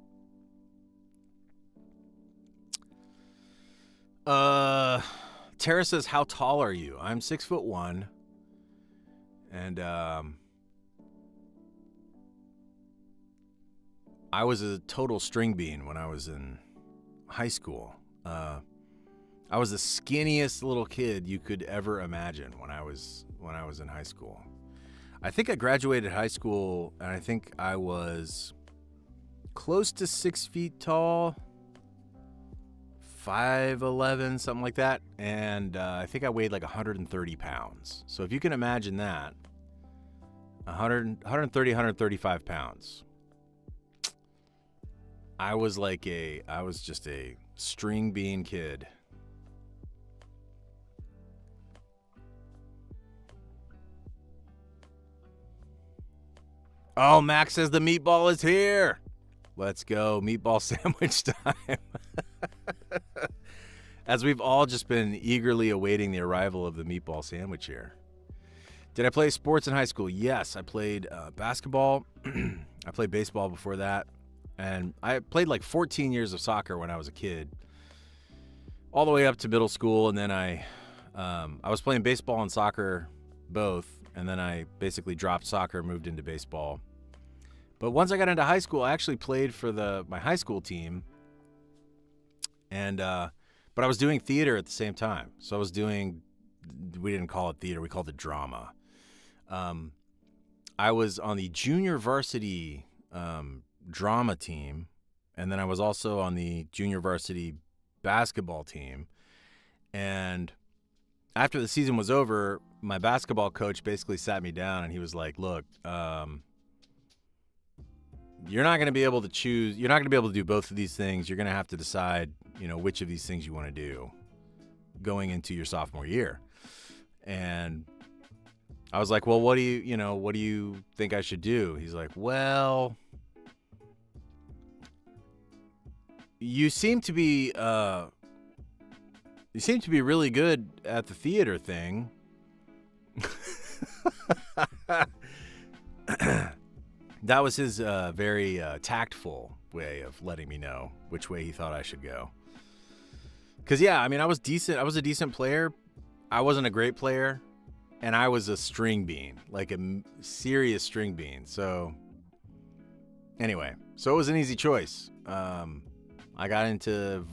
Tara says, how tall are you? I'm 6'1", and I was a total string bean when I was in high school. I was the skinniest little kid you could ever imagine when I was in high school. I think I graduated high school, and I think I was close to 6 feet tall, 5'11", something like that, and I think I weighed like 130 pounds. So if you can imagine that, 130, 135 pounds. I was just a string bean kid. Oh, Max says the meatball is here. Let's go, meatball sandwich time. As we've all just been eagerly awaiting the arrival of the meatball sandwich here. Did I play sports in high school? Yes, I played basketball. I played baseball before that. And I played like 14 years of soccer when I was a kid, all the way up to middle school. And then I was playing baseball and soccer both. And then I basically dropped soccer, moved into baseball. But once I got into high school, I actually played for my high school team. And but I was doing theater at the same time. So I was doing, we didn't call it theater, we called it drama. I was on the junior varsity drama team, and then I was also on the junior varsity basketball team. And after the season was over, my basketball coach basically sat me down and he was like, look, you're not going to be able to choose, you're not going to be able to do both of these things. You're going to have to decide, which of these things you want to do going into your sophomore year. And I was like, well, what do you think I should do? He's like, well, you seem to be really good at the theater thing. That was his very tactful way of letting me know which way he thought I should go. Because, yeah, I mean, I was decent. I was a decent player. I wasn't a great player. And I was a string bean, like a serious string bean. So, anyway, so it was an easy choice. I got into,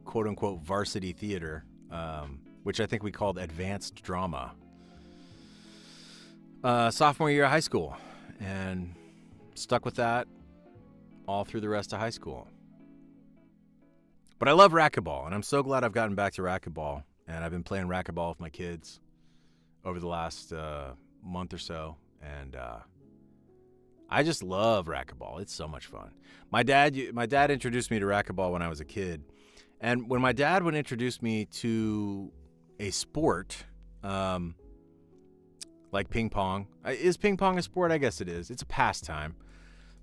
quote unquote, varsity theater, which I think we called advanced drama, sophomore year of high school, and stuck with that all through the rest of high school. But I love racquetball, and I'm so glad I've gotten back to racquetball, and I've been playing racquetball with my kids over the last month or so, and I just love racquetball. It's so much fun. My dad introduced me to racquetball when I was a kid, and when my dad would introduce me to a sport, like ping pong. Is ping pong a sport? I guess it is. It's a pastime.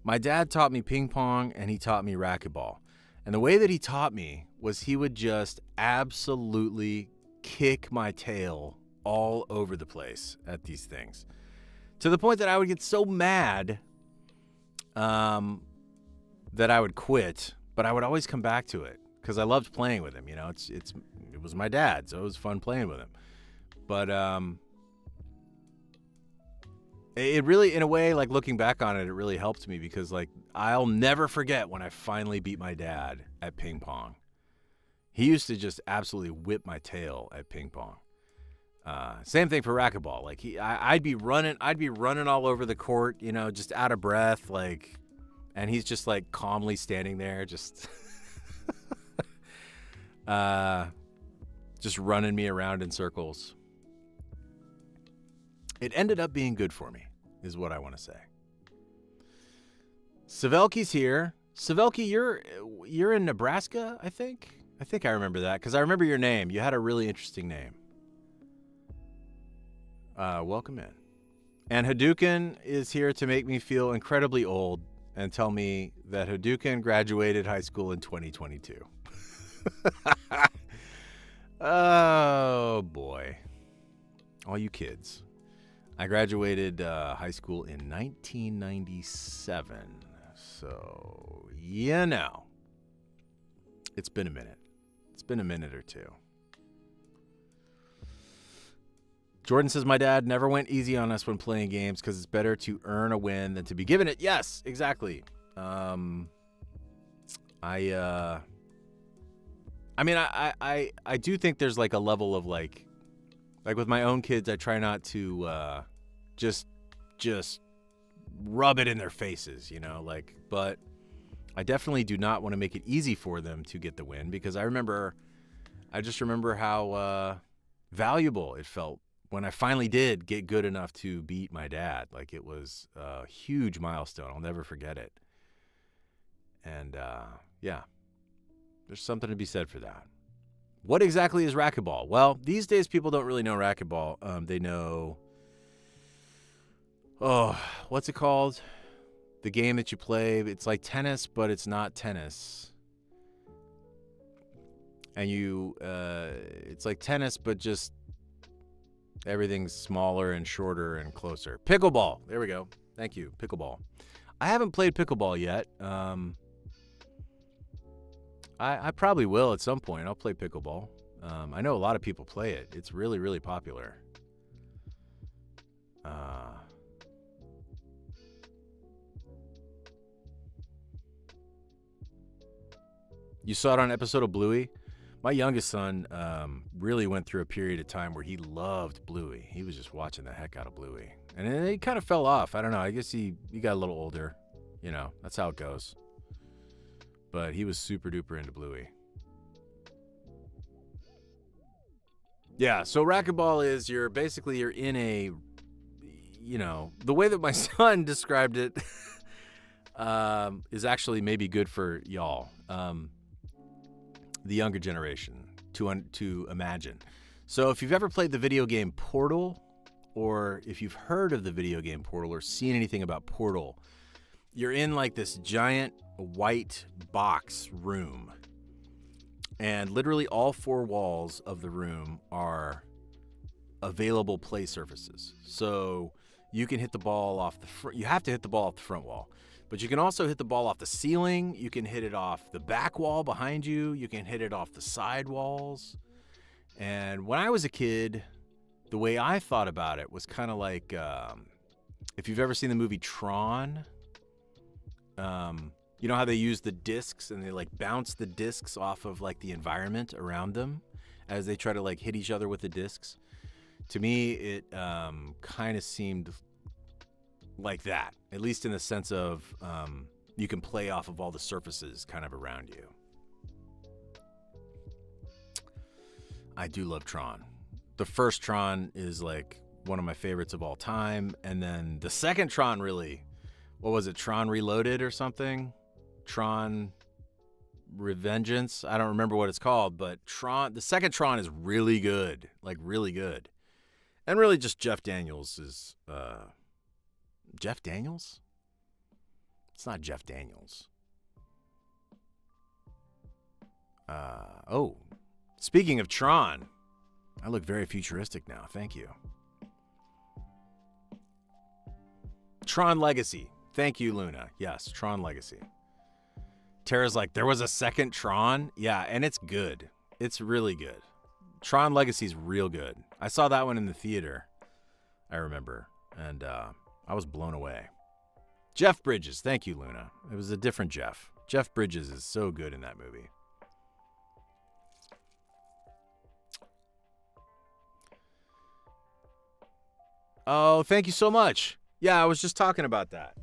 My dad taught me ping pong, and he taught me racquetball. And the way that he taught me was he would just absolutely kick my tail all over the place at these things, to the point that I would get so mad that I would quit, but I would always come back to it because I loved playing with him. It was my dad, so it was fun playing with him. But it really, in a way, like looking back on it, it really helped me because, like, I'll never forget when I finally beat my dad at ping pong. He used to just absolutely whip my tail at ping pong. Same thing for racquetball. Like I'd be running all over the court, just out of breath, like, and he's just like calmly standing there, just, just running me around in circles. It ended up being good for me, is what I want to say. Savelki's here. Savelki, you're in Nebraska, I think. I think I remember that because I remember your name. You had a really interesting name. Welcome in. And Hadouken is here to make me feel incredibly old and tell me that Hadouken graduated high school in 2022. Oh, boy. All you kids. I graduated high school in 1997. So, it's been a minute. It's been a minute or two. Jordan says, my dad never went easy on us when playing games because it's better to earn a win than to be given it. Yes, exactly. I do think there's like a level of like with my own kids, I try not to just rub it in their faces, but I definitely do not want to make it easy for them to get the win, because I just remember how valuable it felt when I finally did get good enough to beat my dad. Like, it was a huge milestone. I'll never forget it. And yeah, there's something to be said for that. What exactly is racquetball? Well, these days people don't really know racquetball. They know, what's it called? The game that you play. It's like tennis, but it's not tennis. And it's like tennis, but just everything's smaller and shorter and closer. Pickleball. There we go. Thank you. Pickleball. I haven't played pickleball yet. I probably will at some point. I'll play pickleball. I know a lot of people play it. It's really, really popular. You saw it on an episode of Bluey? My youngest son really went through a period of time where he loved Bluey. He was just watching the heck out of Bluey. And then he kind of fell off. I don't know. I guess he got a little older. That's how it goes. But he was super duper into Bluey. Yeah, so racquetball is you're in a, the way that my son described it is actually maybe good for y'all, the younger generation, to imagine. So if you've ever played the video game Portal, or if you've heard of the video game Portal or seen anything about Portal, you're in like this giant white box room, and literally all four walls of the room are available play surfaces. So you can hit the ball off the front. You have to hit the ball off the front wall, but you can also hit the ball off the ceiling. You can hit it off the back wall behind you. You can hit it off the side walls. And when I was a kid, the way I thought about it was kind of like, if you've ever seen the movie Tron, you know how they use the discs and they like bounce the discs off of like the environment around them as they try to like hit each other with the discs? To me, it kind of seemed like that, at least in the sense of you can play off of all the surfaces kind of around you. I do love Tron. The first Tron is like one of my favorites of all time. And then the second Tron, really, what was it? Tron Reloaded or something? Tron Revengeance? I don't remember what it's called, but the second Tron is really good, like really good. And really just Jeff Daniels is, Jeff Daniels? It's not Jeff Daniels. Speaking of Tron, I look very futuristic now. Thank you. Tron Legacy. Thank you, Luna. Yes, Tron Legacy. Tara's like, there was a second Tron? Yeah, and it's good. It's really good. Tron Legacy's real good. I saw that one in the theater, I remember, and I was blown away. Jeff Bridges. Thank you, Luna. It was a different Jeff. Jeff Bridges is so good in that movie. Oh, thank you so much. Yeah, I was just talking about that.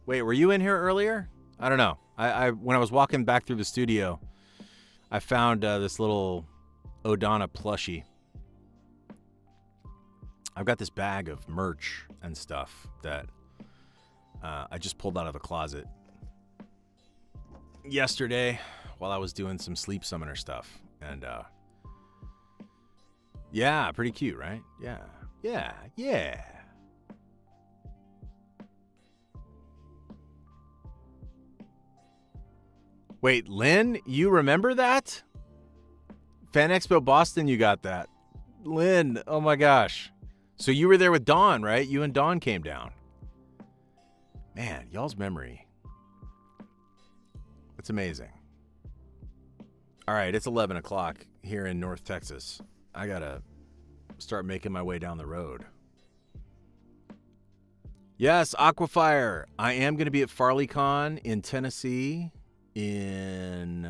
Wait, were you in here earlier? I don't know. I when I was walking back through the studio, I found this little Odana plushie. I've got this bag of merch and stuff that I just pulled out of the closet yesterday while I was doing some sleep summoner stuff. And yeah, pretty cute, right? Yeah. Wait, Lynn, you remember that? Fan Expo Boston, you got that. Lynn, oh my gosh. So you were there with Dawn, right? You and Dawn came down. Man, y'all's memory. It's amazing. All right, it's 11 o'clock here in North Texas. I gotta start making my way down the road. Yes, Aquafire. I am going to be at FarleyCon in Tennessee in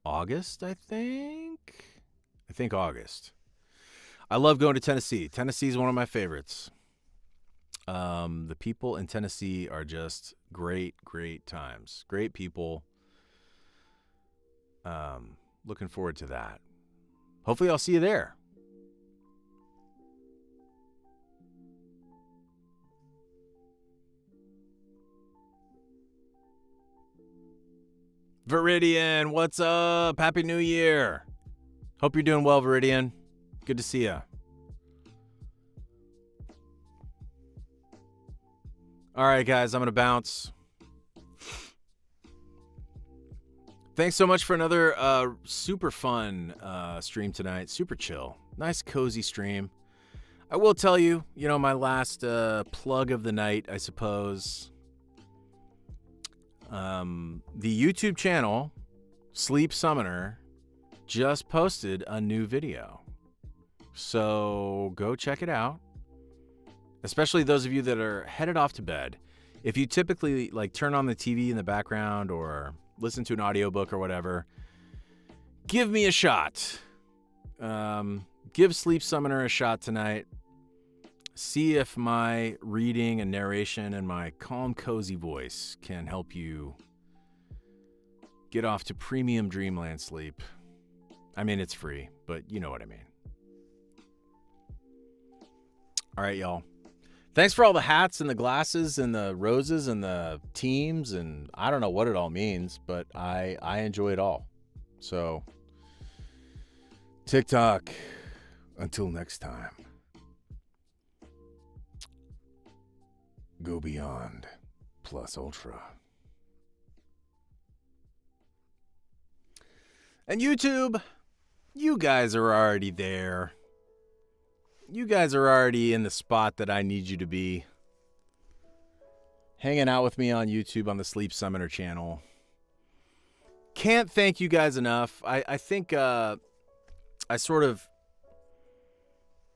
August, I think. I think August. I love going to Tennessee. Tennessee is one of my favorites. The people in Tennessee are just great, great times. Great people. Looking forward to that. Hopefully I'll see you there. Viridian, what's up? Happy New Year. Hope you're doing well, Viridian. Good to see you. All right, guys, I'm going to bounce. Thanks so much for another super fun stream tonight. Super chill. Nice, cozy stream. I will tell you, my last plug of the night, I suppose. The YouTube channel, Sleep Summoner, just posted a new video. So go check it out. Especially those of you that are headed off to bed. If you typically turn on the TV in the background or listen to an audiobook or whatever, give me a shot. Give Sleep Summoner a shot tonight. See if my reading and narration and my calm, cozy voice can help you get off to premium dreamland sleep. I mean, it's free, but you know what I mean. All right, y'all. Thanks for all the hats and the glasses and the roses and the teams, and I don't know what it all means, but I enjoy it all. So, TikTok, until next time, go beyond plus ultra. And YouTube, you guys are already there. You guys are already in the spot that I need you to be. Hanging out with me on YouTube on the Sleep Summoner channel. Can't thank you guys enough. I think I sort of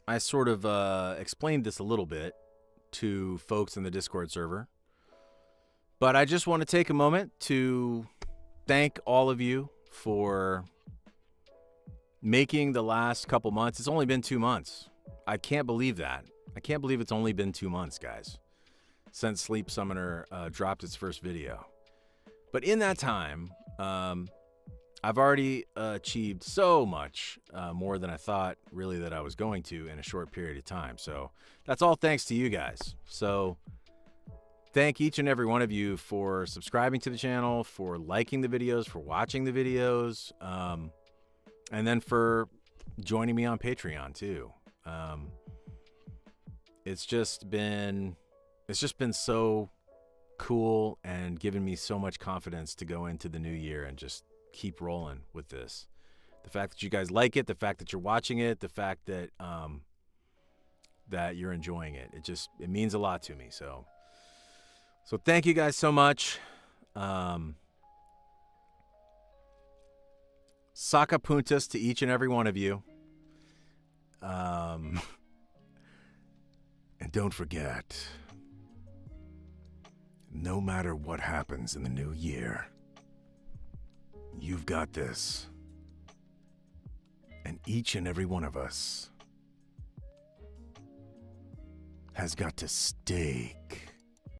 explained this a little bit to folks in the Discord server. But I just want to take a moment to thank all of you for making the last couple months. It's only been 2 months. I can't believe that. I can't believe it's only been 2 months, guys, since Sleep Summoner dropped its first video. But in that time, I've already achieved so much more than I thought really that I was going to in a short period of time. So that's all thanks to you guys. So thank each and every one of you for subscribing to the channel, for liking the videos, for watching the videos, and then for joining me on Patreon too. It's just been so cool and given me so much confidence to go into the new year and just keep rolling with this. The fact that you guys like it, the fact that you're watching it, the fact that that you're enjoying it, it means a lot to me. So thank you guys so much. Saka puntas to each and every one of you. And don't forget, no matter what happens in the new year, you've got this. And each and every one of us has got to stake